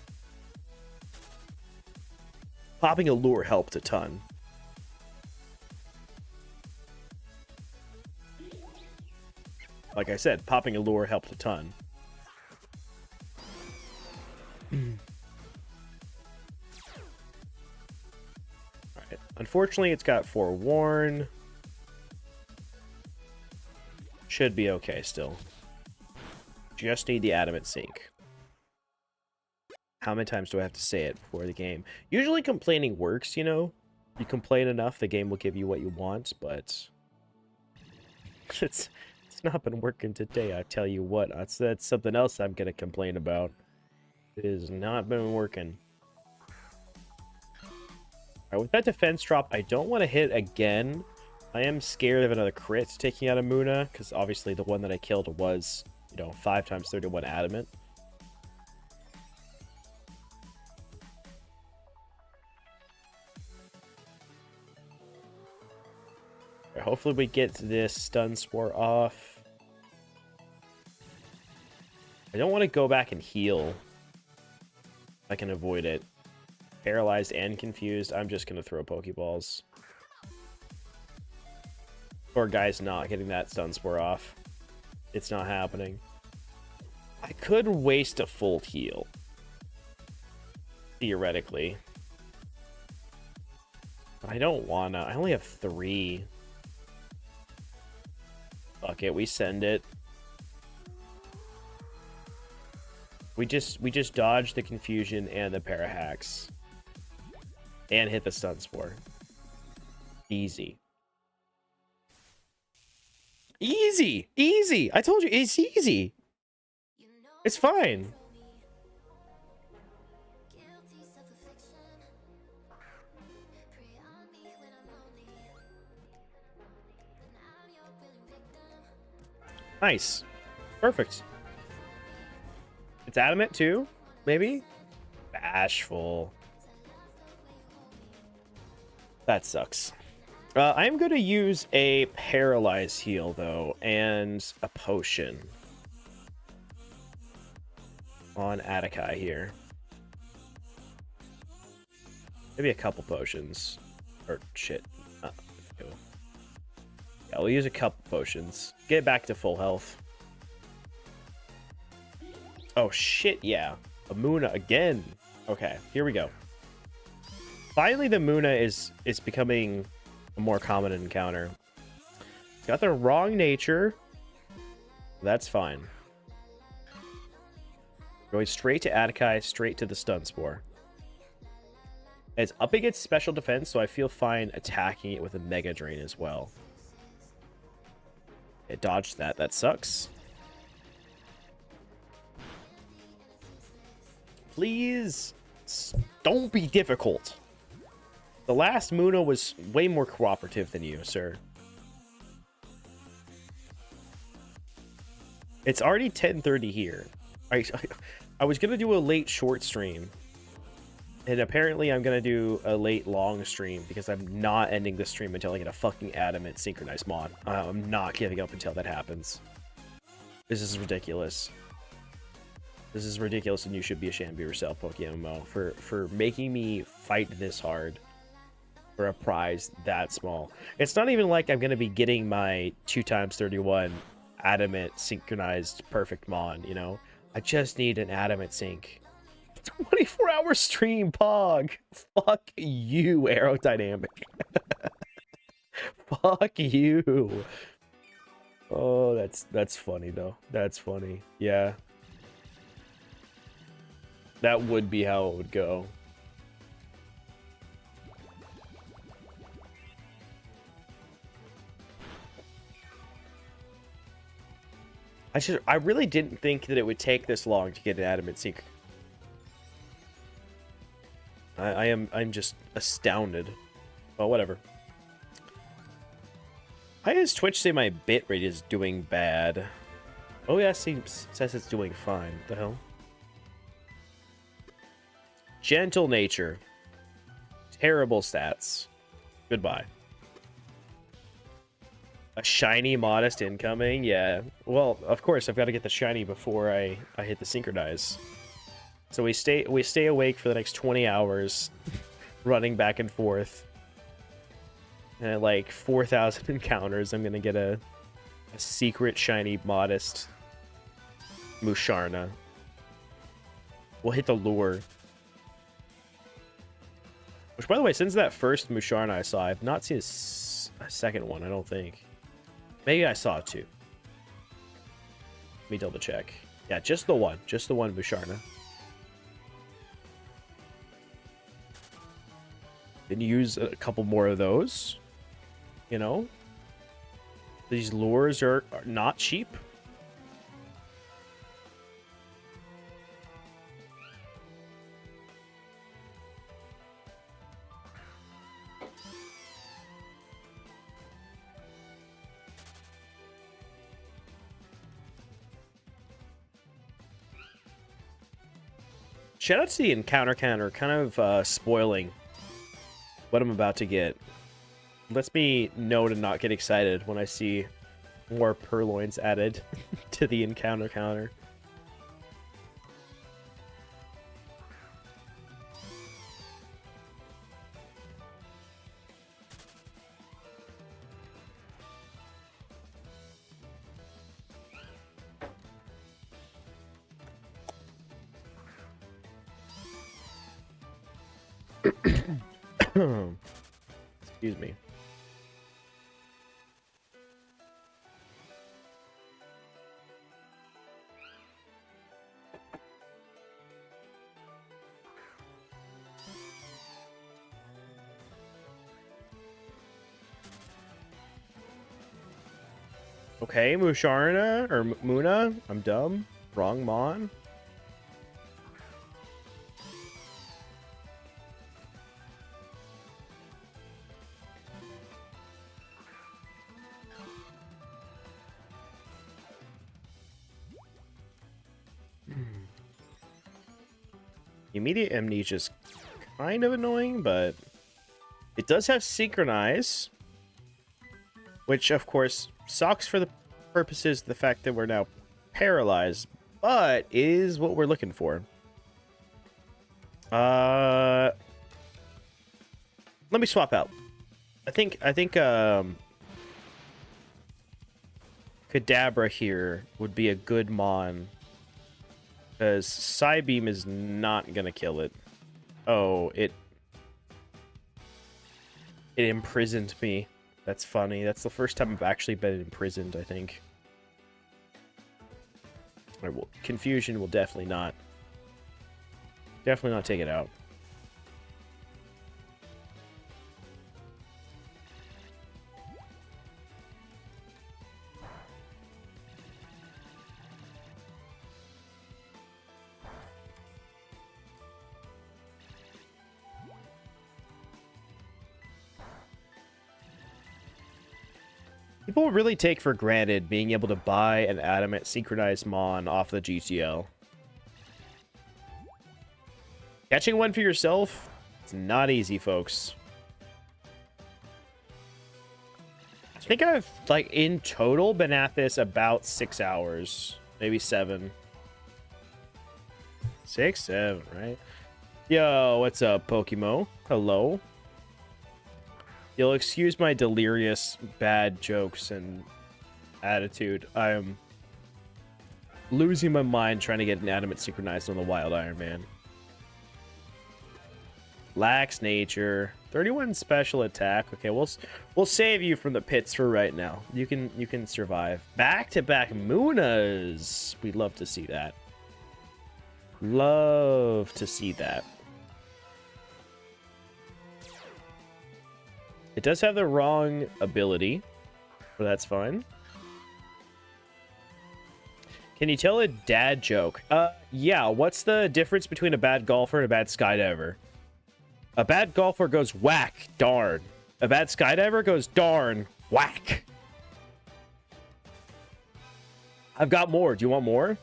Popping a lure helped a ton. Like I said, popping a lure helped a ton. Alright. Unfortunately, it's got Forewarn. Should be okay still. Just need the adamant sync. How many times do I have to say it before the game? Usually complaining works, you know? You complain enough, the game will give you what you want, but it's not been working today, I tell you what. That's something else I'm gonna complain about. It has not been working. Alright, with that defense drop, I don't want to hit again. I am scared of another crit taking out a Muna, because obviously the one that I killed was, you know, 5 times 31 adamant. Right, hopefully we get this stun spore off. I don't want to go back and heal. I can avoid it. Paralyzed and confused, I'm just going to throw Pokeballs. Poor guy's not getting that stun spore off. It's not happening. I could waste a full heal. Theoretically. But I don't wanna. I only have 3. Fuck it, we send it. We just dodge the confusion and the parahacks. And hit the stun spore. Easy. Easy! Easy! I told you, it's easy! It's fine. Nice. Perfect. It's adamant too? Maybe? Bashful. That sucks. I'm going to use a paralyze heal, though, and a potion. on Atakai here. Maybe a couple potions. Or shit. Yeah, we'll use a couple potions. Get back to full health. Oh shit, yeah. A Muna again. Okay, here we go. Finally, the Muna is becoming a more common encounter. It's got the wrong nature. That's fine. Going straight to Atakai, straight to the Stun Spore. It's up against special defense, so I feel fine attacking it with a Mega Drain as well. It dodged that. That sucks. Please don't be difficult. The last Muna was way more cooperative than you, sir. It's already 10:30 here. I was gonna do a late short stream, and apparently I'm gonna do a late long stream because I'm not ending the stream until I get a fucking adamant synchronized mod. I'm not giving up until that happens. This is ridiculous. This is ridiculous, and you should be ashamed of yourself, PokeMMO, for making me fight this hard for a prize that small. It's not even like I'm gonna be getting my 2x31 adamant synchronized perfect mon, you know? I just need an adamant sync. 24-hour stream, Pog. Fuck you, aerodynamic. Fuck you. Oh, that's funny though. That's funny. Yeah. That would be how it would go. I really didn't think that it would take this long to get an adamant sync. I'm just astounded. Well, whatever. Why does Twitch say my bitrate is doing bad? Oh yeah, says it's doing fine. What the hell? Gentle nature. Terrible stats. Goodbye. A shiny modest incoming? Yeah. Well, of course, I've got to get the shiny before I hit the synchronize. So we stay awake for the next 20 hours, running back and forth. And at like 4,000 encounters, I'm gonna get a secret shiny modest Musharna. We'll hit the lure. Which, by the way, since that first Musharna I saw, I've not seen a second one, I don't think. Maybe I saw two. Let me double check. Yeah, just the one Musharna. Then use a couple more of those. You know? These lures are not cheap. Shout out to the encounter counter, kind of spoiling what I'm about to get. Lets me know to not get excited when I see more purloins added to the encounter counter. Excuse me. Okay, Musharna or Muna. I'm dumb. Wrong Mon. Immediate amnesia is kind of annoying, but it does have synchronize, which of course sucks for the purposes of the fact that we're now paralyzed, but is what we're looking for. Let me swap out. I think Kadabra here would be a good mon, because Psybeam is not gonna kill it. Oh, it imprisoned me. That's funny. That's the first time I've actually been imprisoned, I think. Confusion will definitely not take it out. People really take for granted being able to buy an Adamant synchronized Mon off the GTL. Catching one for yourself, it's not easy, folks. I think I've, like, in total been at this about 6 hours. Maybe 7. 6, 7, right? Yo, what's up, PokeMMO? Hello. You'll excuse my delirious bad jokes and attitude. I'm losing my mind trying to get an Adamant synchronized on the Wild Ironman. Lax nature. 31 special attack. Okay, we'll save you from the pits for right now. You can survive. Back-to-back Munas. We'd love to see that. Love to see that. It does have the wrong ability, but that's fine. Can you tell a dad joke? Yeah, what's the difference between a bad golfer and a bad skydiver? A bad golfer goes whack, darn. A bad skydiver goes darn, whack. I've got more. Do you want more?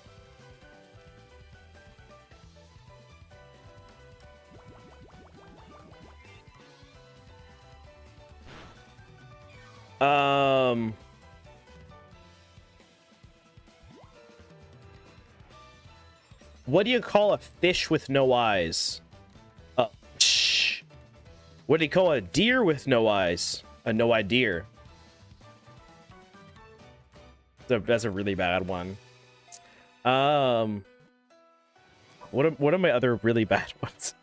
What do you call a fish with no eyes? What do you call a deer with no eyes? A no-eye deer. That's a really bad one. What are my other really bad ones?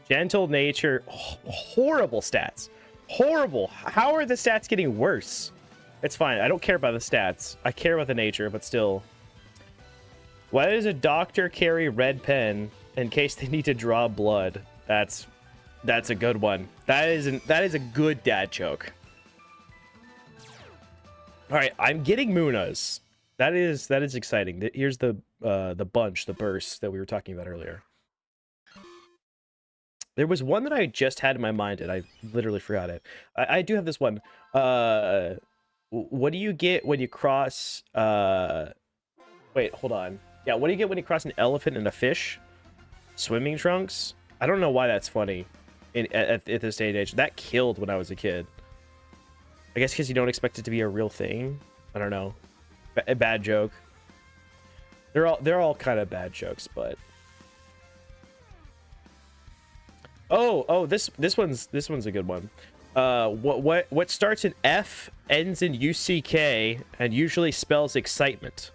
Gentle nature. Oh, horrible stats. Horrible. How are the stats getting worse? It's fine. I don't care about the stats. I care about the nature, but still. Why does a doctor carry red pen in case they need to draw blood? That's a good one. That is a good dad joke. All right, I'm getting Munas. That is exciting. Here's the bunch, the burst that we were talking about earlier. There was one that I just had in my mind, and I literally forgot it. I do have this one. What do you get when you cross... Wait, hold on. Yeah, what do you get when you cross an elephant and a fish? Swimming trunks? I don't know why that's funny at this day and age. That killed when I was a kid. I guess because you don't expect it to be a real thing. I don't know. A bad joke. They're all kind of bad jokes, but... Oh, this one's a good one. What starts in F, ends in UCK, and usually spells excitement?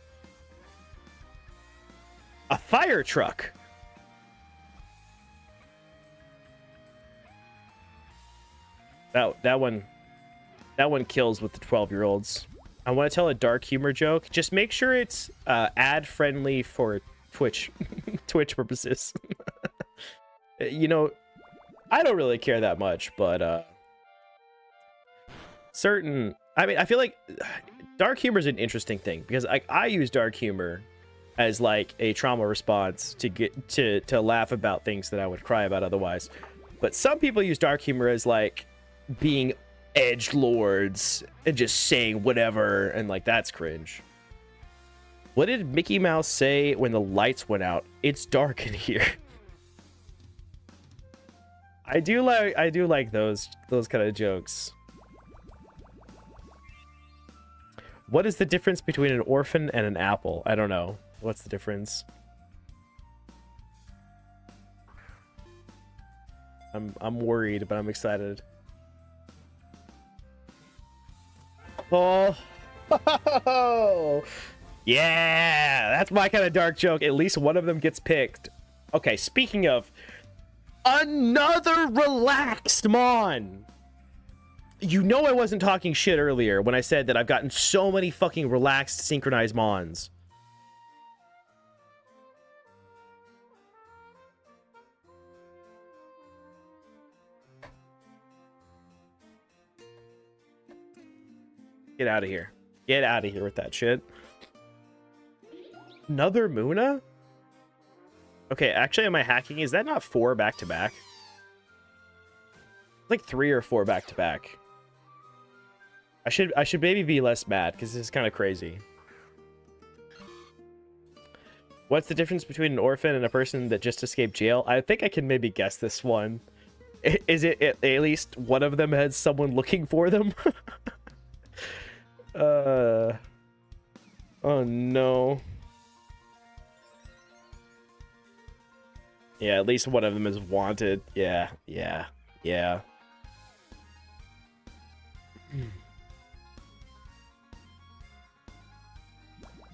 A fire truck. That one kills with the 12-year-olds. I want to tell a dark humor joke. Just make sure it's ad friendly for Twitch purposes. You know, I don't really care that much, but I feel like dark humor is an interesting thing because I use dark humor as like a trauma response to get to laugh about things that I would cry about otherwise. But some people use dark humor as like being edgelords and just saying whatever, and like that's cringe. What did Mickey Mouse say when the lights went out? It's dark in here. I do like those kind of jokes. What is the difference between an orphan and an apple? I don't know. What's the difference? I'm worried, but I'm excited. Oh, yeah, that's my kind of dark joke. At least one of them gets picked. Okay, speaking of another relaxed Mon. You know I wasn't talking shit earlier when I said that I've gotten so many fucking relaxed synchronized Mons. Get out of here. Get out of here with that shit. Another Muna? Okay, actually, am I hacking? Is that not 4 back-to-back? Like 3 or 4 back-to-back. I should maybe be less mad, because this is kind of crazy. What's the difference between an orphan and a person that just escaped jail? I think I can maybe guess this one. Is it at least one of them has someone looking for them? Oh no. Yeah, at least one of them is wanted. Yeah.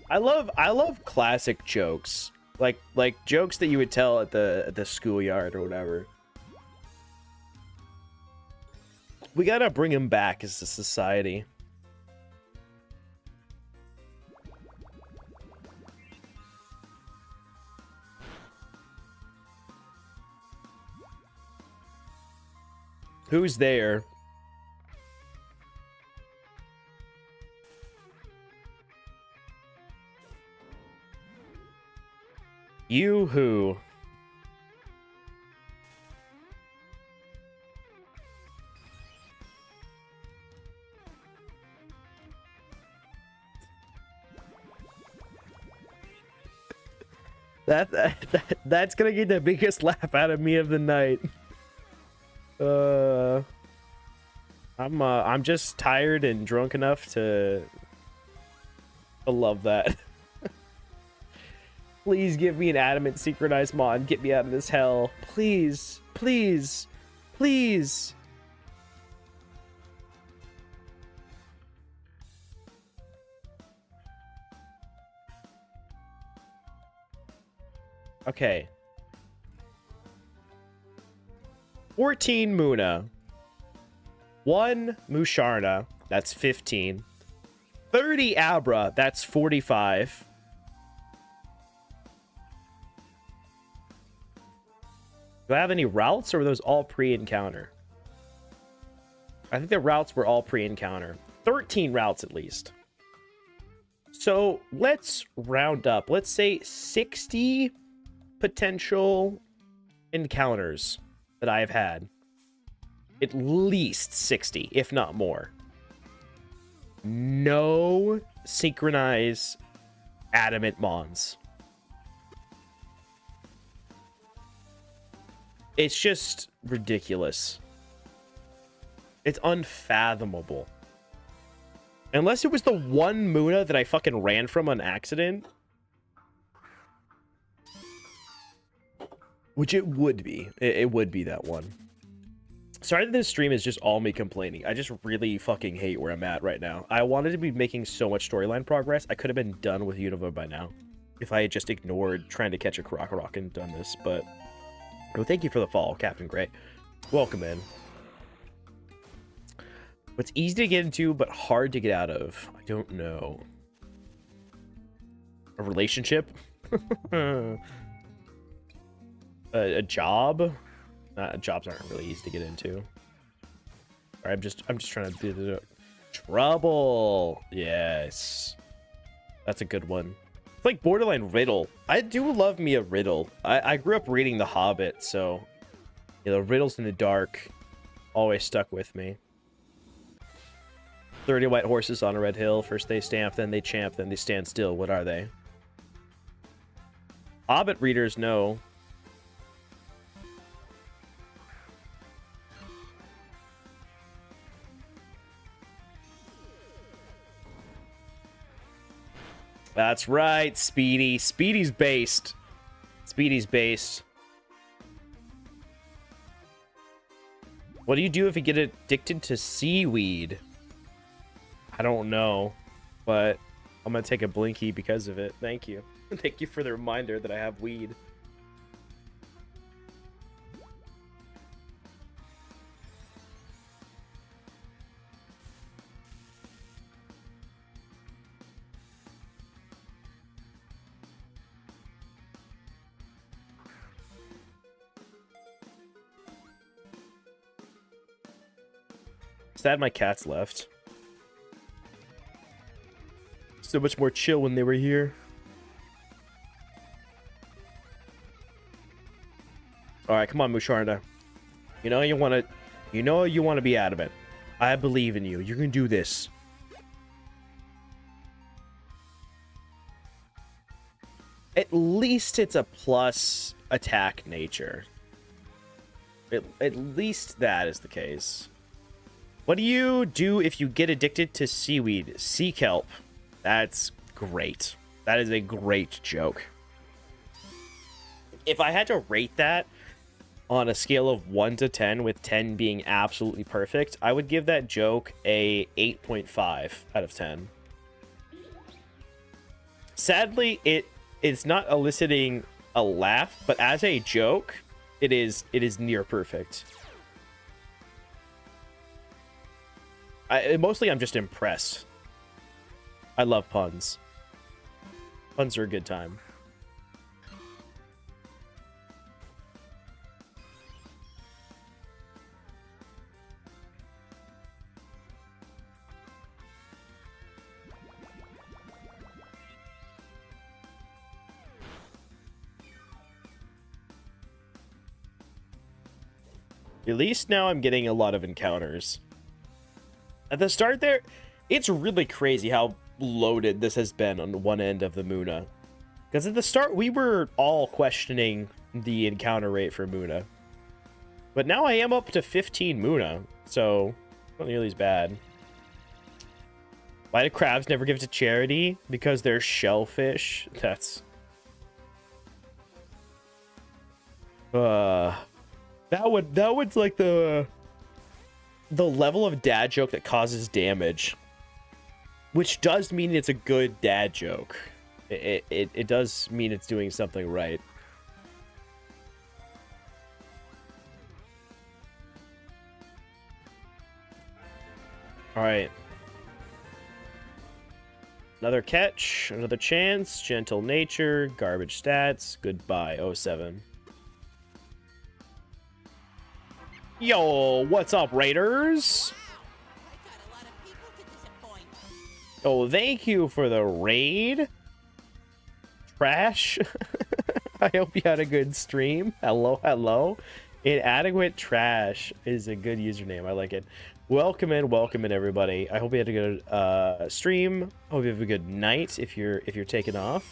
I love classic jokes. Like jokes that you would tell at the schoolyard or whatever. We gotta bring him back as a society. Who's there? You who? That's gonna get the biggest laugh out of me of the night. I'm just tired and drunk enough to love that. Please give me an adamant synchronized Mon. Get me out of this hell. Please. Please. Please. Okay. 14 Muna. 1 Musharna. That's 15. 30 Abra. That's 45. Do I have any routes, or were those all pre-encounter? I think the routes were all pre-encounter. 13 routes at least. So let's round up. Let's say 60 potential encounters that I have had. At least 60, if not more. No synchronize adamant Mons. It's just ridiculous. It's unfathomable. Unless it was the one Muna that I fucking ran from on accident. Which it would be. It would be that one. Sorry that this stream is just all me complaining. I just really fucking hate where I'm at right now. I wanted to be making so much storyline progress. I could have been done with Unova by now. If I had just ignored trying to catch a Krokorok and done this, but... Well, thank you for the follow, Captain Gray. Welcome in. What's easy to get into, but hard to get out of? I don't know. A relationship? A job? Jobs aren't really easy to get into. All right, I'm just trying to do it. Trouble. Yes. That's a good one. It's like borderline riddle. I do love me a riddle. I grew up reading The Hobbit, so you know, riddles in the dark always stuck with me. 30 white horses on a red hill. First they stamp, then they champ, then they stand still. What are they? Hobbit readers know. That's right, Speedy. Speedy's based. Speedy's based. What do you do if you get addicted to seaweed? I don't know, but I'm gonna take a blinky because of it. Thank you. Thank you for the reminder that I have weed. Sad my cats left. So much more chill when they were here. All right, come on, Musharda. You know you want to be adamant. I believe in you. You can do this. At least it's a plus attack nature. At least that is the case. What do you do if you get addicted to seaweed? Sea kelp. That's great. That is a great joke. If I had to rate that on a scale of 1 to 10, with 10 being absolutely perfect, I would give that joke a 8.5 out of 10. Sadly, it's not eliciting a laugh, but as a joke, it is near perfect. Mostly I'm just impressed. I love puns. Puns are a good time. At least now I'm getting a lot of encounters. At the start there, it's really crazy how loaded this has been on one end of the Muna. Because at the start, we were all questioning the encounter rate for Muna. But now I am up to 15 Muna, so not nearly as bad. Why do crabs never give to charity? Because they're shellfish? That's... That would like the level of dad joke that causes damage. Which does mean it's a good dad joke. It does mean it's doing something right. Alright. Another catch, another chance, gentle nature, garbage stats, goodbye, 07. Yo, what's up, Raiders? Oh, thank you for the raid. Trash. I hope you had a good stream. Hello, hello. Inadequate Trash is a good username. I like it. Welcome in, everybody. I hope you had a good stream. Hope you have a good night if you're taking off.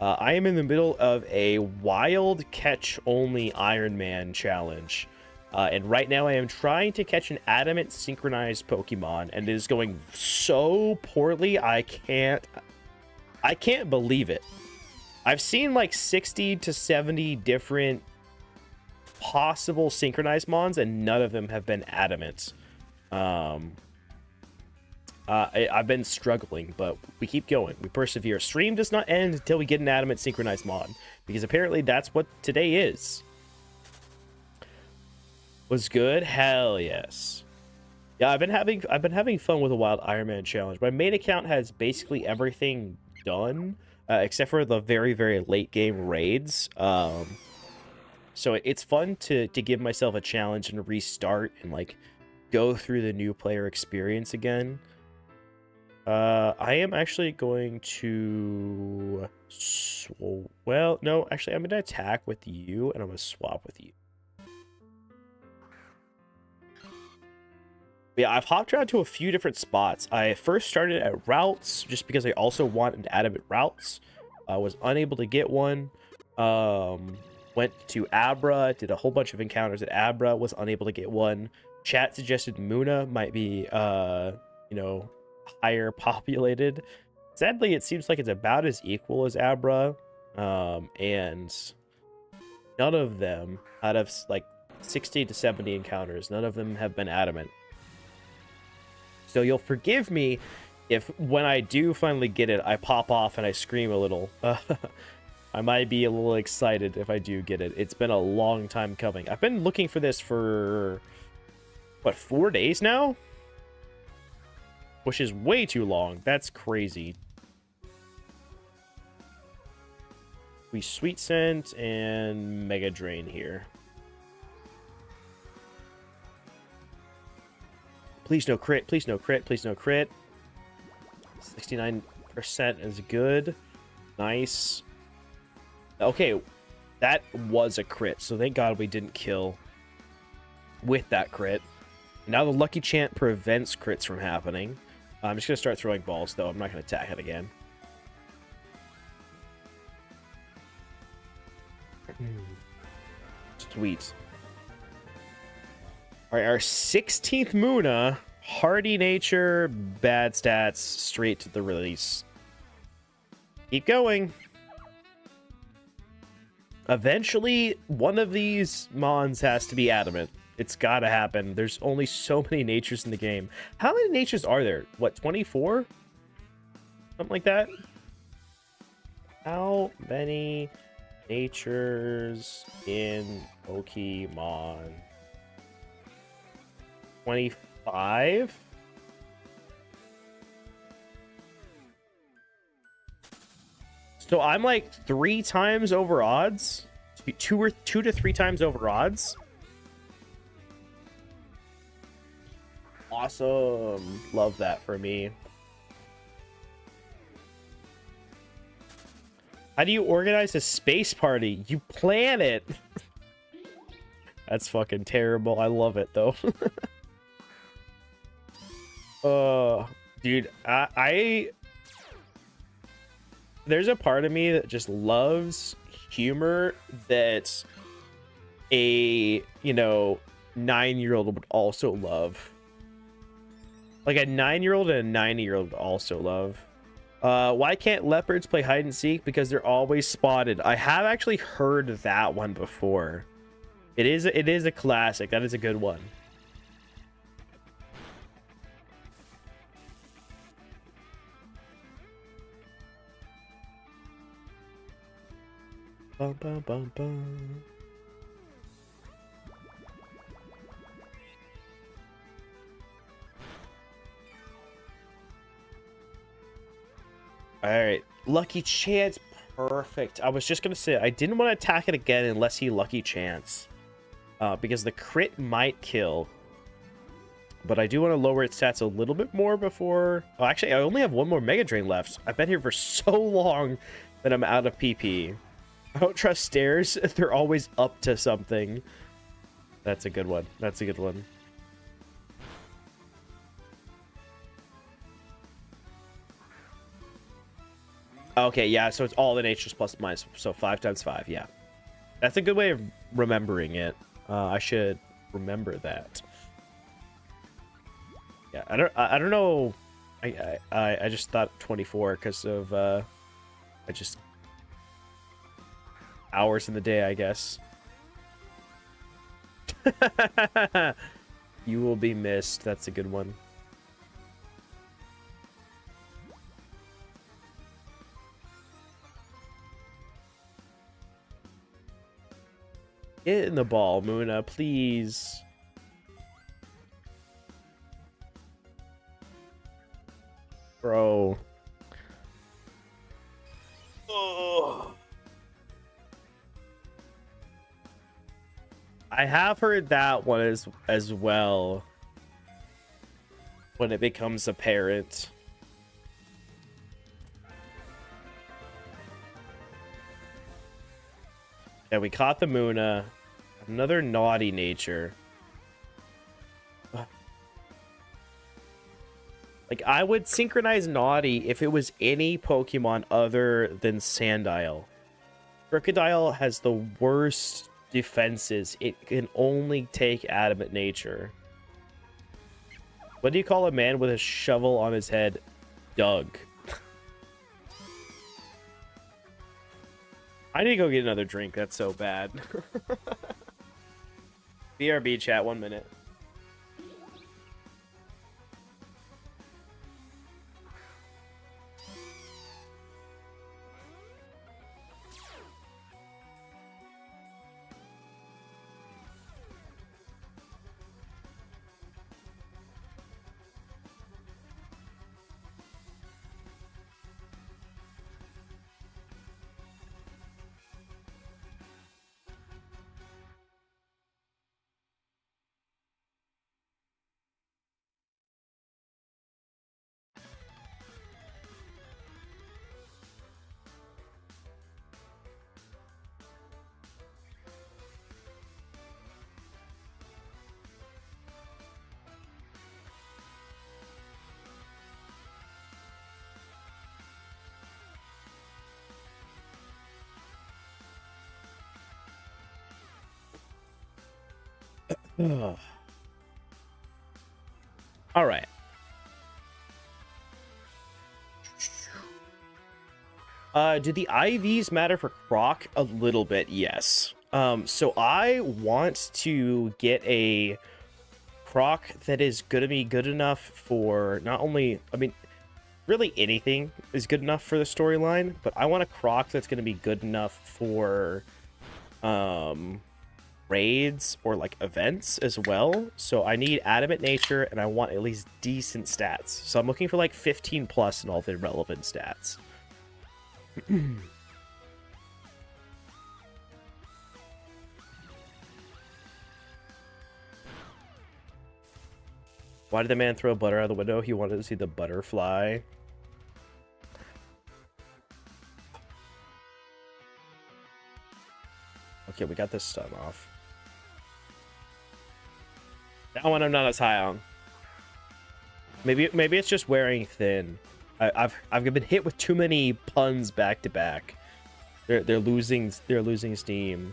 I am in the middle of a wild catch only Ironman challenge. And right now I am trying to catch an adamant synchronized Pokemon, and it is going so poorly. I can't believe it. I've seen like 60 to 70 different possible synchronized mons, and none of them have been adamant. I've been struggling, but we keep going. We persevere. Stream does not end until we get an adamant synchronized mon, because apparently that's what today is. Was good? Hell yes. Yeah, I've been having fun with a wild Ironman challenge. My main account has basically everything done, except for the very, very late game raids. So it's fun to give myself a challenge and restart and like go through the new player experience again. I am actually going to... Well, no, actually I'm going to attack with you and I'm going to swap with you. Yeah, I've hopped around to a few different spots. I first started at routes just because I also wanted adamant routes. I was unable to get one. Went to Abra, did a whole bunch of encounters at Abra, was unable to get one. Chat suggested Muna might be, you know, higher populated. Sadly, it seems like it's about as equal as Abra, and none of them, out of like 60 to 70 encounters, none of them have been adamant. So you'll forgive me if when I do finally get it, I pop off and I scream a little. I might be a little excited if I do get it. It's been a long time coming. I've been looking for this for, what, 4 days now? Which is way too long. That's crazy. We Sweet Scent and Mega Drain here. Please no crit, please no crit, please no crit. 69% is good. Nice. Okay, that was a crit, so thank God we didn't kill with that crit. Now the Lucky Chant prevents crits from happening. I'm just going to start throwing balls, though. I'm not going to attack it again. Sweet. All right, our 16th Muna. Hardy nature, bad stats, straight to the release. Keep going. Eventually, one of these Mons has to be adamant. It's gotta happen. There's only so many natures in the game. How many natures are there? What, 24? Something like that? How many natures in Pokemon? 25? So I'm like 3 times over odds? 2 to 3 times over odds? Awesome. Love that for me. How do you organize a space party? You plan it. That's fucking terrible. I love it though. Dude, there's a part of me that just loves humor that a, 9-year-old would also love. Like a 9-year-old and a 90-year-old would also love. Why can't leopards play hide and seek? Because they're always spotted. I have actually heard that one before. It is a classic. That is a good one. Bum, bum, bum, bum. All right, Lucky Chance, perfect. I was just gonna say I didn't want to attack it again unless he Lucky Chance, because the crit might kill. But I do want to lower its stats a little bit more before. Oh, actually, I only have 1 more Mega Drain left. I've been here for so long that I'm out of PP. I don't trust stairs. They're always up to something. That's a good one. That's a good one. Okay, yeah, so it's all the natures plus minus, so 5 times 5, yeah. That's a good way of remembering it. I should remember that. Yeah, I don't know. I just thought 24 because of I just hours in the day, I guess. You will be missed. That's a good one. Get in the ball, Muna, please. Bro. Oh. I have heard that one as well. When it becomes apparent. Yeah, we caught the Muna. Another naughty nature. Like, I would synchronize naughty if it was any Pokemon other than Sandile. Crocodile has the worst defenses. It can only take adamant nature. What do you call a man with a shovel on his head? Doug. I need to go get another drink. That's so bad. BRB chat, 1 minute. All right. Do the IVs matter for Croc? A little bit, yes. So I want to get a Croc that is going to be good enough for not only, I mean, really anything is good enough for the storyline, but I want a Croc that's going to be good enough for raids or like events as well. So I need adamant nature and I want at least decent stats. So I'm looking for like 15 plus in all the relevant stats. Why did the man throw butter out of the window? He wanted to see the butterfly. Okay, we got this stun off. That one I'm not as high on. Maybe it's just wearing thin. I've been hit with too many puns back to back. They're losing steam.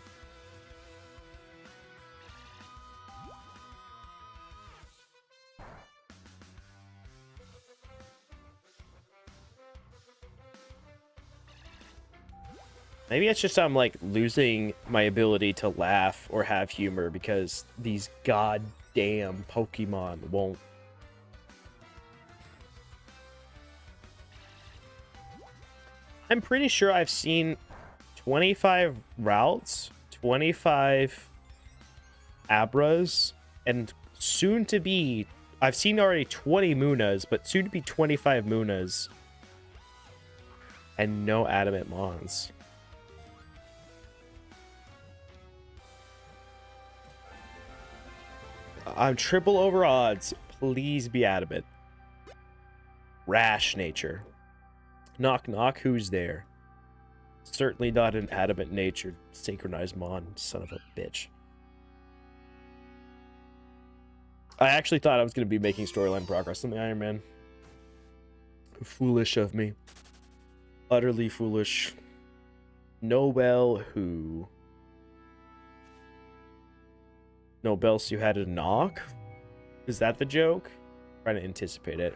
Maybe it's just I'm like losing my ability to laugh or have humor because these goddamn Pokemon won't. I'm pretty sure I've seen 25 routes, 25 Abras, and soon to be, I've seen already 20 Munas, but soon to be 25 Munas. And no Adamant Mons. I'm triple over odds. Please be adamant. Rash nature. Knock knock, who's there? Certainly not an adamant nature synchronized mon, son of a bitch. I actually thought I was going to be making storyline progress in the Ironman. Foolish of me. Utterly foolish. Nobel who? Nobels you had a knock? Is that the joke? Trying to anticipate it.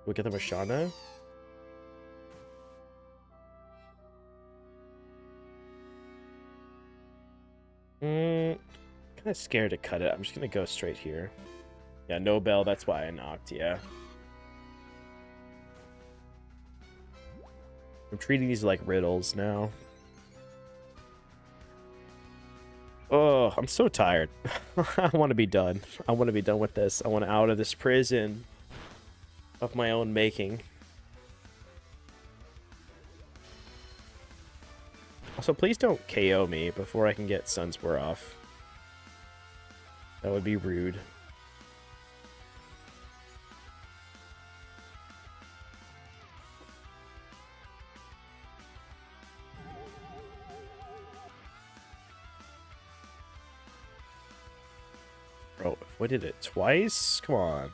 We get the Mashana. Kind of scared to cut it. I'm just gonna go straight here. Yeah, Nobel, that's why I knocked, yeah. I'm treating these like riddles now. Oh, I'm so tired. I want to be done. I want to be done with this. I want out of this prison of my own making. Also, please don't KO me before I can get Sunspore off. That would be rude. Bro, what did it twice? Come on.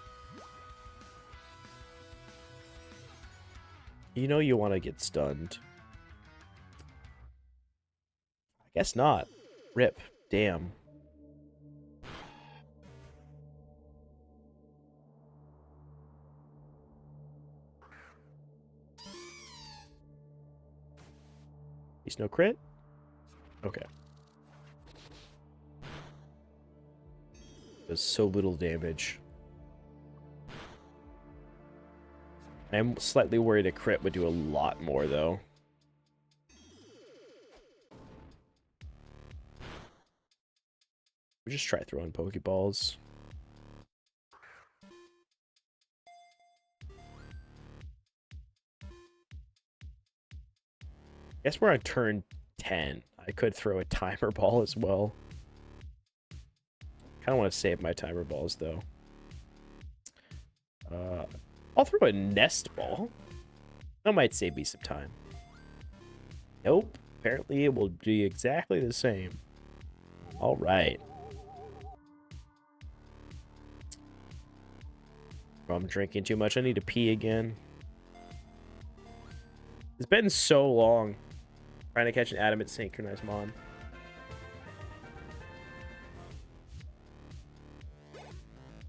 You know you want to get stunned. I guess not. Rip. Damn. He's no crit. Okay. Does so little damage. I'm slightly worried a crit would do a lot more, though. We just try throwing Pokeballs. Guess we're on turn 10. I could throw a timer ball as well. Kind of want to save my timer balls, though. I'll throw a nest ball. That might save me some time. Nope. Apparently it will be exactly the same. All right. Oh, I'm drinking too much. I need to pee again. It's been so long trying to catch an adamant synchronized mon.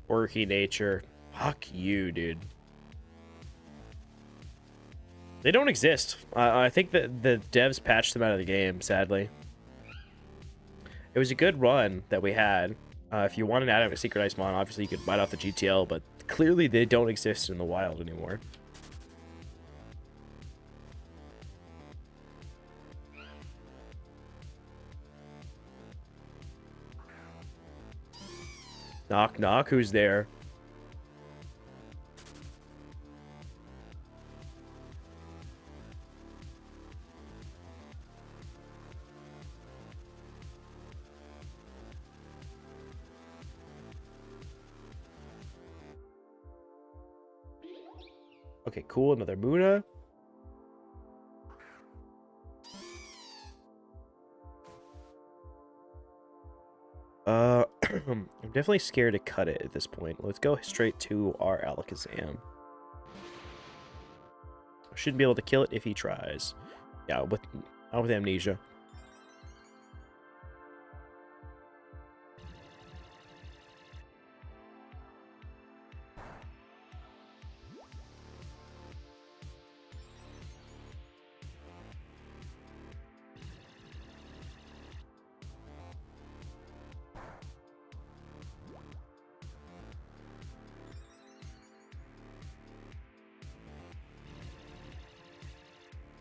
Quirky nature. Fuck you, dude. They don't exist. I think that the devs patched them out of the game, sadly. It was a good run that we had. If you want an adamant synchronized mon, obviously you could bite off the GTL, but clearly they don't exist in the wild anymore. Knock, knock. Who's there? Okay, cool. Another Muna. I'm definitely scared to cut it at this point. Let's go straight to our Alakazam. Shouldn't be able to kill it if he tries. Yeah, not with amnesia.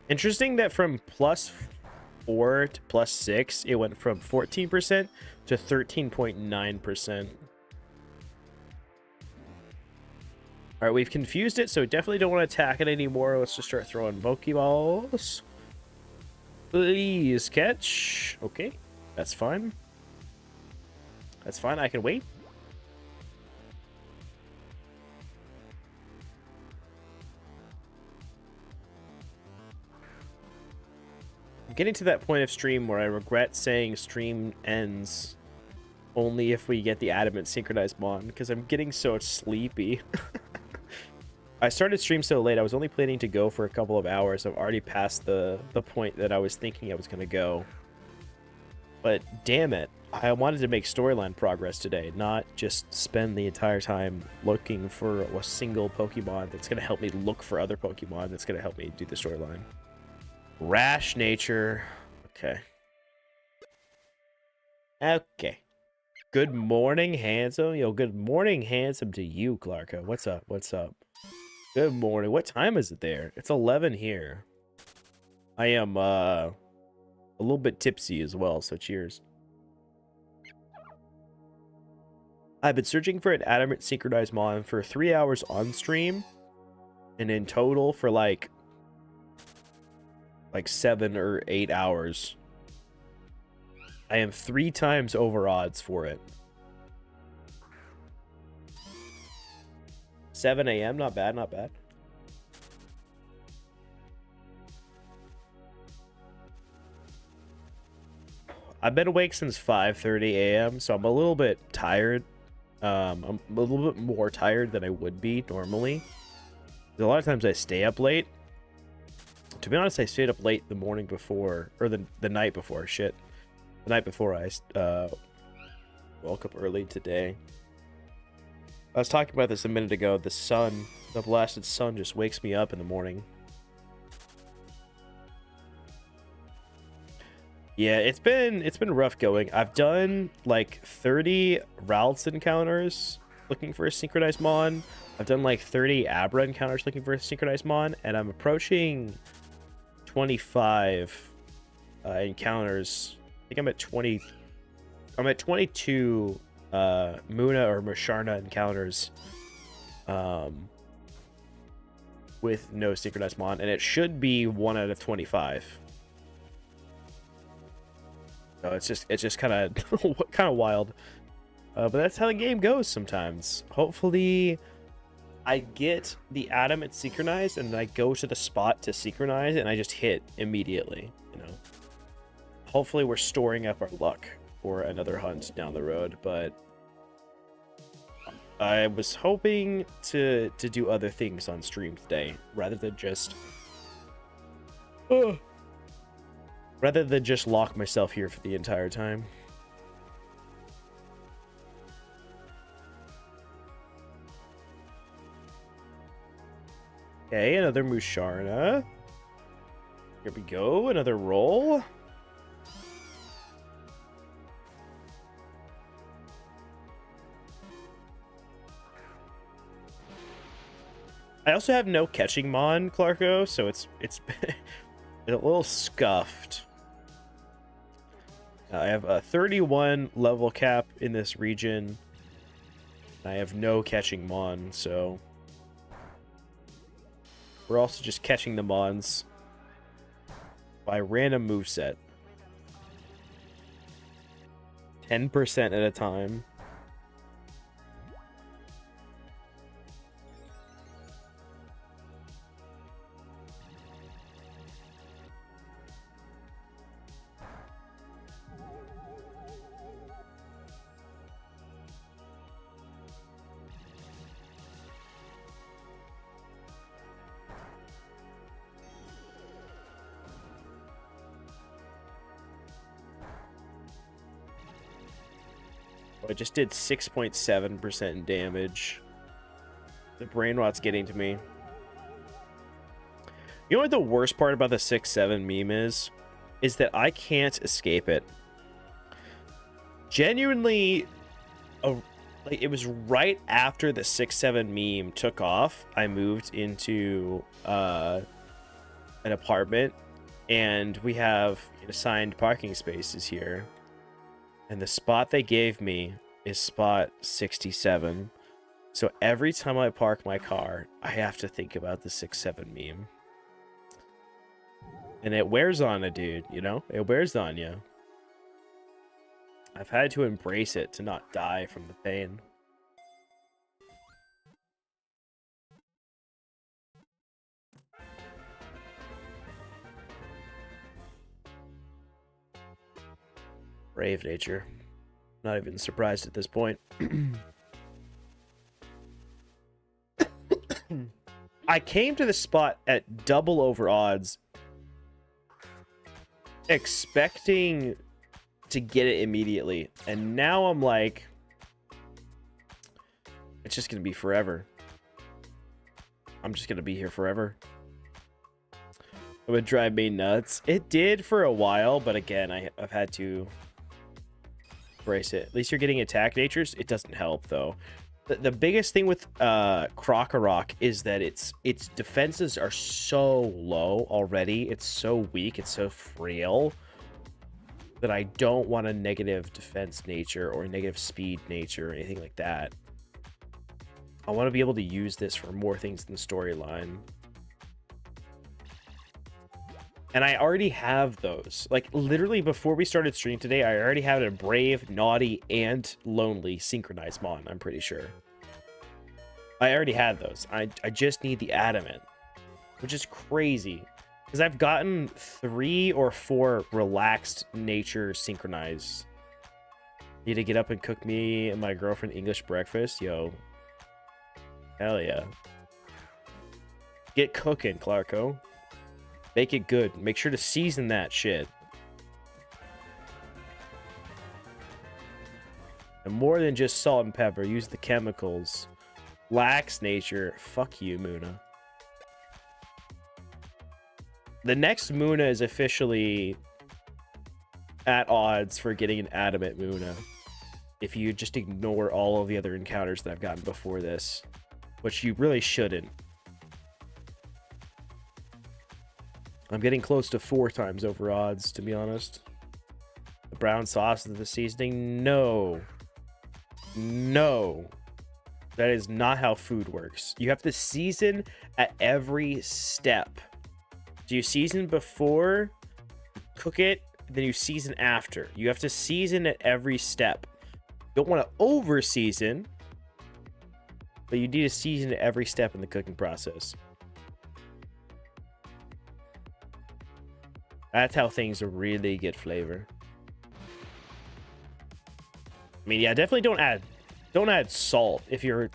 Interesting that from +4 to +6, it went from 14% to 13.9%. All right, we've confused it, so definitely don't want to attack it anymore. Let's just start throwing Pokeballs. Please catch. Okay, that's fine. That's fine. I can wait. Getting to that point of stream where I regret saying stream ends only if we get the adamant synchronized mon, because I'm getting so sleepy. I started stream so late, I was only planning to go for a couple of hours. I've already passed the point that I was thinking I was going to go. But damn it, I wanted to make storyline progress today, not just spend the entire time looking for a single Pokemon that's going to help me look for other Pokemon that's going to help me do the storyline. Rash nature. Okay. Okay. Good morning, handsome. Yo, good morning, handsome to you, Clarka. What's up? What's up? Good morning. What time is it there? It's 11 here. I am a little bit tipsy as well, so cheers. I've been searching for an adamant synchronized mon for 3 hours on stream, and in total for like 7 or 8 hours. I am 3 times over odds for it. 7 a.m. Not bad, not bad. I've been awake since 5:30 a.m., so I'm a little bit tired. I'm a little bit more tired than I would be normally. A lot of times I stay up late. To be honest, I stayed up late the morning before, or the night before, shit. The night before I woke up early today. I was talking about this a minute ago. The sun, the blasted sun just wakes me up in the morning. Yeah, it's been rough going. I've done like 30 routes encounters looking for a synchronized mon. I've done like 30 Abra encounters looking for a synchronized mon, and I'm approaching 25 encounters. I think I'm at 20. I'm at 22 Muna or Musharna encounters with no synchronized mon, and it should be 1 out of 25. So it's just kind of wild, but that's how the game goes sometimes. Hopefully, I get the adamant synchronized, and then I go to the spot to synchronize, and I just hit immediately. You know, hopefully we're storing up our luck for another hunt down the road. But I was hoping to do other things on stream today, rather than just lock myself here for the entire time. Okay, another Musharna. Here we go, another roll. I also have no catching mon, Clarko, so it's a little scuffed. I have a 31 level cap in this region. I have no catching mon, so we're also just catching the mons by random moveset. 10% at a time. I just did 6.7% damage. The brain rot's getting to me. You know what the worst part about the 6-7 meme is? Is that I can't escape it. Genuinely, like it was right after the 6-7 meme took off, I moved into an apartment, and we have assigned parking spaces here. And the spot they gave me is spot 67. So every time I park my car, I have to think about the 6-7 meme. And it wears on a dude, you know? It wears on you. I've had to embrace it to not die from the pain. Brave nature. Not even surprised at this point. I came to the spot at double over odds, expecting to get it immediately, and now I'm like, it's just gonna be forever. I'm just gonna be here forever. It would drive me nuts. It did for a while, but again, I've had to brace it. At least you're getting attack natures. It doesn't help though. The biggest thing with Krokorok is that its defenses are so low already. It's so weak. It's so frail that I don't want a negative defense nature or negative speed nature or anything like that. I want to be able to use this for more things than storyline. And I already have those. Like, literally before we started stream today, I already had a Brave, Naughty, and Lonely synchronized mon, I'm pretty sure. I already had those. I just need the Adamant, which is crazy. Because I've gotten 3 or 4 relaxed nature synchronized. Need to get up and cook me and my girlfriend English breakfast? Yo. Hell yeah. Get cooking, Clarko. Make it good. Make sure to season that shit. And more than just salt and pepper, use the chemicals. Lax nature. Fuck you, Muna. The next Muna is officially at odds for getting an adamant Muna if you just ignore all of the other encounters that I've gotten before this, which you really shouldn't. I'm getting close to 4 times over odds, to be honest. The brown sauce of the seasoning? No. No. That is not how food works. You have to season at every step. Do you season before, cook it, then you season after. You have to season at every step. You don't want to over season, but you need to season at every step in the cooking process. That's how things really get flavor. I mean, yeah, definitely don't add salt if you're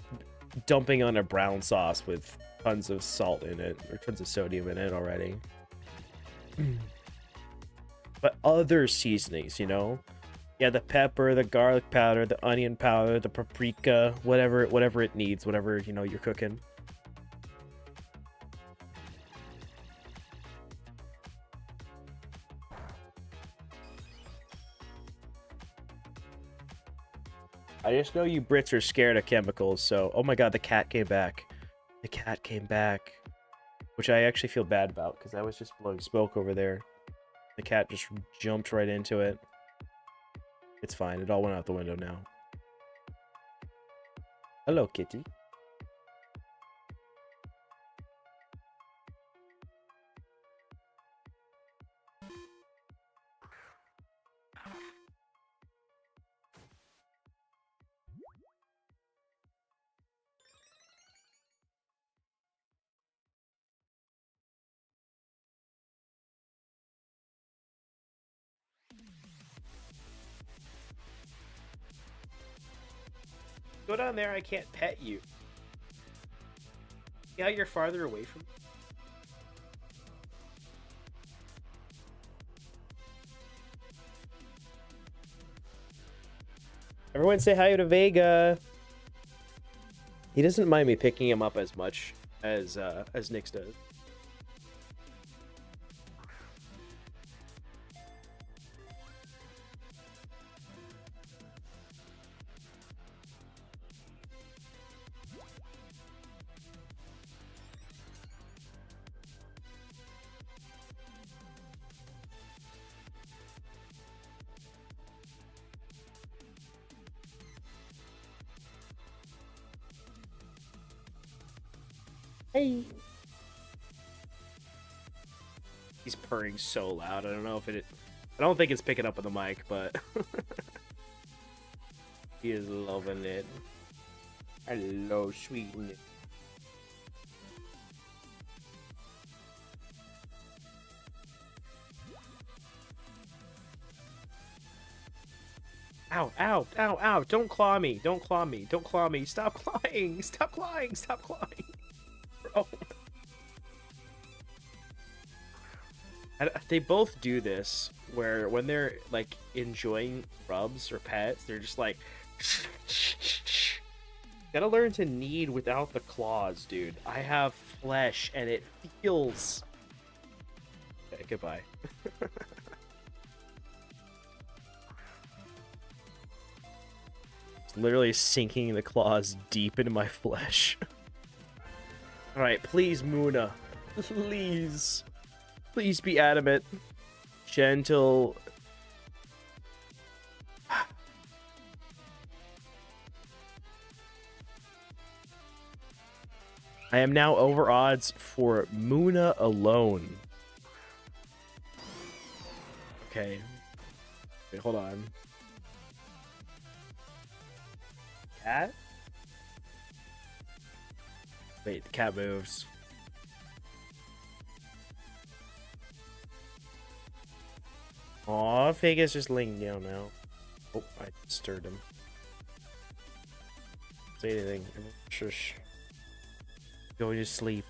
dumping on a brown sauce with tons of salt in it or tons of sodium in it already. But other seasonings, you know? Yeah, the pepper, the garlic powder, the onion powder, the paprika, whatever it needs, whatever, you know, you're cooking. I just know you Brits are scared of chemicals, so... Oh my god, the cat came back. The cat came back. Which I actually feel bad about, because I was just blowing smoke over there. The cat just jumped right into it. It's fine, it all went out the window now. Hello, kitty. Go down there, I can't pet you. See how you're farther away from me? Everyone say hi to Vega. He doesn't mind me picking him up as much as Nyx does. Hey. He's purring so loud. I don't know if I don't think it's picking up on the mic, but he is loving it. Hello, sweetness. Ow, ow, ow, ow. Don't claw me. Don't claw me. Don't claw me. Stop clawing. Stop clawing. Stop clawing. Bro. They both do this, where when they're, like, enjoying rubs or pets, they're just like... Gotta learn to knead without the claws, dude. I have flesh, and it feels... Okay, goodbye. It's literally sinking the claws deep into my flesh. Alright, please, Muna. Please. Please be adamant. Gentle. I am now over odds for Muna alone. Okay. Wait, hold on. Cat? Wait, the cat moves. Aw, Vega's just laying down now. Oh, I stirred him. Say anything. Shush. Go to sleep.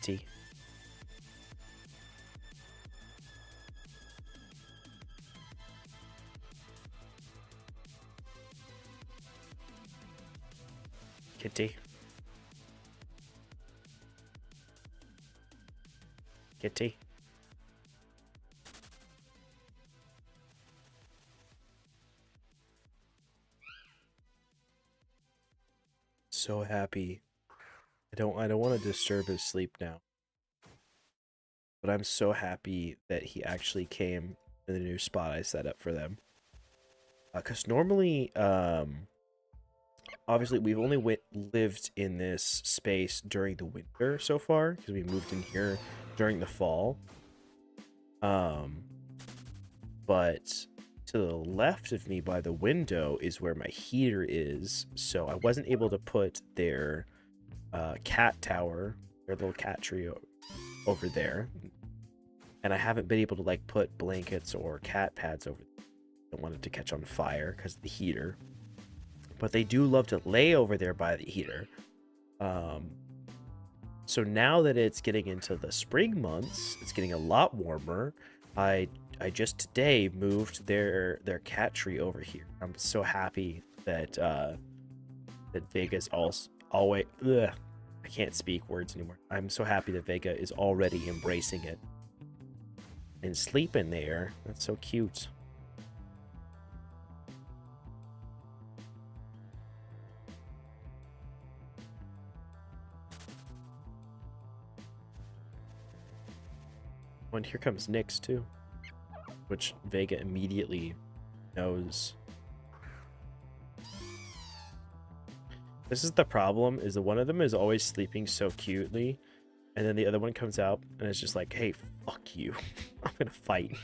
Kitty. Kitty. Kitty. So happy. I don't want to disturb his sleep now. But I'm so happy that he actually came to the new spot I set up for them. Cuz normally obviously we've only lived in this space during the winter so far because we moved in here during the fall. But to the left of me by the window is where my heater is, so I wasn't able to put their cat tower, their little cat tree over there, and I haven't been able to like put blankets or cat pads over there. I don't want it to catch on fire because of the heater, but they do love to lay over there by the heater. So now that it's getting into the spring months, it's getting a lot warmer. I just today moved their cat tree over here. I'm so happy that that Vega's always I can't speak words anymore. I'm so happy that Vega is already embracing it and sleeping there. That's so cute. And here comes Nyx too, which Vega immediately knows. This is the problem, is that one of them is always sleeping so cutely, and then the other one comes out and it's just like, hey, fuck you. I'm gonna fight.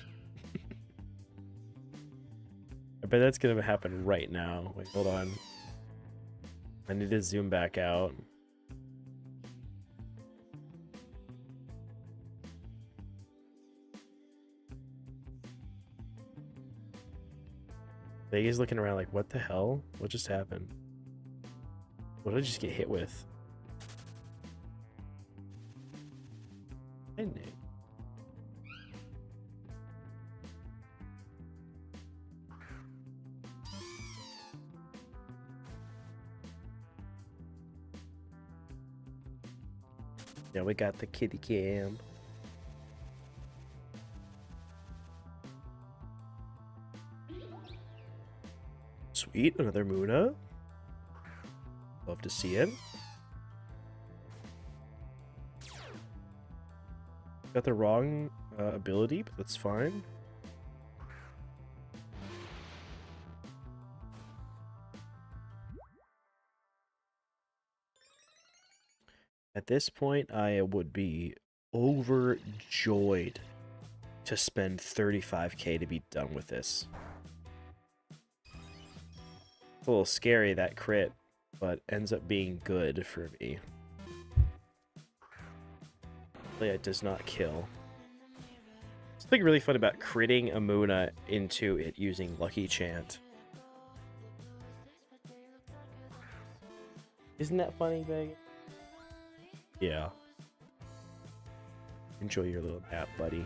I bet that's gonna happen right now. Wait, hold on. I need to zoom back out. Vega's looking around like, what the hell? What just happened? What did I just get hit with? Hey, Nick. Yeah, we got the kitty cam. Sweet, another Muna. Love to see it. Got the wrong ability, but that's fine. At this point, I would be overjoyed to spend 35k to be done with this. It's a little scary, that crit, but ends up being good for me. Hopefully it does not kill. Something really fun about critting a Muna into it using Lucky Chant. Isn't that funny, Vega? Yeah. Enjoy your little nap, buddy.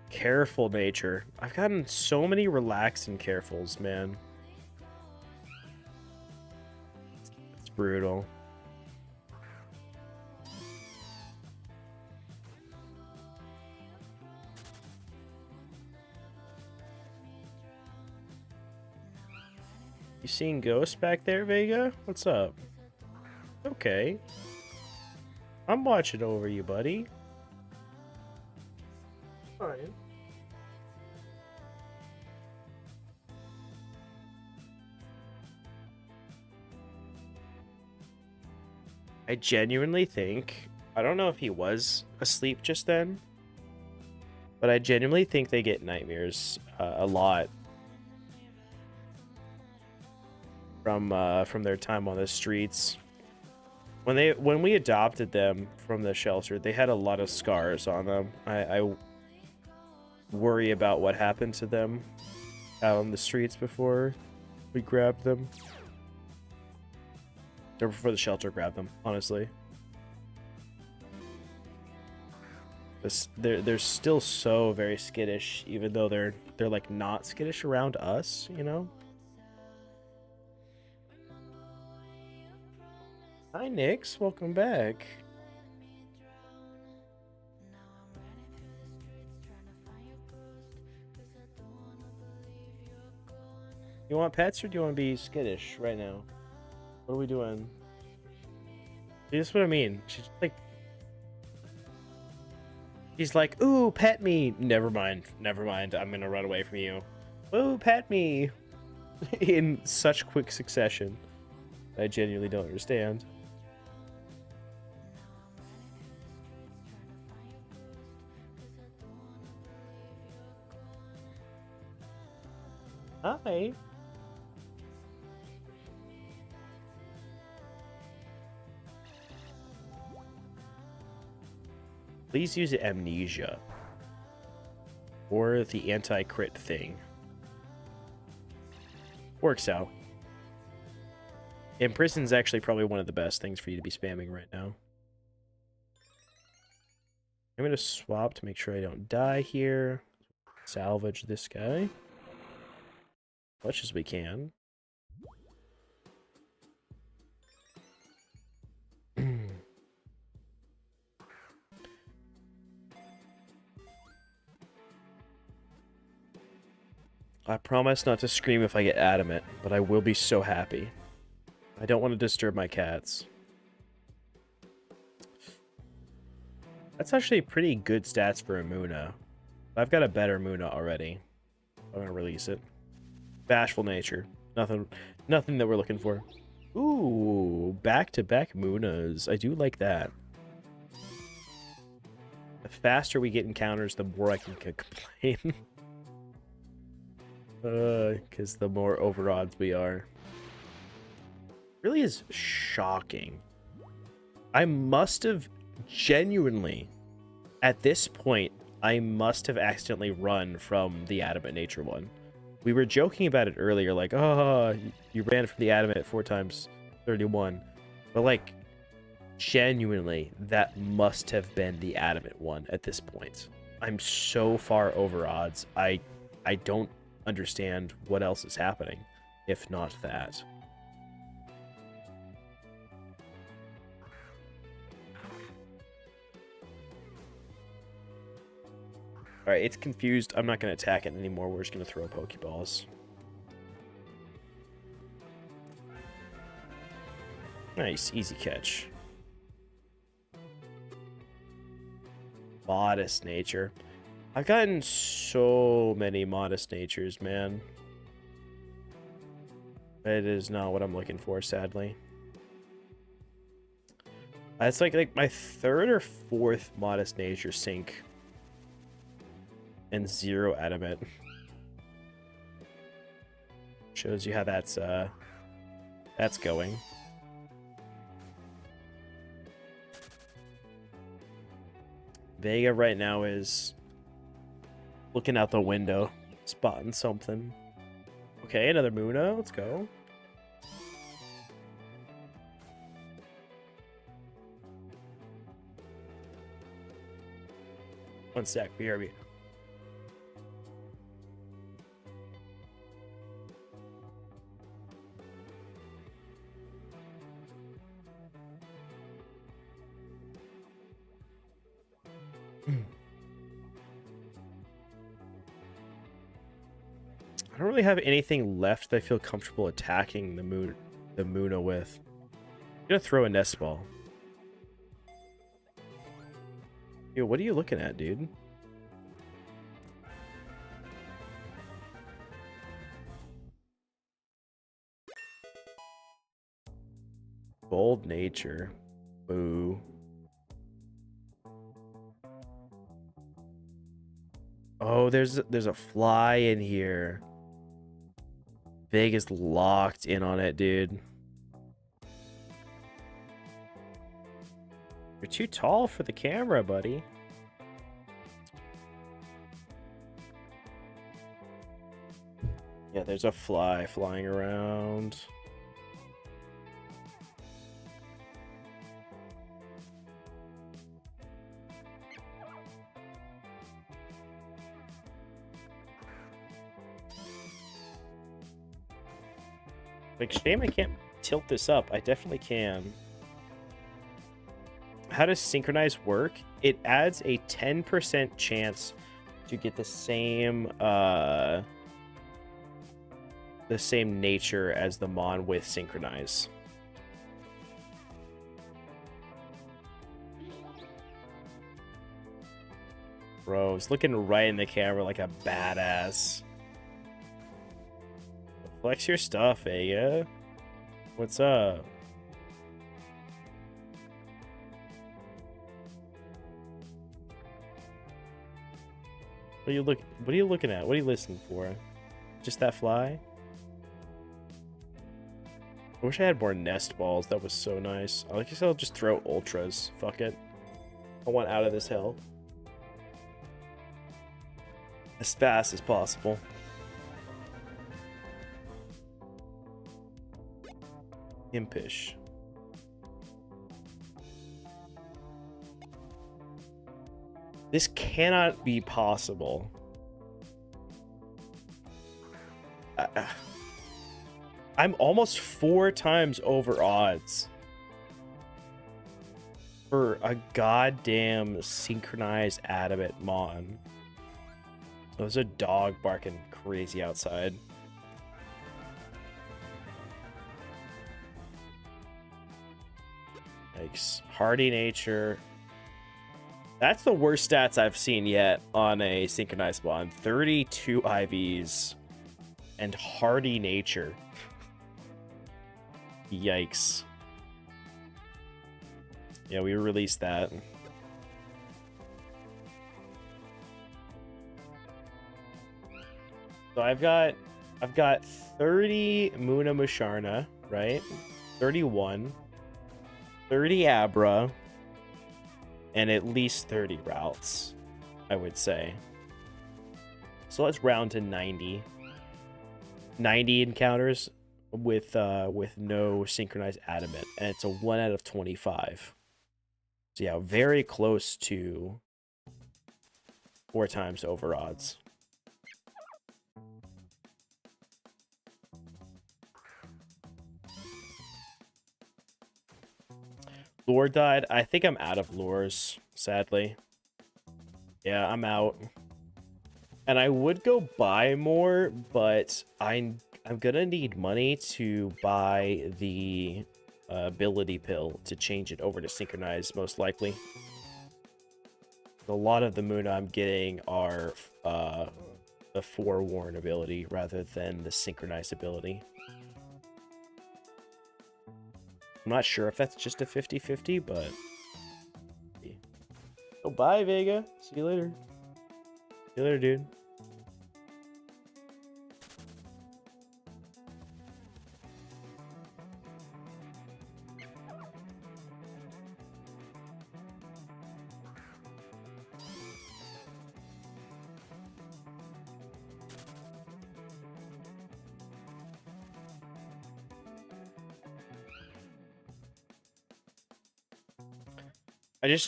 Careful nature. I've gotten so many relaxing carefuls, man. It's brutal. You seeing ghosts back there, Vega? What's up? Okay. I'm watching over you, buddy. Fine. I genuinely think, I don't know if he was asleep just then, but I genuinely think they get nightmares a lot from their time on the streets. When we adopted them from the shelter, they had a lot of scars on them. I worry about what happened to them out on the streets before we grabbed them. Or before the shelter grabbed them, honestly. They're still so very skittish, even though they're like not skittish around us, you know? Hi Nix, welcome back. You want pets or do you want to be skittish right now? What are we doing? See, this is what I mean. She's like, ooh, pet me. Never mind. I'm gonna run away from you. Ooh, pet me. In such quick succession. I genuinely don't understand. Hi. Please use amnesia. Or the anti-crit thing. Works out. Imprison's actually probably one of the best things for you to be spamming right now. I'm going to swap to make sure I don't die here. Salvage this guy. As much as we can. I promise not to scream if I get adamant, but I will be so happy. I don't want to disturb my cats. That's actually pretty good stats for a Muna. I've got a better Muna already. I'm gonna release it. Bashful nature. Nothing that we're looking for. Ooh, back-to-back Munas. I do like that. The faster we get encounters, the more I can complain. Because the more over odds we are. Really is shocking. I must have genuinely, at this point, I must have accidentally run from the adamant nature one. We were joking about it earlier, like, oh, you ran from the adamant 4 times 31. But like, genuinely, that must have been the adamant one at this point. I'm so far over odds. I don't understand what else is happening, if not that. Alright, it's confused. I'm not going to attack it anymore. We're just going to throw Pokeballs. Nice, easy catch. Modest nature. I've gotten so many modest natures, man. It is not what I'm looking for, sadly. It's like my 3rd or 4th modest nature sync. And 0 adamant. Shows you how that's going. Vega right now is looking out the window, spotting something. Okay, another Muna. Let's go. One sec, BRB. I don't really have anything left that I feel comfortable attacking the Muna with. I'm gonna throw a nest ball. Yo, what are you looking at, dude? Bold nature. Boo. Oh, there's a fly in here. Vega's locked in on it, dude. You're too tall for the camera, buddy. Yeah, there's a fly flying around. Like, shame I can't tilt this up. I definitely can. How does synchronize work? It adds a 10% chance to get the same nature as the Mon with synchronize. Bro, he's looking right in the camera like a badass. Flex your stuff, Vega. What's up? What are you looking at? What are you listening for? Just that fly? I wish I had more nest balls. That was so nice. I guess I'll just throw ultras. Fuck it. I want out of this hell as fast as possible. Impish. This cannot be possible. I'm almost 4 times over odds for a goddamn synchronized adamant Mon. There's a dog barking crazy outside. Yikes. Hardy nature. That's the worst stats I've seen yet on a synchronized Mon. 32 IVs and hardy nature. Yikes. Yeah, we released that. So I've got 30 Muna Musharna, right? 31, 30 Abra, and at least 30 routes, I would say. So let's round to 90. 90 encounters with no synchronized adamant, and it's a 1 out of 25. So yeah, very close to 4 times over odds. Lure died. I think I'm out of lures, sadly. Yeah, I'm out. And I would go buy more, but I'm gonna need money to buy the ability pill to change it over to synchronize, most likely. A lot of the Muna I'm getting are the forewarn ability rather than the synchronized ability. I'm not sure if that's just a 50-50, but... Oh, bye, Vega. See you later. See you later, dude.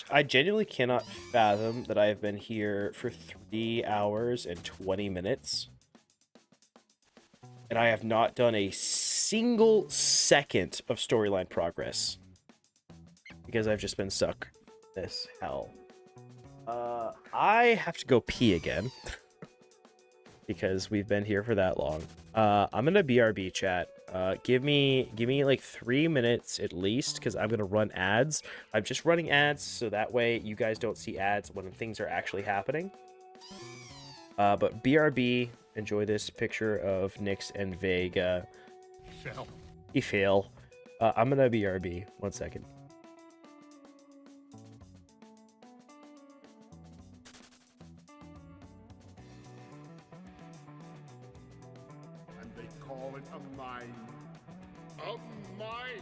I genuinely cannot fathom that I have been here for 3 hours and 20 minutes. And I have not done a single second of storyline progress. Because I've just been stuck this hell. I have to go pee again. Because we've been here for that long. I'm gonna BRB chat. Give me like 3 minutes at least, because I'm gonna run ads. I'm just running ads so that way you guys don't see ads when things are actually happening. But BRB, enjoy this picture of Nyx and Vega. He fail. I'm gonna BRB. 1 second. And they call it a mine. A mine!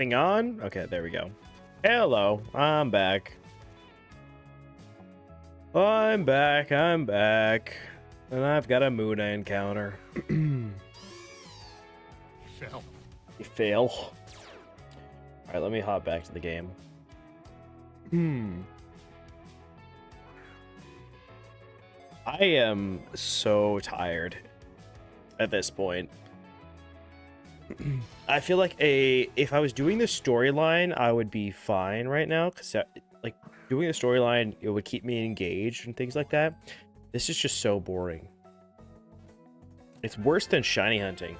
Thing on? Okay, there we go. Hello, I'm back. I'm back. And I've got a Muna encounter. Fail. You fail. Alright, let me hop back to the game. I am so tired at this point. I feel like if I was doing the storyline, I would be fine right now, because like doing the storyline, it would keep me engaged and things like that. This is just so boring. It's worse than shiny hunting.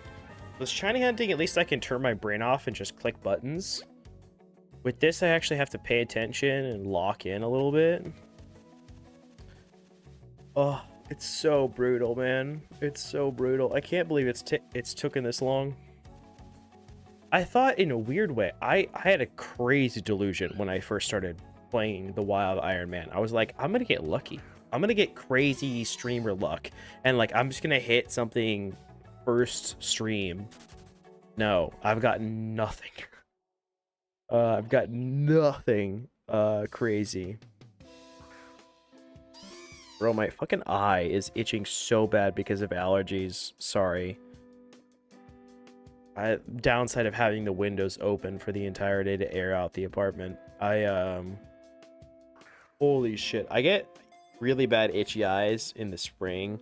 With shiny hunting, at least I can turn my brain off and just click buttons. With this, I actually have to pay attention and lock in a little bit. Oh, it's so brutal, man. It's so brutal. I can't believe it's taken this long. I thought, in a weird way, I had a crazy delusion when I first started playing the Wild Iron Man. I was like, I'm gonna get lucky. I'm gonna get crazy streamer luck, and like I'm just gonna hit something first stream. No, I've got nothing. I've got nothing crazy. Bro, my fucking eye is itching so bad because of allergies. Sorry. Downside of having the windows open for the entire day to air out the apartment. Holy shit. I get really bad itchy eyes in the spring.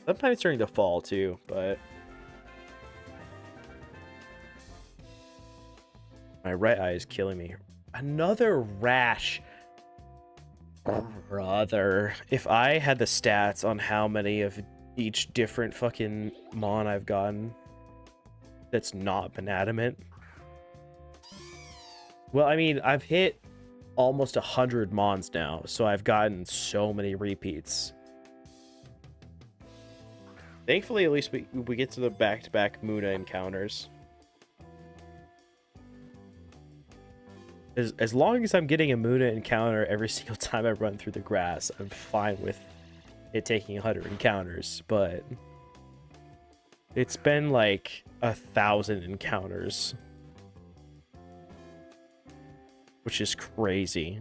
Sometimes during the fall too, but my right eye is killing me. Another rash. Brother. If I had the stats on how many of each different fucking mon I've gotten that's not been adamant. Well, I mean, I've hit almost 100 mons now, so I've gotten so many repeats. Thankfully, at least we get to the back-to-back Muna encounters. As long as I'm getting a Muna encounter every single time I run through the grass, I'm fine with it taking 100 encounters, but it's been like 1,000 encounters, which is crazy,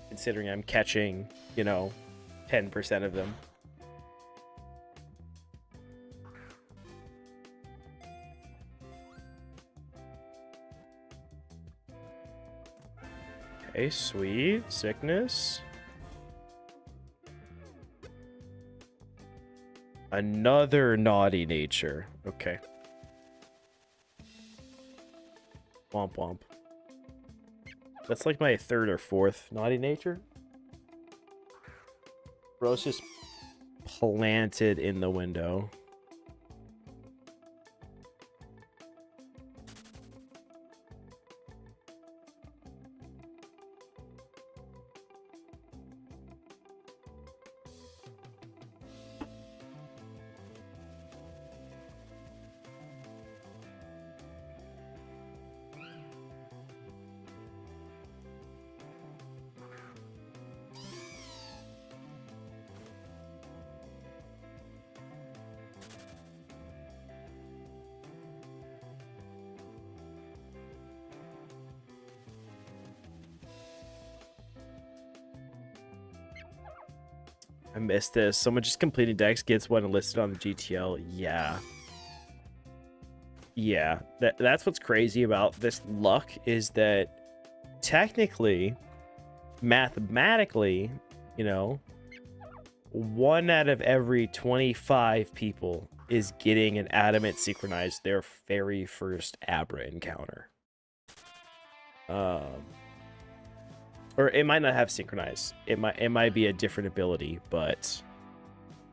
considering I'm catching, 10% of them. Okay, sweet. Sickness. Another naughty nature. Okay. Womp womp. That's like my third or fourth naughty nature. Bro's just planted in the window. I missed this. Someone just completed Dex gets one listed on the GTL. Yeah. Yeah. That's what's crazy about this luck is that technically, mathematically, 1 out of every 25 people is getting an adamant synchronized their very first Abra encounter. Or it might not have synchronized. It might be a different ability, but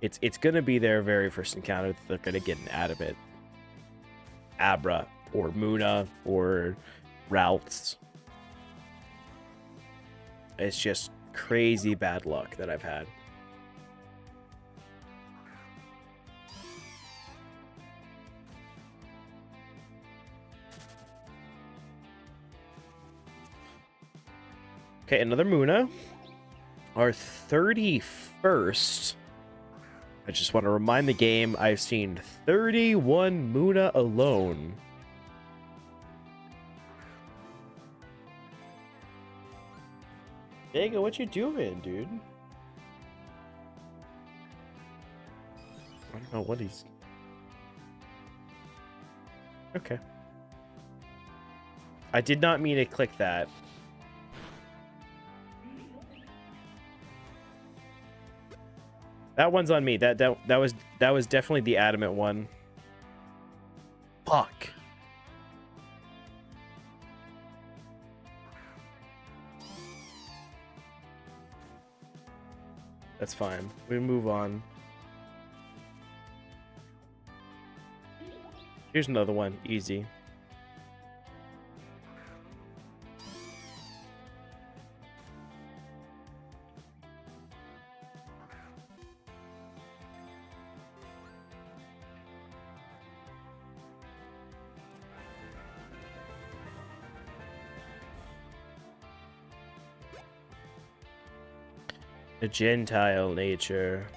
it's gonna be their very first encounter that they're gonna get an adamant Abra or Muna or routes. It's just crazy bad luck that I've had. Okay, another Muna. Our 31st. I just want to remind the game I've seen 31 Muna alone. Diego, what you doing, dude? I don't know what he's... Okay. I did not mean to click that. That one's on me. That was definitely the adamant one. Fuck. That's fine. We move on. Here's another one. Easy. A Gentile nature.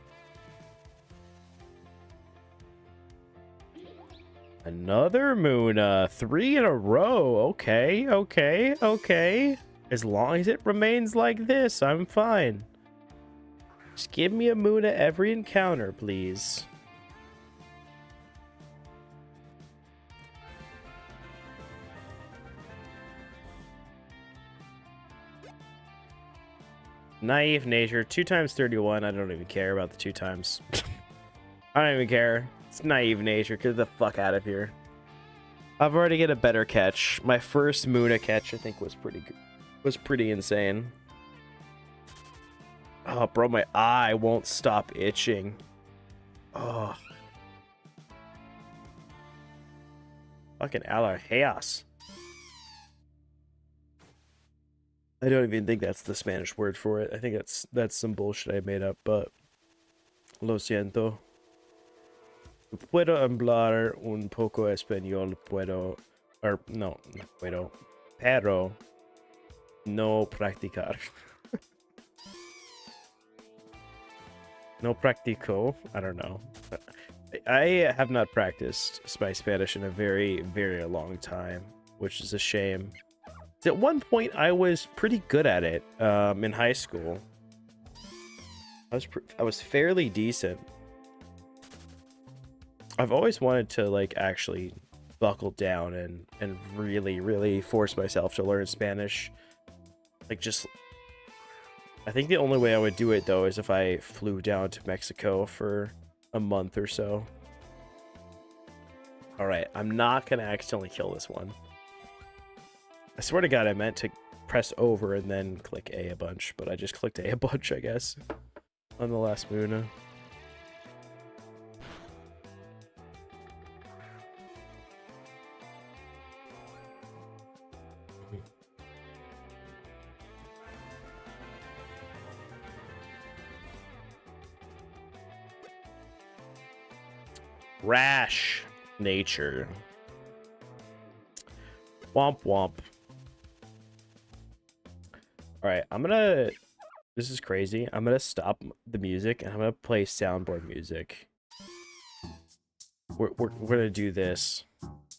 Another Muna. 3 in a row. Okay, okay, okay. As long as it remains like this, I'm fine. Just give me a Muna every encounter, please. Naive nature. 2 times 31. I don't even care about the 2 times. I don't even care. It's naive nature. Get the fuck out of here. I've already get a better catch. My first Muna catch, I think, was pretty good. Was pretty insane. Oh, bro, my eye won't stop itching. Oh. Fucking alergeas. I don't even think that's the Spanish word for it. I think that's some bullshit I made up, but lo siento. Puedo hablar un poco español, puedo, or no puedo, pero no practicar. No practico. I don't know. I have not practiced my Spanish in a very, very long time, which is a shame. At one point, I was pretty good at it in high school. I was fairly decent. I've always wanted to like actually buckle down and really, really force myself to learn Spanish. Like just, I think the only way I would do it though is if I flew down to Mexico for a month or so. All right, I'm not gonna accidentally kill this one. I swear to God, I meant to press over and then click A bunch, but I just clicked A bunch, I guess, on the last Muna. Rash nature. Womp womp. Alright, this is crazy. I'm gonna stop the music and I'm gonna play soundboard music. We're gonna do this.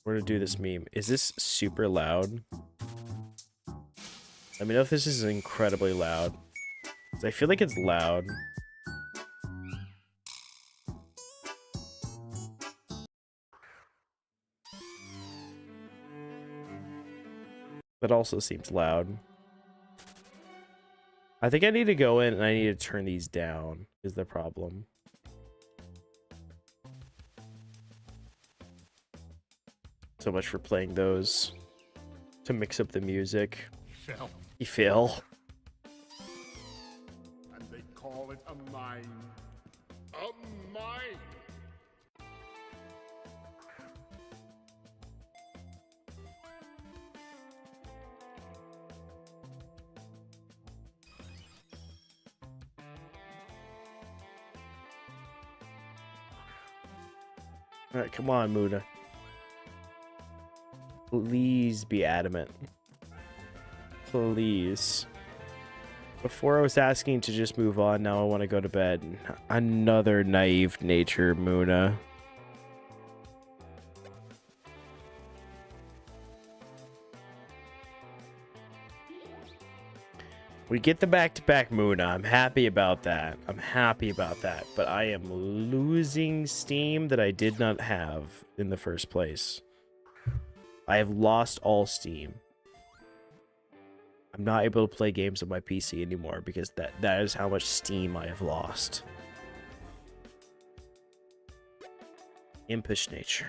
We're gonna do this meme. Is this super loud? Let me know if this is incredibly loud. 'Cause I feel like it's loud. That also seems loud. I think I need to go in and I need to turn these down is the problem. So much for playing those to mix up the music. You fail. And they call it a mine. A mine! Alright, come on, Muna. Please be adamant. Please. Before I was asking to just move on, now I want to go to bed. Another naive nature, Muna. We get the back-to-back Muna. I'm happy about that. But I am losing steam that I did not have in the first place. I have lost all steam. I'm not able to play games on my PC anymore because that is how much steam I have lost. Impish nature.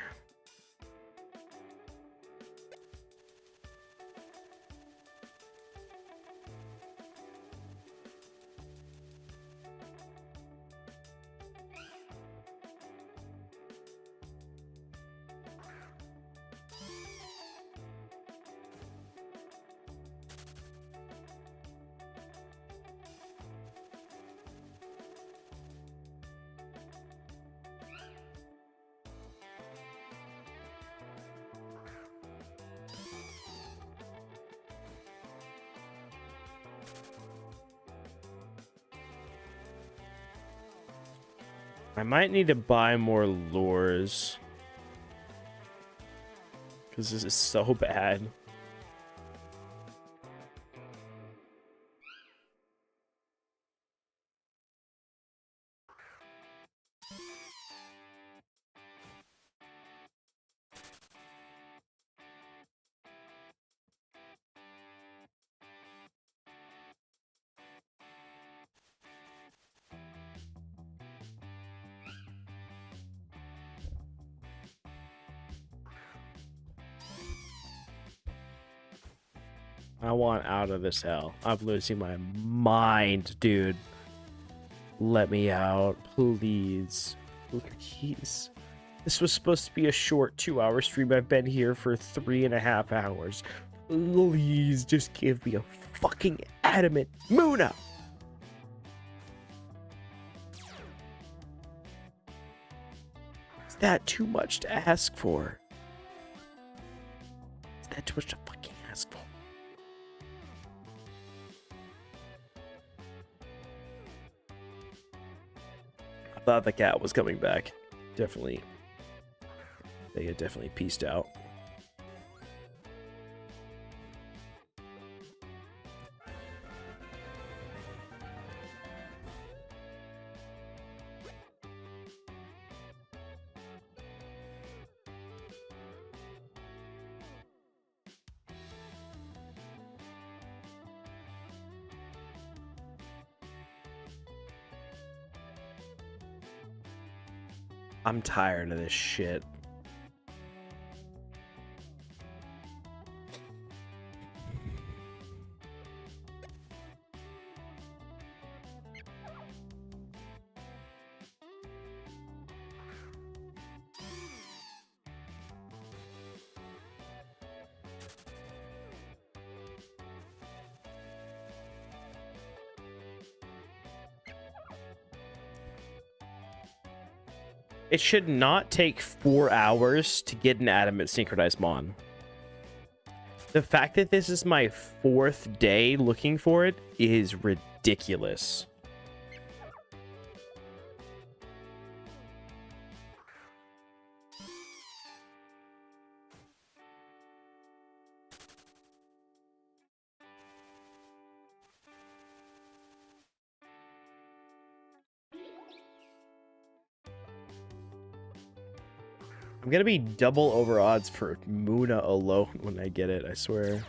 I might need to buy more lures. Because this is so bad. I want out of this hell. I'm losing my mind, dude. Let me out, please. Please. This was supposed to be a short 2-hour stream. I've been here for 3.5 hours. Please just give me a fucking adamant Muna. Is that too much to ask for? Is that too much to fucking ask for? I thought the cat was coming back. Definitely. They had definitely pieced out. I'm tired of this shit. It should not take 4 hours to get an adamant synchronized mon. The fact that this is my 4th day looking for it is ridiculous. I'm gonna be double over odds for Muna alone when I get it, I swear.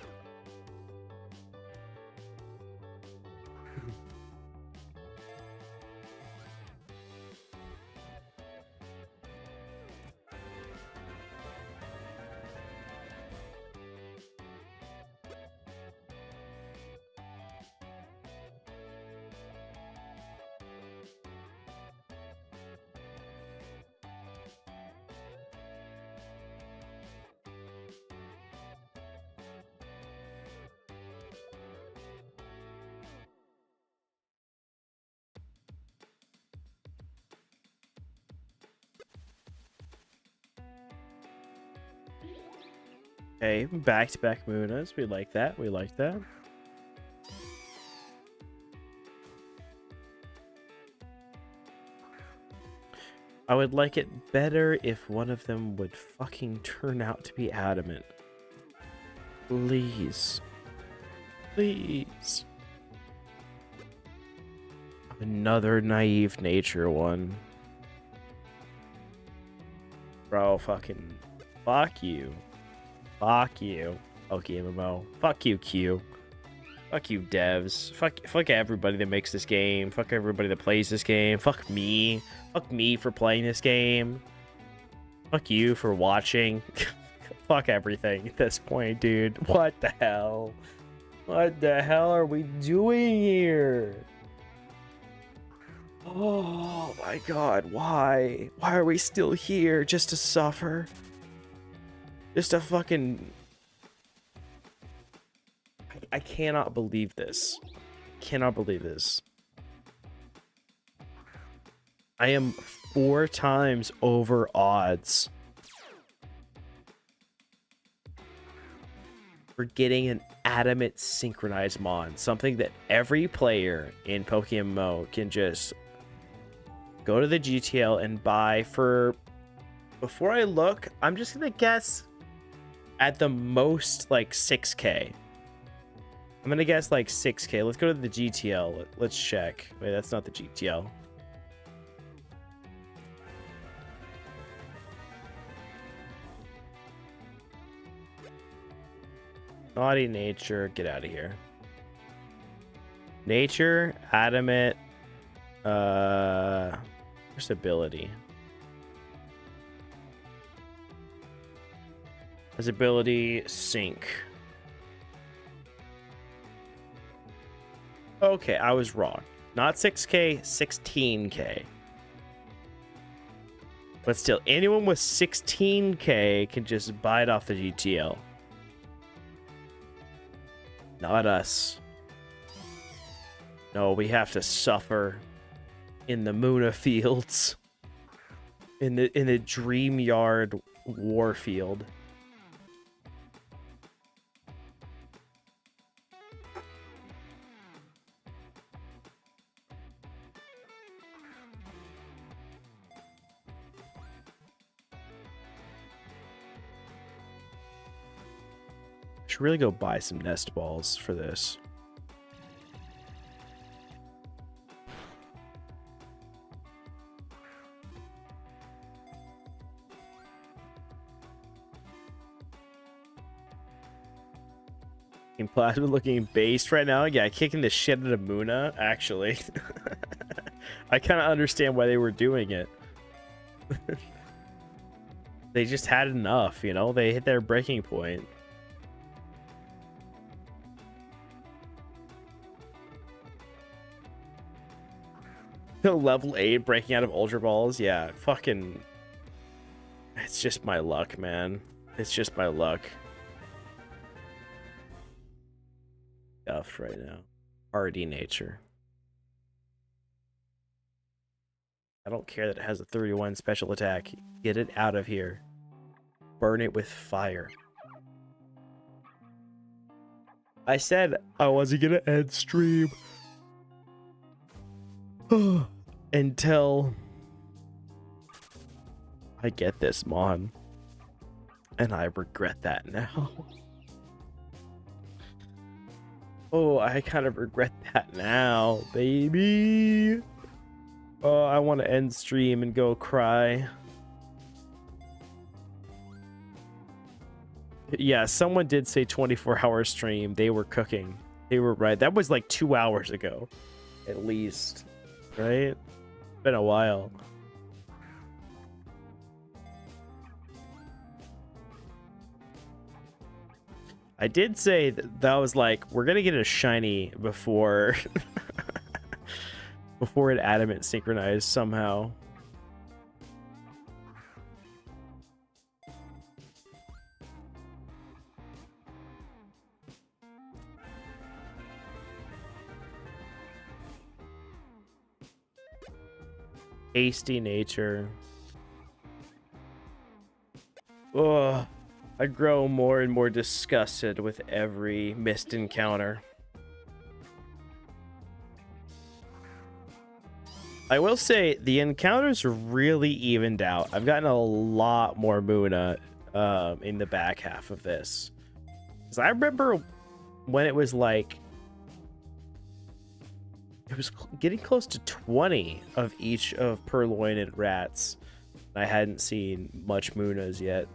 Okay, back-to-back Munas. We like that. We like that. I would like it better if one of them would fucking turn out to be adamant. Please. Please. Another naive nature one. Bro, fucking... Fuck you. Fuck you. PokeMMO. Fuck you, Q. Fuck you, devs. Fuck everybody that makes this game. Fuck everybody that plays this game. Fuck me. Fuck me for playing this game. Fuck you for watching. Fuck everything at this point, dude. What the hell? What the hell are we doing here? Oh my god, why? Why are we still here? Just to suffer? Just to fucking... I cannot believe this. Cannot believe this. I am 4 times over odds for getting an adamant synchronized mod. Something that every player in PokeMMO can just go to the GTL and buy for... Before I look, I'm just gonna guess at the most like 6K. I'm gonna guess like 6K. Let's go to the GTL. Let's check. Wait, that's not the GTL. Naughty nature, get out of here. Nature, adamant, where's ability? His ability, sync. Okay, I was wrong. Not 6K, 16K. But still, anyone with 16K can just buy it off the GTL. Not us. No, we have to suffer in the Muna fields. In the Dream Yard Warfield. Should really go buy some nest balls for this. In Plasma looking based right now. Yeah, kicking the shit out of Muna, actually. I kind of understand why they were doing it. They just had enough, you know? They hit their breaking point. Level 8 breaking out of Ultra Balls. Yeah, fucking... It's just my luck, man. It's just my luck. Stuffed right now. Hardy nature. I don't care that it has a 31 special attack. Get it out of here. Burn it with fire. I said I wasn't gonna end stream. Until I get this mod. And I regret that now. Oh, I kind of regret that now, baby. Oh, I want to end stream and go cry. Yeah, someone did say 24-hour stream. They were cooking. They were right. That was like 2 hours ago, at least. Right? Been a while. I did say that was like, we're gonna get a shiny before before it adamant synchronized somehow. Hasty nature. Ugh. I grow more and more disgusted with every missed encounter. I will say the encounters really evened out. I've gotten a lot more Muna in the back half of this. 'Cause I remember when it was like it was getting close to 20 of each of Purloin and Rats. I hadn't seen much Munas yet.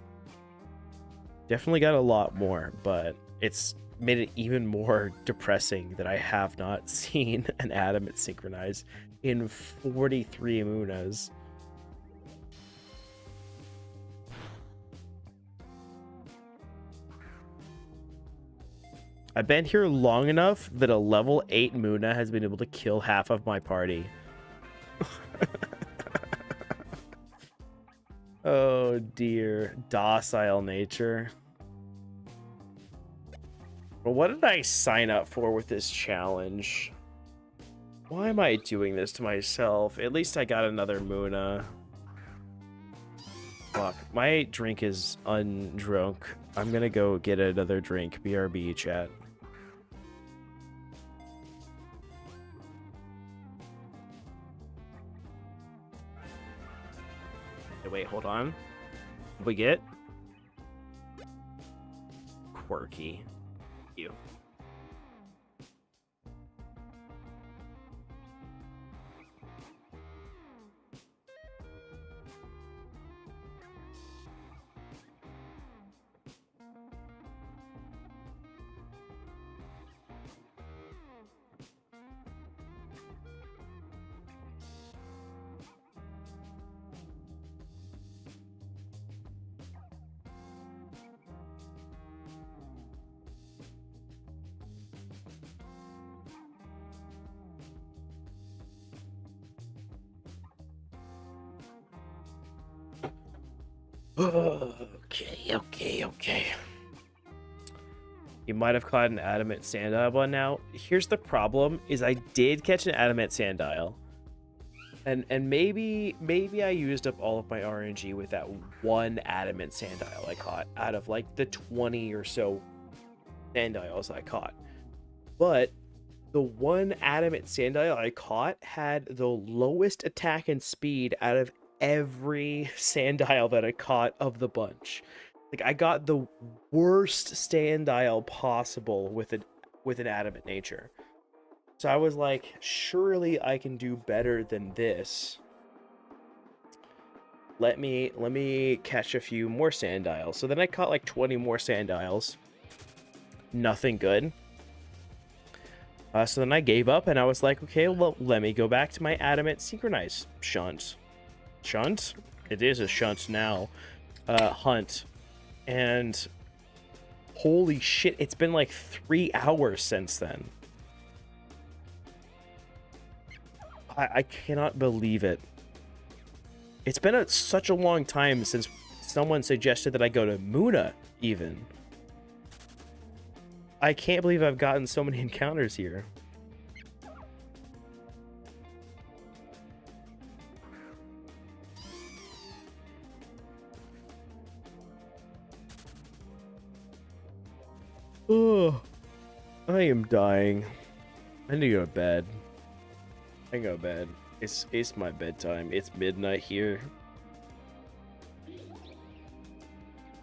Definitely got a lot more, but it's made it even more depressing that I have not seen an Adamant synchronize in 43 Munas. I've been here long enough that a level 8 Muna has been able to kill half of my party. Oh dear. Docile nature. Well, what did I sign up for with this challenge? Why am I doing this to myself? At least I got another Muna. Fuck. My drink is undrunk. I'm gonna go get another drink. BRB, chat. Wait, hold on. We get quirky. You. Okay. You might have caught an adamant sandile by now. Here's the problem: is I did catch an adamant sandile, and maybe I used up all of my RNG with that one adamant sandile I caught out of like the 20 or so sandiles I caught. But the one adamant sandile I caught had the lowest attack and speed out of every sandile that I caught of the bunch. Like, I got the worst sandile possible with an adamant nature. So I was like, surely I can do better than this. Let me catch a few more sandiles. So then I caught like 20 more sandiles. Nothing good. So then I gave up and I was like, okay, well, let me go back to my adamant synchronize shunt. Shunt? It is a shunt now. Hunt. And holy shit, it's been like 3 hours since then. I cannot believe it. It's been such a long time since someone suggested that I go to Muna, even. I can't believe I've gotten so many encounters here. Oh, I am dying. I need to go to bed. I can go to bed. It's my bedtime. It's midnight here.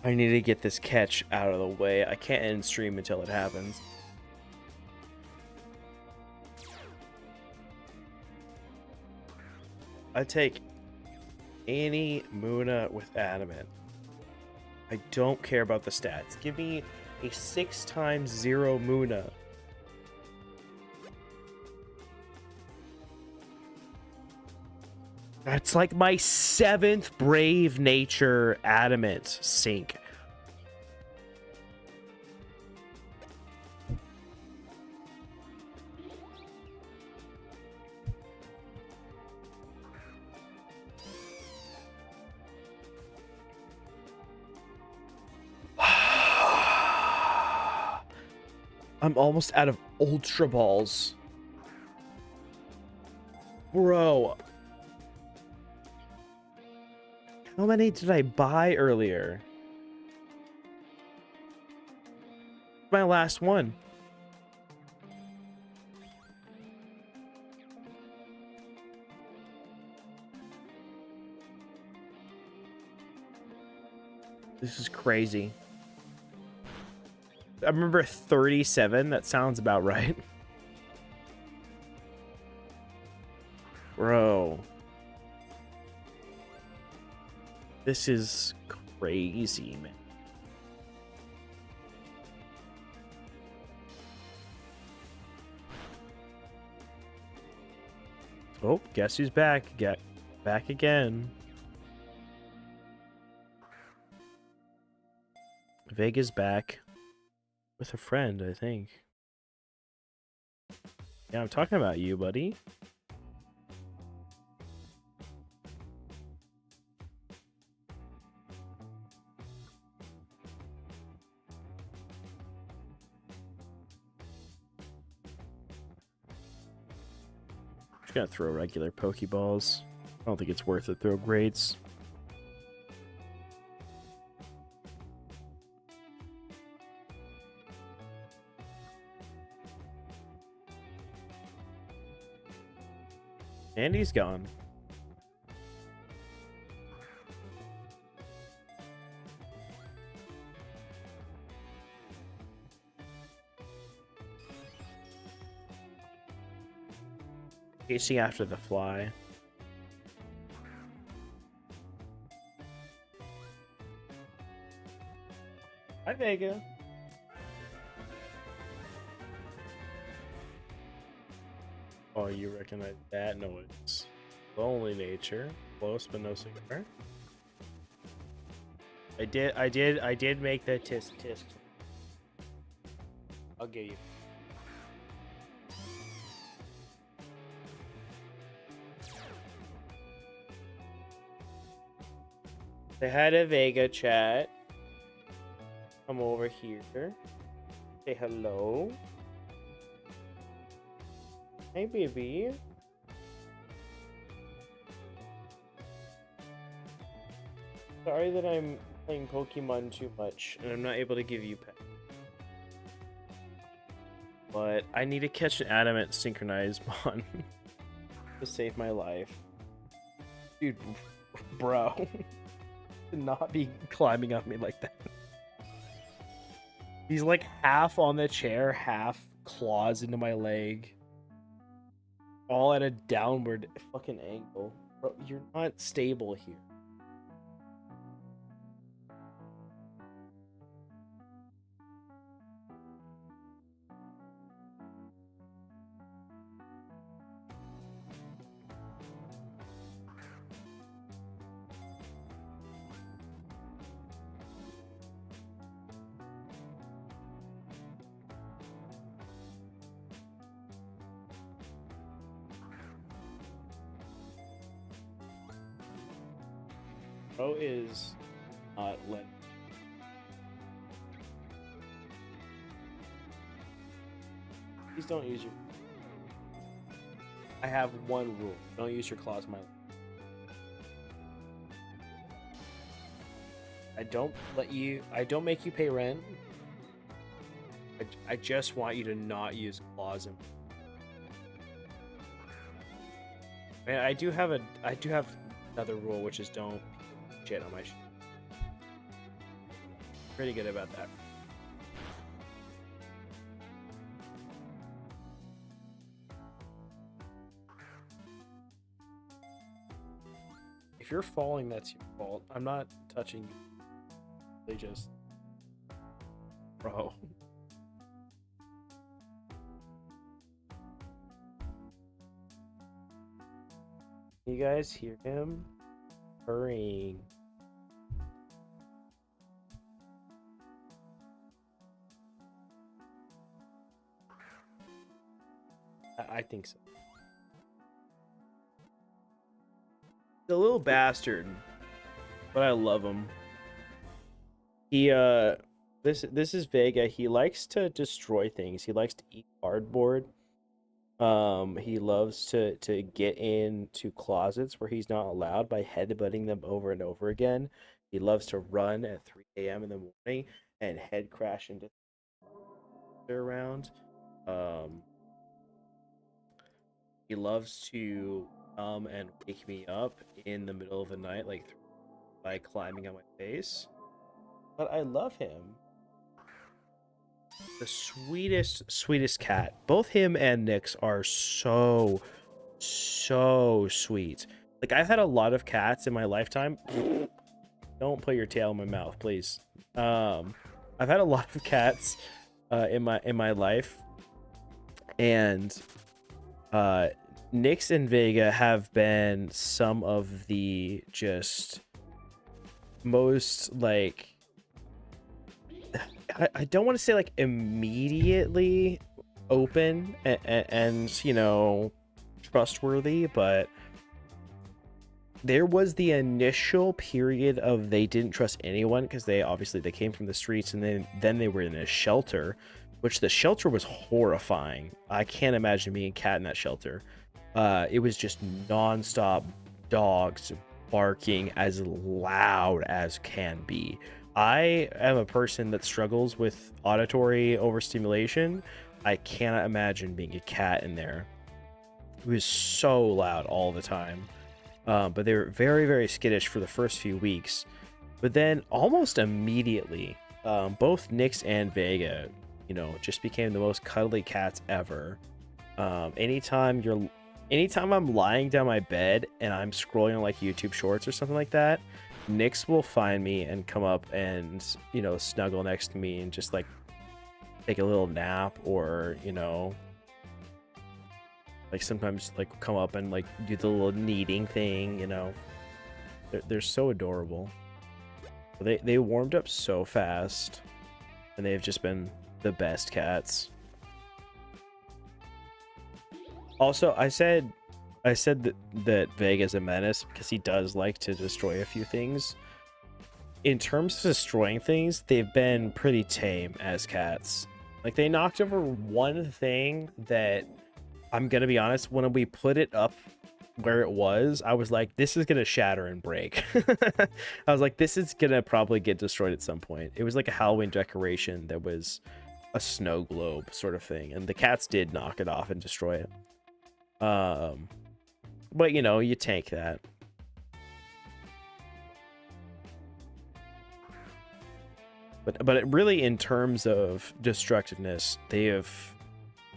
I need to get this catch out of the way. I can't end stream until it happens. I take any Muna with adamant. I don't care about the stats. Give me a 6 times 0 Muna. That's like my 7th Brave Nature Adamant sync. I'm almost out of Ultra Balls. Bro. How many did I buy earlier? My last one. This is crazy. I remember 37. That sounds about right. This is crazy, man. Oh, guess who's back? Back again. Vega's back with a friend, I think. Yeah, I'm talking about you, buddy. Just gonna throw regular Pokeballs. I don't think it's worth it. Throw grades. And he's gone. Chasing after the fly. Hi, Vega. Oh, you recognize that noise? Lonely nature, close but no cigar. I did make that tisk tisk. I'll give you. They had a Vega chat. Come over here. Say hello. Hey, baby. Sorry that I'm playing Pokemon too much and I'm not able to give you pets. But I need to catch an adamant synchronized mon to save my life. Dude, bro. Should not be climbing up me like that. He's like half on the chair, half claws into my leg. All at a downward fucking angle. Bro, you're not stable here. Bro is not letting. Please don't use your. I have one rule: don't use your claws, my. I don't let you. I don't make you pay rent. I just want you to not use claws. Man, I do have another rule, which is don't shit on my shit. Pretty good about that. If you're falling, that's your fault. I'm not touching you. They just... Bro. You guys hear him purring? I think so. He's a little bastard, but I love him. He this is Vega. He likes to destroy things. He likes to eat cardboard. He loves to get into closets where he's not allowed by headbutting them over and over again. He loves to run at 3 a.m. in the morning and head crash into around. He loves to come and wake me up in the middle of the night, like by climbing on my face. But I love him. The sweetest cat. Both him and Nyx are so sweet. Like, I've had a lot of cats in my lifetime. Don't put your tail in my mouth, please. I've had a lot of cats in my life, and Nyx and Vega have been some of the just most like, I don't want to say like immediately open and you know, trustworthy, but there was the initial period of they didn't trust anyone because they came from the streets, and then they were in a shelter, which the shelter was horrifying. I can't imagine being a cat in that shelter. It was just nonstop dogs barking as loud as can be. I am a person that struggles with auditory overstimulation. I cannot imagine being a cat in there. It was so loud all the time. But they were very, very skittish for the first few weeks. But then almost immediately, both Nyx and Vega, you know, just became the most cuddly cats ever. Anytime I'm lying down my bed and I'm scrolling on like YouTube Shorts or something like that, Nyx will find me and come up and, you know, snuggle next to me and just like take a little nap, or, you know, like sometimes like come up and like do the little kneading thing, you know. They're so adorable. They warmed up so fast, and they've just been the best cats. Also, I said that Vega's a menace because he does like to destroy a few things. In terms of destroying things, they've been pretty tame as cats. Like, they knocked over one thing that, I'm gonna be honest, when we put it up where it was, I was like, this is gonna shatter and break. I was like, this is gonna probably get destroyed at some point. It was like a Halloween decoration that was a snow globe sort of thing, and the cats did knock it off and destroy it. But you know, you tank that. But it really, in terms of destructiveness, they have,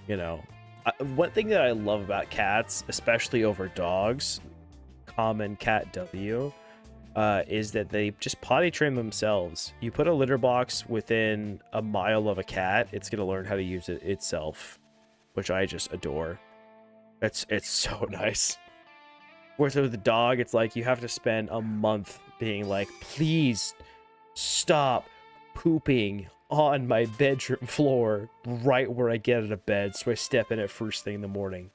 you know, one thing that I love about cats, especially over dogs, common cat W, is that they just potty train themselves. You put a litter box within a mile of a cat, it's gonna learn how to use it itself, which I just adore. It's so nice. Whereas with the dog, it's like you have to spend a month being like, please stop pooping on my bedroom floor right where I get out of bed, so I step in it first thing in the morning.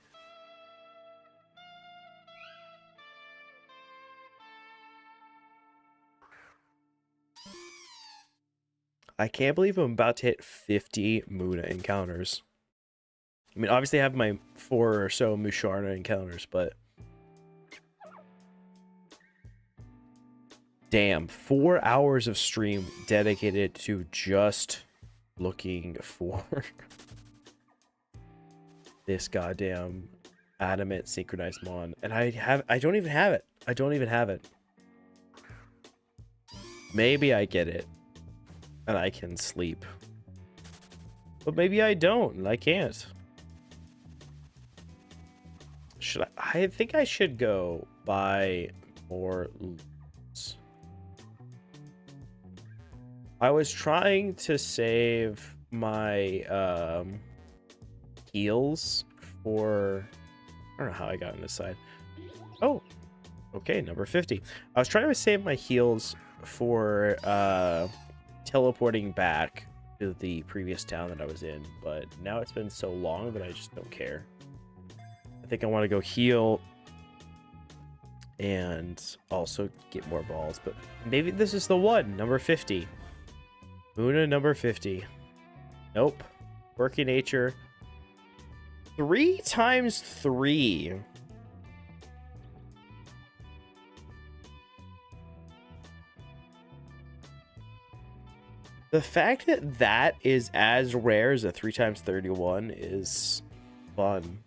I can't believe I'm about to hit 50 Muna encounters. I mean, obviously I have my 4 or so Musharna encounters, but damn, 4 hours of stream dedicated to just looking for this goddamn adamant synchronized mon, and I don't even have it. I don't even have it. Maybe I get it and I can sleep, but maybe I don't and I can't. I think I should go buy more loots. I was trying to save my heals for, I don't know how I got on this side. Oh, okay, number 50. I was trying to save my heals for teleporting back to the previous town that I was in, but now it's been so long that I just don't care. I think I want to go heal and also get more balls, but maybe this is the one, number 50. Muna number 50. Nope. Quirky nature. 3 times 3. The fact that that is as rare as a 3 times 31 is fun.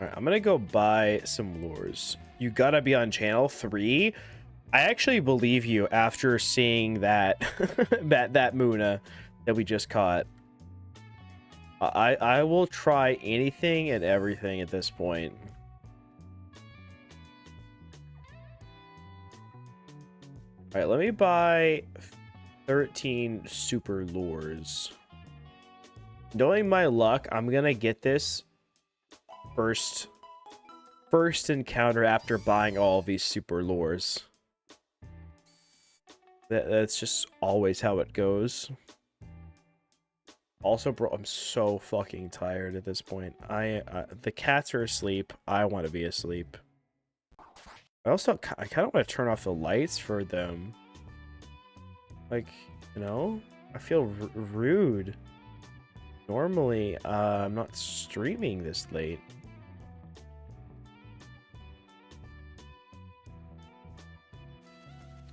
Alright, I'm gonna go buy some lures. You gotta be on channel 3? I actually believe you after seeing that that Muna that we just caught. I will try anything and everything at this point. All right, let me buy 13 super lures. Knowing my luck, I'm gonna get this first encounter after buying all of these super lures. That's just always how it goes. Also, bro, I'm so fucking tired at this point. The cats are asleep. I want to be asleep. I kind of want to turn off the lights for them. Like, you know, I feel rude. Normally, I'm not streaming this late.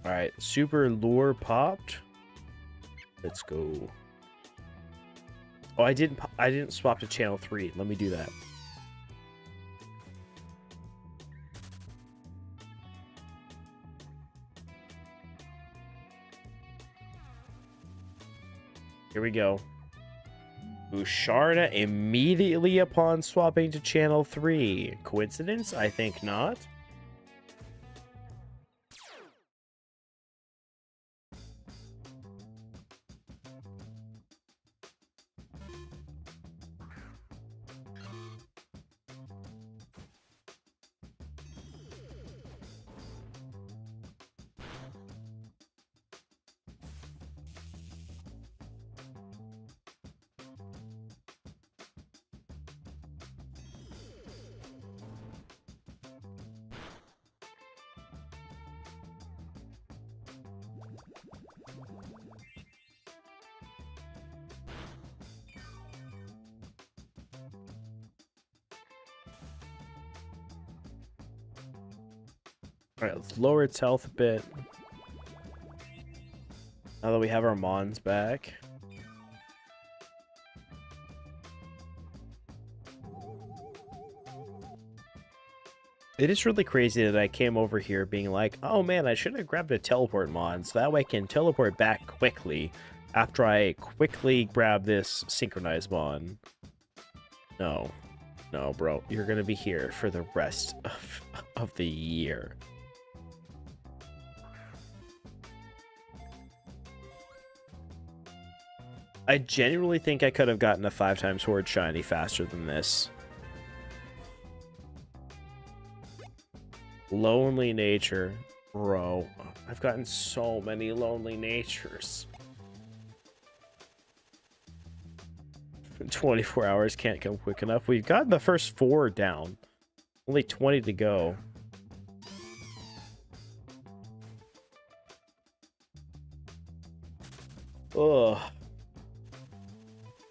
All right, super lure popped. Let's go. Oh, I didn't swap to channel 3. Let me do that. Here we go. Usharna immediately upon swapping to channel 3. Coincidence? I think not. Alright, let's lower its health a bit. Now that we have our Mons back. It is really crazy that I came over here being like, oh man, I should have grabbed a teleport Mon, so that way I can teleport back quickly after I quickly grab this synchronized Mon. No. No, bro. You're gonna be here for the rest of the year. I genuinely think I could have gotten a 5x Horde shiny faster than this. Lonely nature. Bro, I've gotten so many lonely natures. 24 hours can't come quick enough. We've gotten the first 4 down. Only 20 to go. Ugh.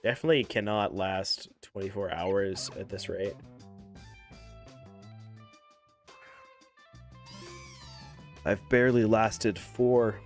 Definitely cannot last 24 hours at this rate. I've barely lasted 4.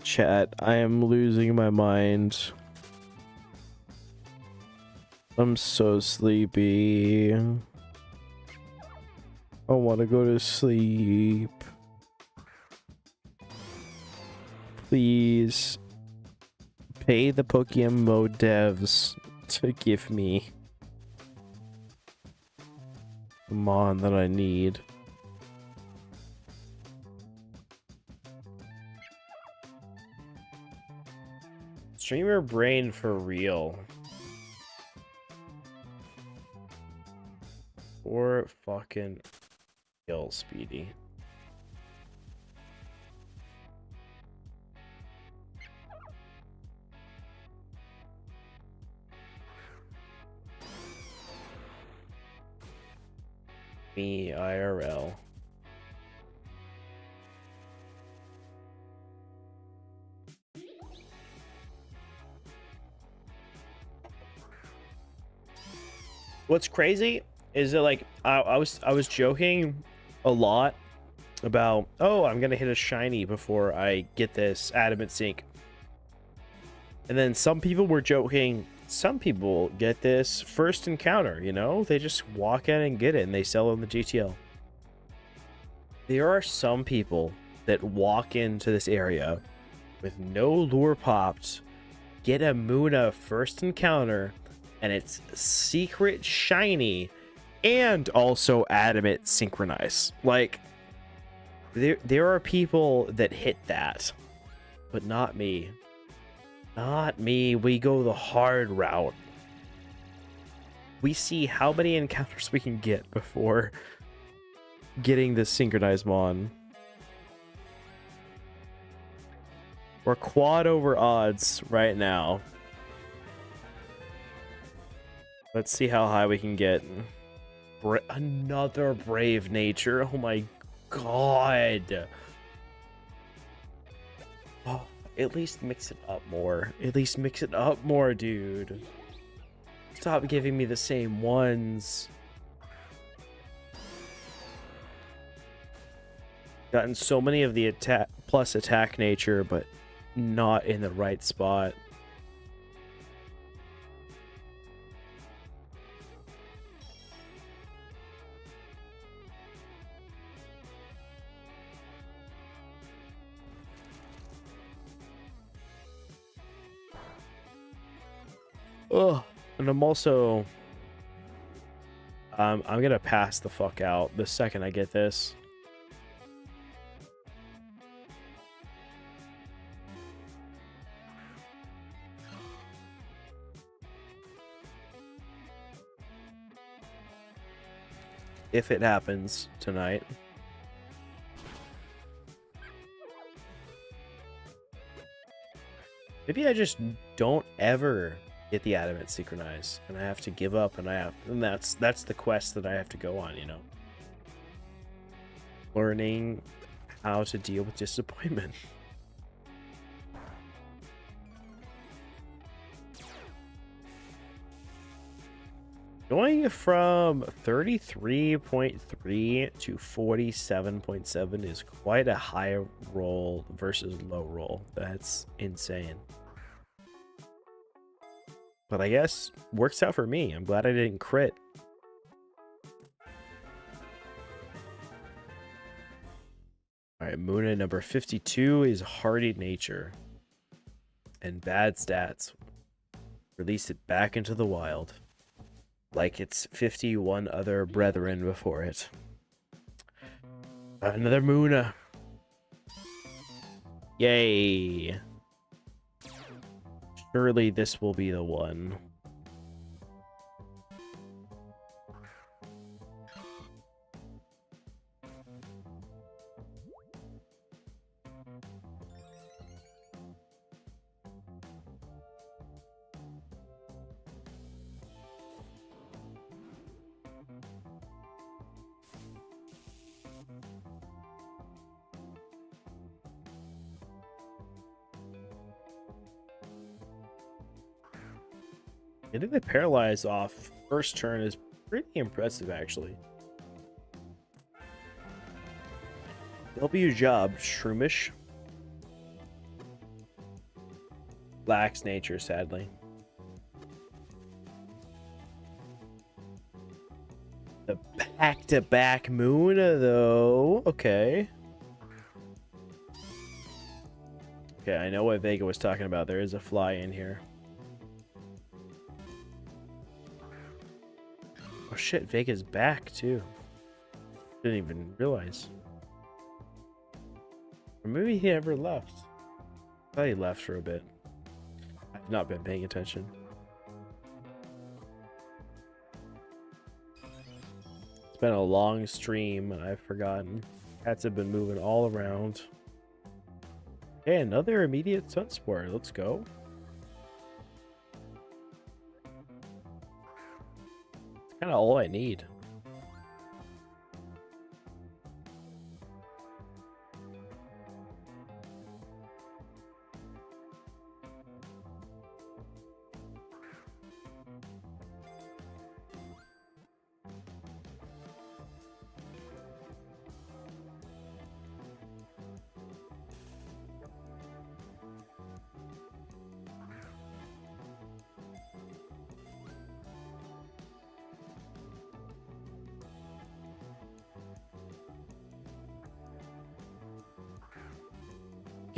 Chat, I am losing my mind. I'm so sleepy. I want to go to sleep. Please pay the PokeMMO devs to give me the Mon that I need. Streamer brain for real. For fucking real, Speedy. Me IRL. What's crazy is that like I was joking a lot about, oh, I'm gonna hit a shiny before I get this adamant sink, and then some people were joking, some people get this first encounter, you know, they just walk in and get it and they sell on the GTL. There are some people that walk into this area with no lure popped, get a Muna first encounter, and it's secret shiny and also adamant synchronize. Like, there are people that hit that, but not me. Not me. We go the hard route. We see how many encounters we can get before getting this synchronized mon. We're quad over odds right now. Let's see how high we can get. Another brave nature. Oh my god. Oh, at least mix it up more. At least mix it up more, dude. Stop giving me the same ones. Gotten so many of the attack plus attack nature, but not in the right spot. Ugh. And I'm also I'm gonna pass the fuck out the second I get this. If it happens tonight. Maybe I just don't ever get the adamant synchronize and I have to give up, and that's the quest that I have to go on, you know. Learning how to deal with disappointment. Going from 33.3 to 47.7 is quite a high roll versus low roll. That's insane. But I guess works out for me. I'm glad I didn't crit. Alright, Muna number 52 is Hardy Nature. And bad stats. Release it back into the wild. Like it's 51 other brethren before it. Another Muna. Yay. Surely this will be the one. Getting the paralyze off first turn is pretty impressive, actually. W job, Shroomish. Lacks nature, sadly. The back-to-back Muna, though. Okay. Okay, I know what Vega was talking about. There is a fly in here. Oh shit, Vega's back too. Didn't even realize. Or maybe he never left. I thought he left for a bit. I've not been paying attention. It's been a long stream and I've forgotten. Cats have been moving all around. Hey, another immediate Sunspore. Let's go. Kind of all I need.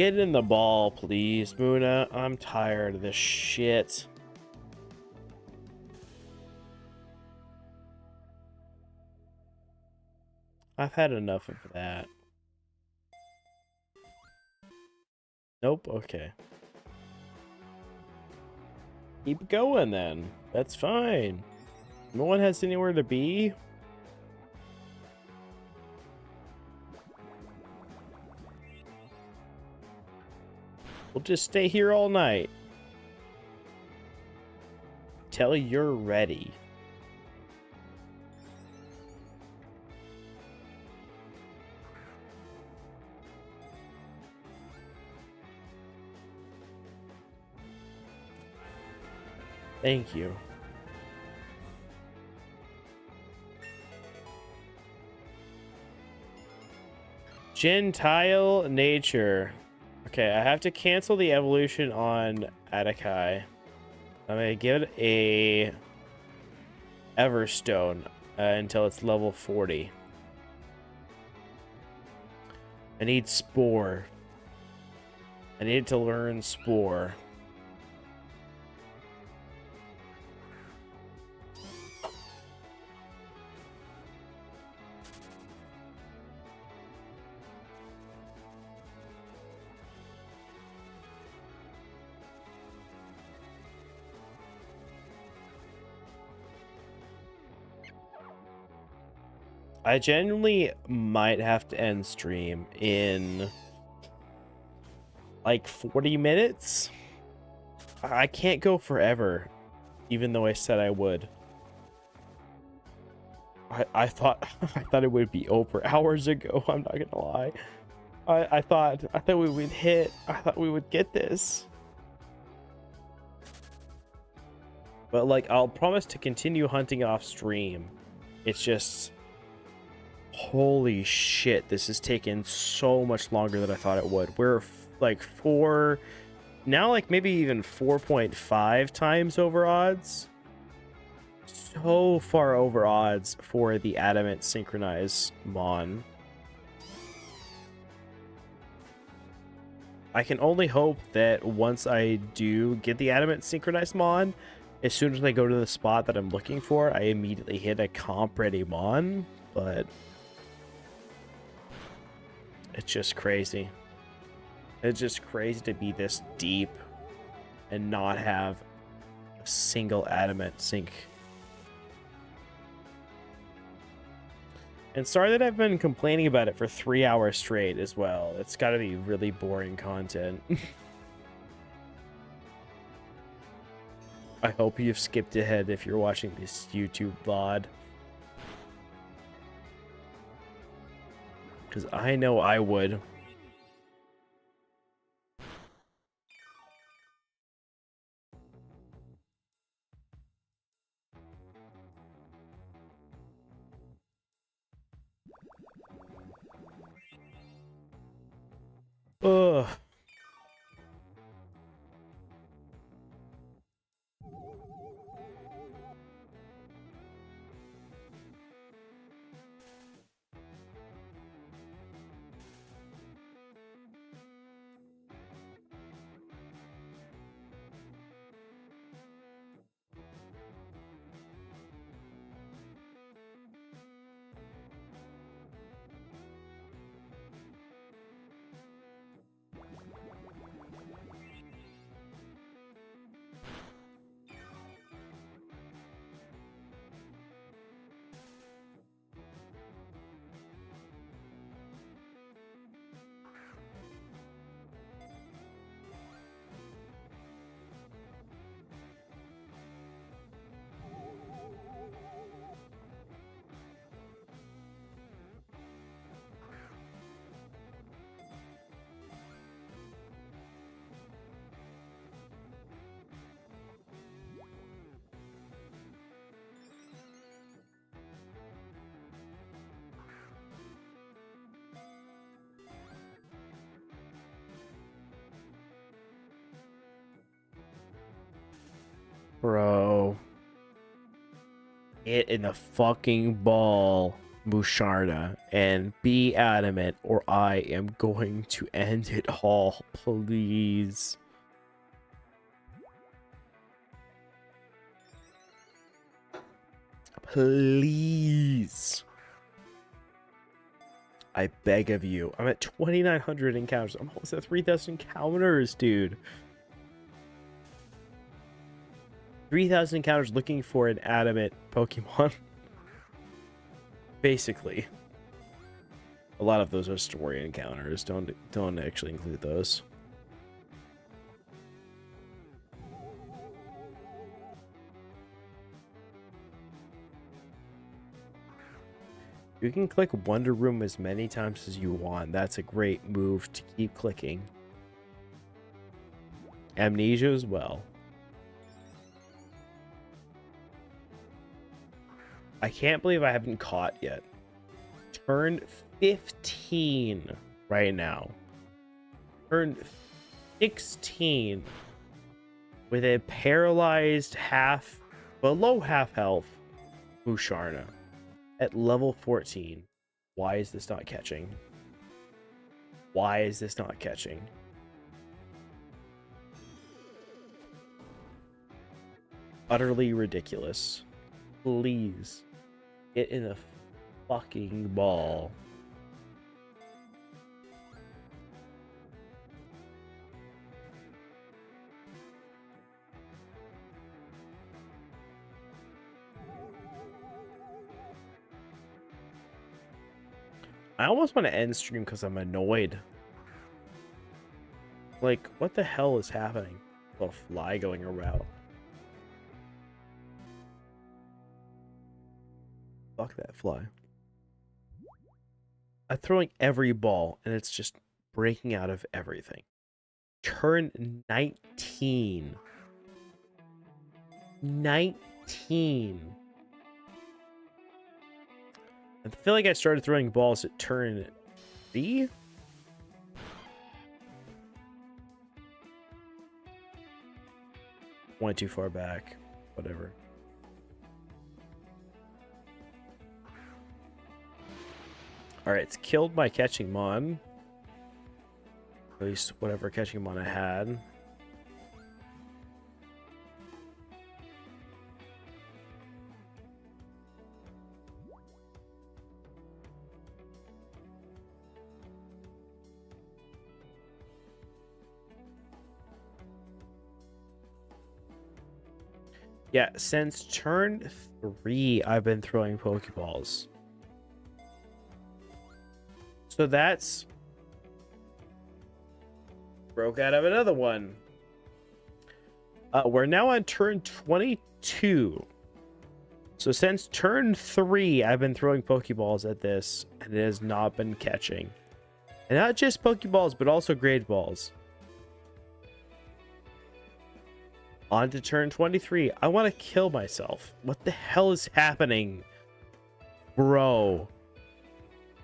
Get in the ball, please, Muna. I'm tired of this shit. I've had enough of that. Nope, okay. Keep going then. That's fine. No one has anywhere to be. We'll just stay here all night. Till you're ready. Thank you. Gentile nature. Okay, I have to cancel the evolution on Atakai. I'm gonna give it a Everstone until it's level 40. I need Spore. I need to learn Spore. I genuinely might have to end stream in like 40 minutes. I can't go forever, even though I said I would. I thought it would be over hours ago. I'm not gonna lie. I thought we would hit. I thought we would get this. But like, I'll promise to continue hunting off stream. It's just, holy shit, this has taken so much longer than I thought it would. We're like now like maybe even 4.5 times over odds. So far over odds for the Adamant Synchronized Mon. I can only hope that once I do get the Adamant Synchronized Mon, as soon as I go to the spot that I'm looking for, I immediately hit a comp ready Mon, but it's just crazy. It's just crazy to be this deep and not have a single Adamant sync. And sorry that I've been complaining about it for 3 hours straight as well. It's gotta be really boring content. I hope you've skipped ahead if you're watching this YouTube VOD. Because I know I would. Ugh. Bro. Hit in the fucking ball, Musharda. and be adamant, or I am going to end it all. Please. Please. I beg of you. I'm at 2,900 encounters. I'm almost at 3,000 encounters, dude. 3,000 encounters looking for an adamant Pokemon. Basically. A lot of those are story encounters. Don't actually include those. You can click Wonder Room as many times as you want. That's a great move to keep clicking. Amnesia as well. I can't believe I haven't caught yet. Turn 15 right now. Turn 16 with a paralyzed below half health Musharna at level 14. Why is this not catching? Why is this not catching? Utterly ridiculous. Please get in the fucking ball. I almost want to end stream because I'm annoyed. Like, what the hell is happening? A fly going around. Fuck that fly. I'm throwing every ball and it's just breaking out of everything. Turn 19. 19. I feel like I started throwing balls at turn 3. Went too far back. Whatever. Alright, it's killed my catching mon. At least whatever catching mon I had. Yeah, since turn 3, I've been throwing Pokeballs. So that's... broke out of another one. We're now on turn 22. So since turn 3, I've been throwing Pokeballs at this, and it has not been catching. And not just Pokeballs, but also Great Balls. On to turn 23. I want to kill myself. What the hell is happening? Bro.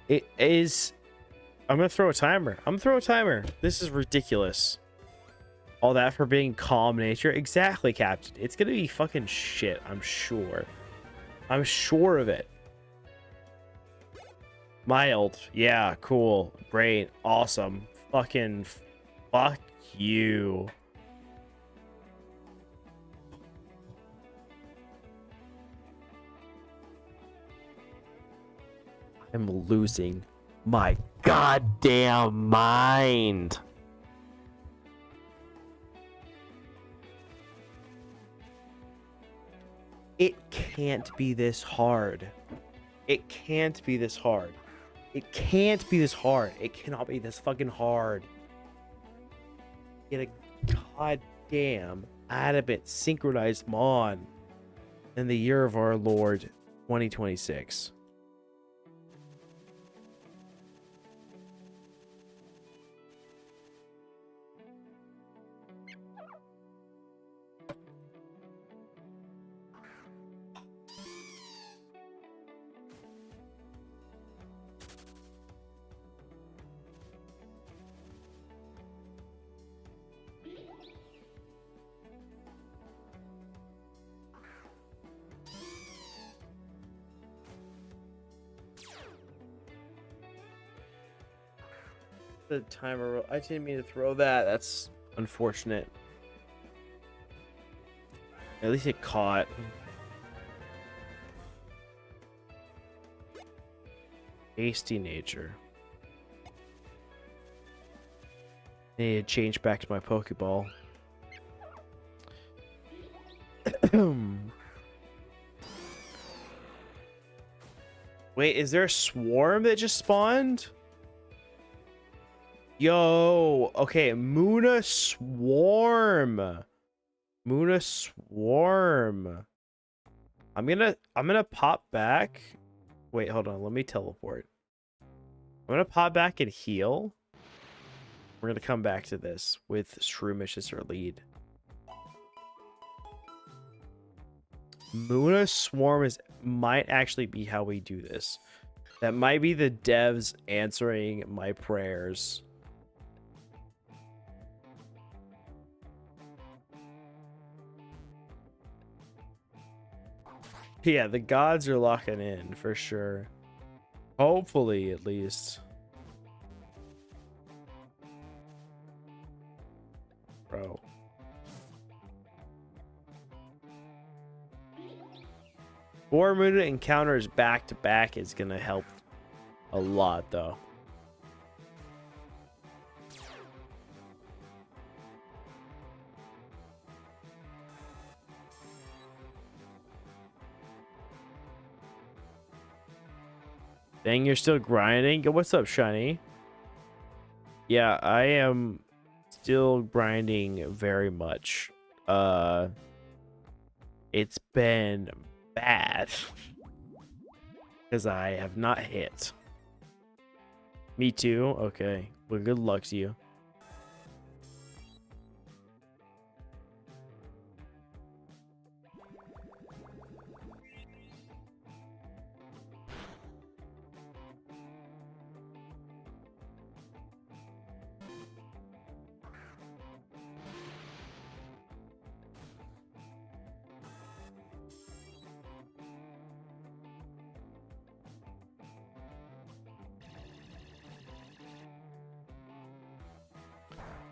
It is... I'm going to throw a timer. I'm going to throw a timer. This is ridiculous. All that for being calm nature. Exactly, Captain. It's going to be fucking shit. I'm sure. I'm sure of it. Mild. Yeah, cool. Great. Awesome. Fucking... fuck you. I'm losing my goddamn mind. It can't be this hard. It can't be this hard. It can't be this hard. It cannot be this fucking hard. Get a goddamn adamant synchronized mon in the year of our Lord 2026. The timer. I didn't mean to throw that. That's unfortunate. At least it caught. Hasty nature. I need to change back to my Pokeball. Wait, is there a swarm that just spawned? Yo, okay, Muna Swarm. Muna Swarm. I'm gonna pop back. Wait, hold on, let me teleport. I'm gonna pop back and heal. We're gonna come back to this with Shroomish as our lead. Muna Swarm might actually be how we do this. That might be the devs answering my prayers. Yeah, the gods are locking in for sure. Hopefully, at least. Bro. Four-minute encounters back to back is gonna help a lot, though. Dang, you're still grinding? What's up, Shiny? Yeah, I am still grinding very much. It's been bad because I have not hit. Me too. Okay, well, good luck to you.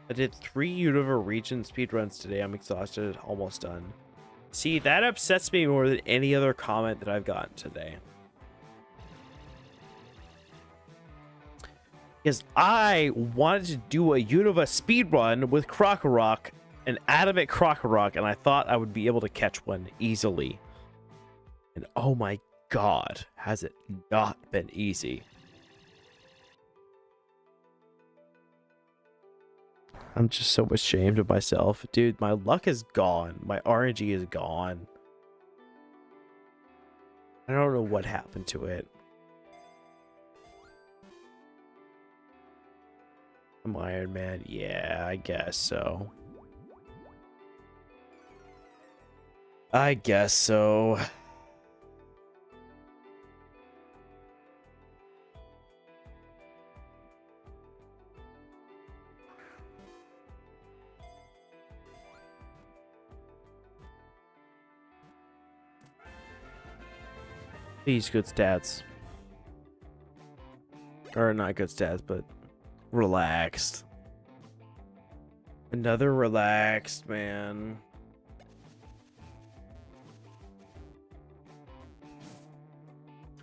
I did 3 Unova region speedruns today. I'm exhausted, almost done. See, that upsets me more than any other comment that I've gotten today. Because I wanted to do a Unova speedrun with Krokorok, an adamant Krokorok, and I thought I would be able to catch one easily. And oh my god, has it not been easy. I'm just so ashamed of myself. Dude, my luck is gone. My RNG is gone. I don't know what happened to it. I'm Ironman. Yeah, I guess so. I guess so. These good stats. Or not good stats, but relaxed. Another relaxed, man.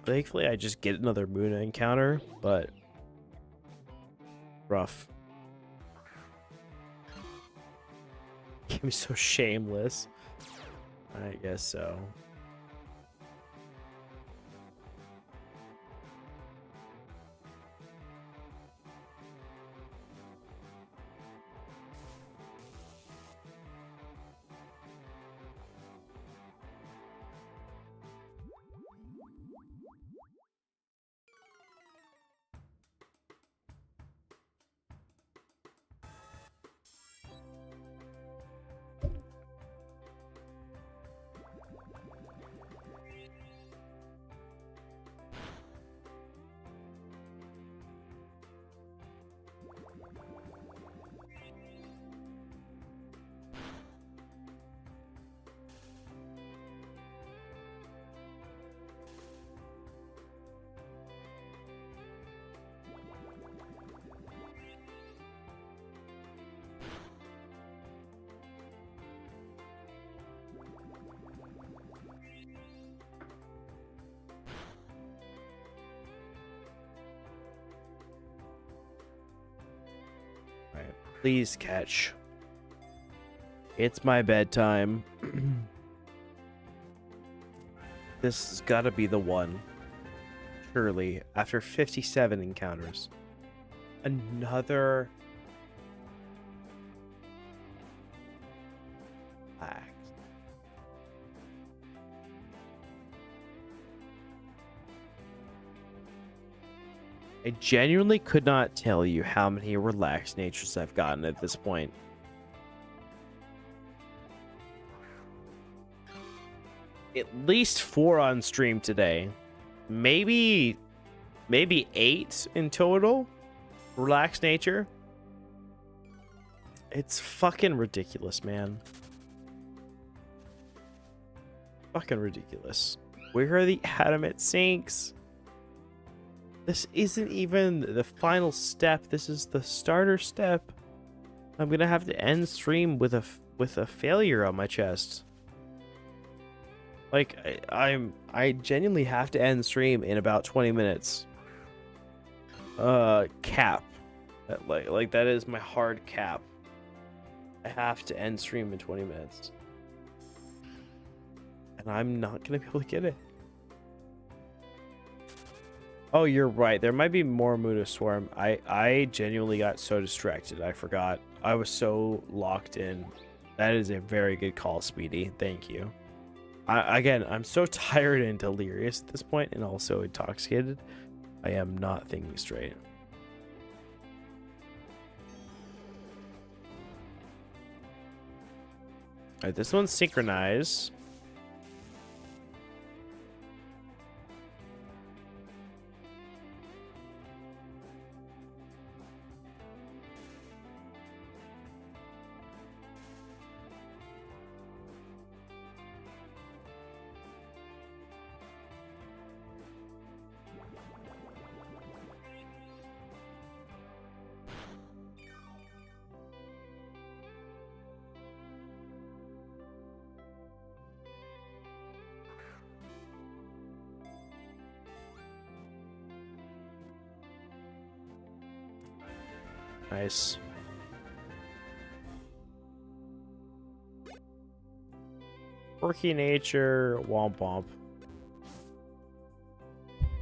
Thankfully, I just get another moon encounter, but rough. Game is so shameless. I guess so. Please catch. It's my bedtime. This has got to be the one. Surely, after 57 encounters. Another... axe. I genuinely could not tell you how many relaxed natures I've gotten at this point. At least 4 on stream today. Maybe 8 in total. Relaxed nature. It's fucking ridiculous, man. Fucking ridiculous. Where are the adamant sinks? This isn't even the final step. This is the starter step. I'm gonna have to end stream with a failure on my chest. Like I genuinely have to end stream in about 20 minutes. Cap. Like that is my hard cap. I have to end stream in 20 minutes. And I'm not gonna be able to get it. Oh, you're right. There might be more Muda Swarm. I genuinely got so distracted. I forgot. I was so locked in. That is a very good call, Speedy. Thank you. Again, I'm so tired and delirious at this point and also intoxicated. I am not thinking straight. Alright, this one's synchronized. Nice. Quirky nature, womp womp.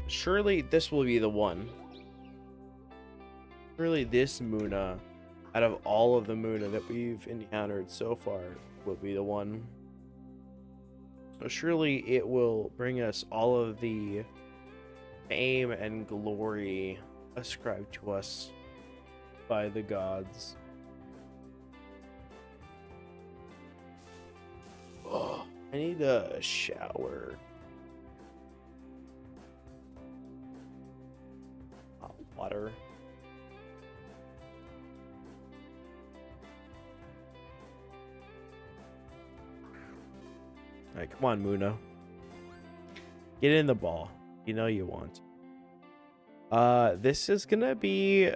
Surely this will be the one. Surely this Muna, out of all of the Muna that we've encountered so far, will be the one. So surely it will bring us all of the fame and glory ascribed to us by the gods. Oh, I need a shower. Hot water. Alright, come on, Muna. Get in the ball. You know you want. This is gonna be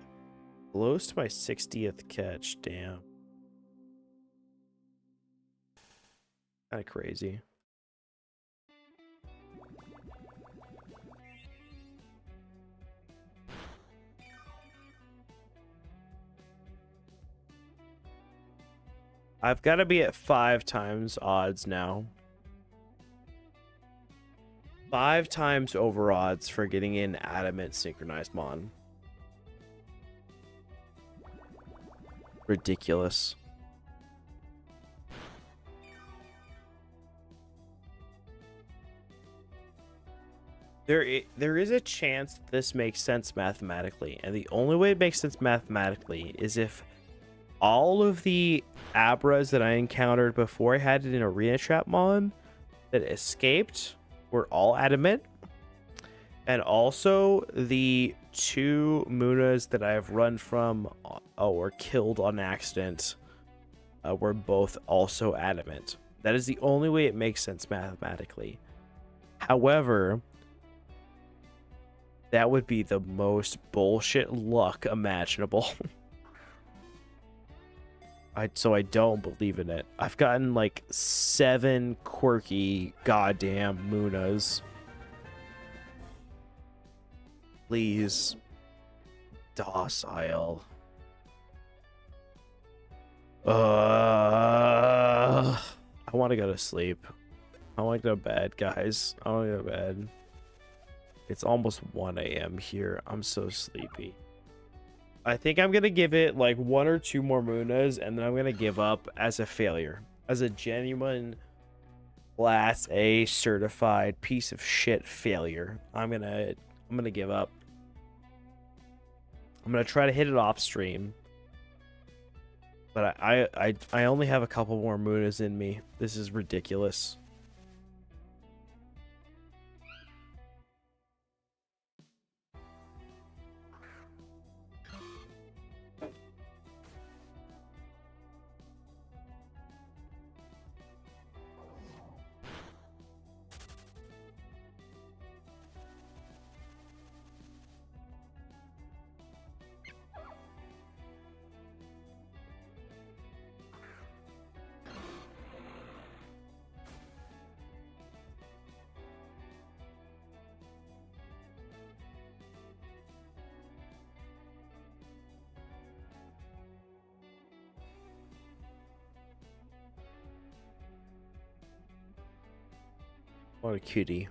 close to my 60th catch. Damn. Kind of crazy. I've got to be at 5 times odds now. 5 times over odds for getting in adamant synchronized mon. Ridiculous. There is a chance this makes sense mathematically, and the only way it makes sense mathematically is if all of the Abras that I encountered before I had it in Arena Trap Mon that escaped were all adamant, and also the 2 Munas that I've run from or killed on accident were both also adamant. That is the only way it makes sense mathematically. However, that would be the most bullshit luck imaginable. So I don't believe in it. I've gotten like 7 quirky goddamn Munas. Please. Docile. I want to go to sleep. I want to go to bed, guys. I want to go to bed. It's almost 1 a.m. here. I'm so sleepy. I think I'm going to give it like 1 or 2 more Munas, and then I'm going to give up as a failure. As a genuine Class A certified piece of shit failure. I'm going to give up. I'm going to try to hit it off stream. But I only have a couple more Munas in me. This is ridiculous. What a cutie.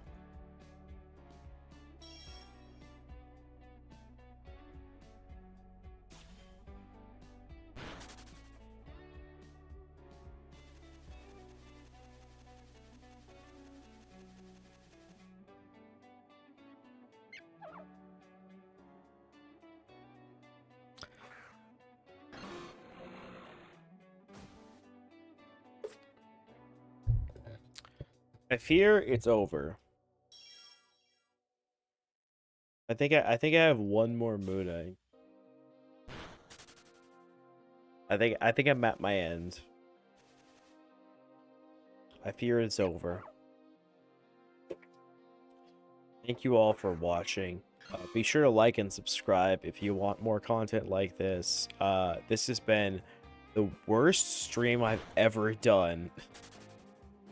I fear it's over. I think I have 1 more Muna. I think I'm at my end. I fear it's over. Thank you all for watching. Be sure to like and subscribe if you want more content like this. This has been the worst stream I've ever done.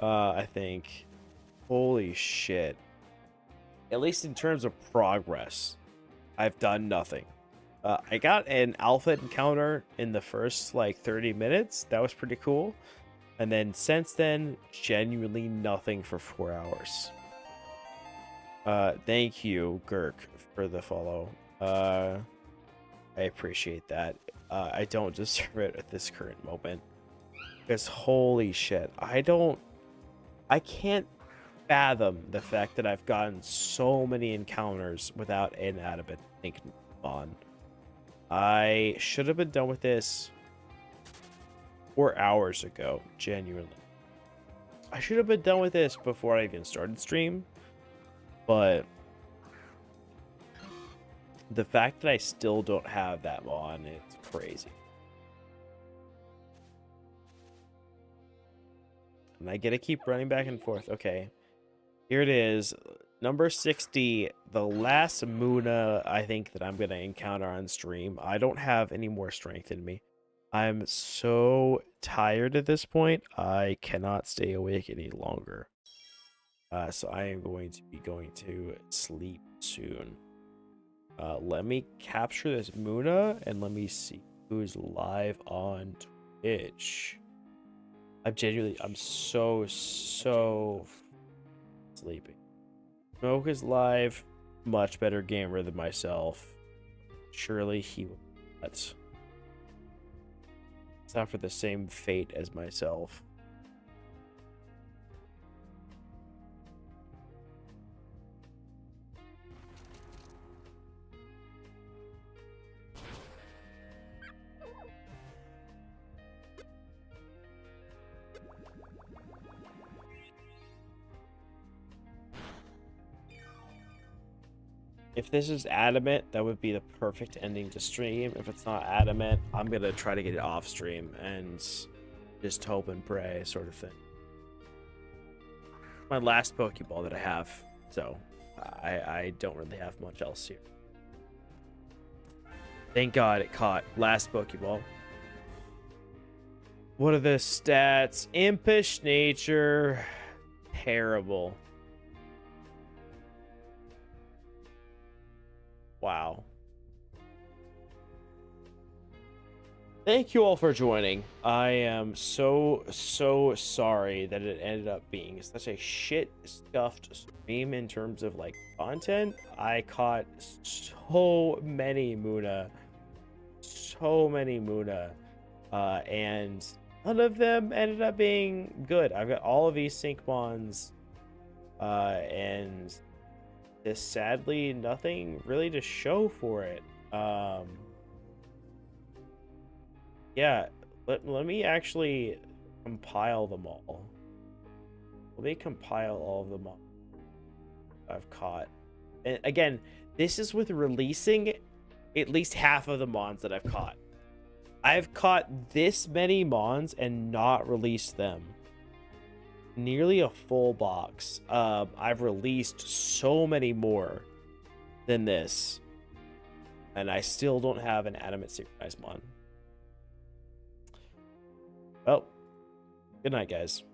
I think. Holy shit. At least in terms of progress, I've done nothing. I got an alpha encounter in the first like 30 minutes. That was pretty cool. And then since then, genuinely nothing for 4 hours. Thank you, Girk, for the follow. I appreciate that. I don't deserve it at this current moment. Because holy shit, I can't fathom the fact that I've gotten so many encounters without an adamant link on. I should have been done with this 4 hours ago, genuinely. I should have been done with this before I even started stream, but the fact that I still don't have that on, it's crazy. And I get to keep running back and forth. Okay. Here it is. Number 60. The last Muna I think that I'm going to encounter on stream. I don't have any more strength in me. I'm so tired at this point. I cannot stay awake any longer. So I am going to be going to sleep soon. Let me capture this Muna and let me see who's live on Twitch. I'm so sleeping. Smoke is live, much better gamer than myself. Surely he will not suffer the same fate as myself. If this is adamant, that would be the perfect ending to stream. If it's not adamant, I'm going to try to get it off stream and just hope and pray sort of thing. My last Pokeball that I have, so I don't really have much else here. Thank God it caught. Last Pokeball. What are the stats? Impish nature. Terrible. Wow. thank you all for joining. I am so sorry that it ended up being such a shit stuffed stream in terms of like content. I caught so many Muna, and none of them ended up being good. I've got all of these sync mons, and there's sadly nothing really to show for it. Yeah, let me actually compile them all. Let me compile all of them I've caught. And again, this is with releasing at least half of the mons that I've caught. I've caught this many mons and not released them. Nearly a full box. I've released so many more than this. And I still don't have an animate synchronized mon. Well, good night, guys.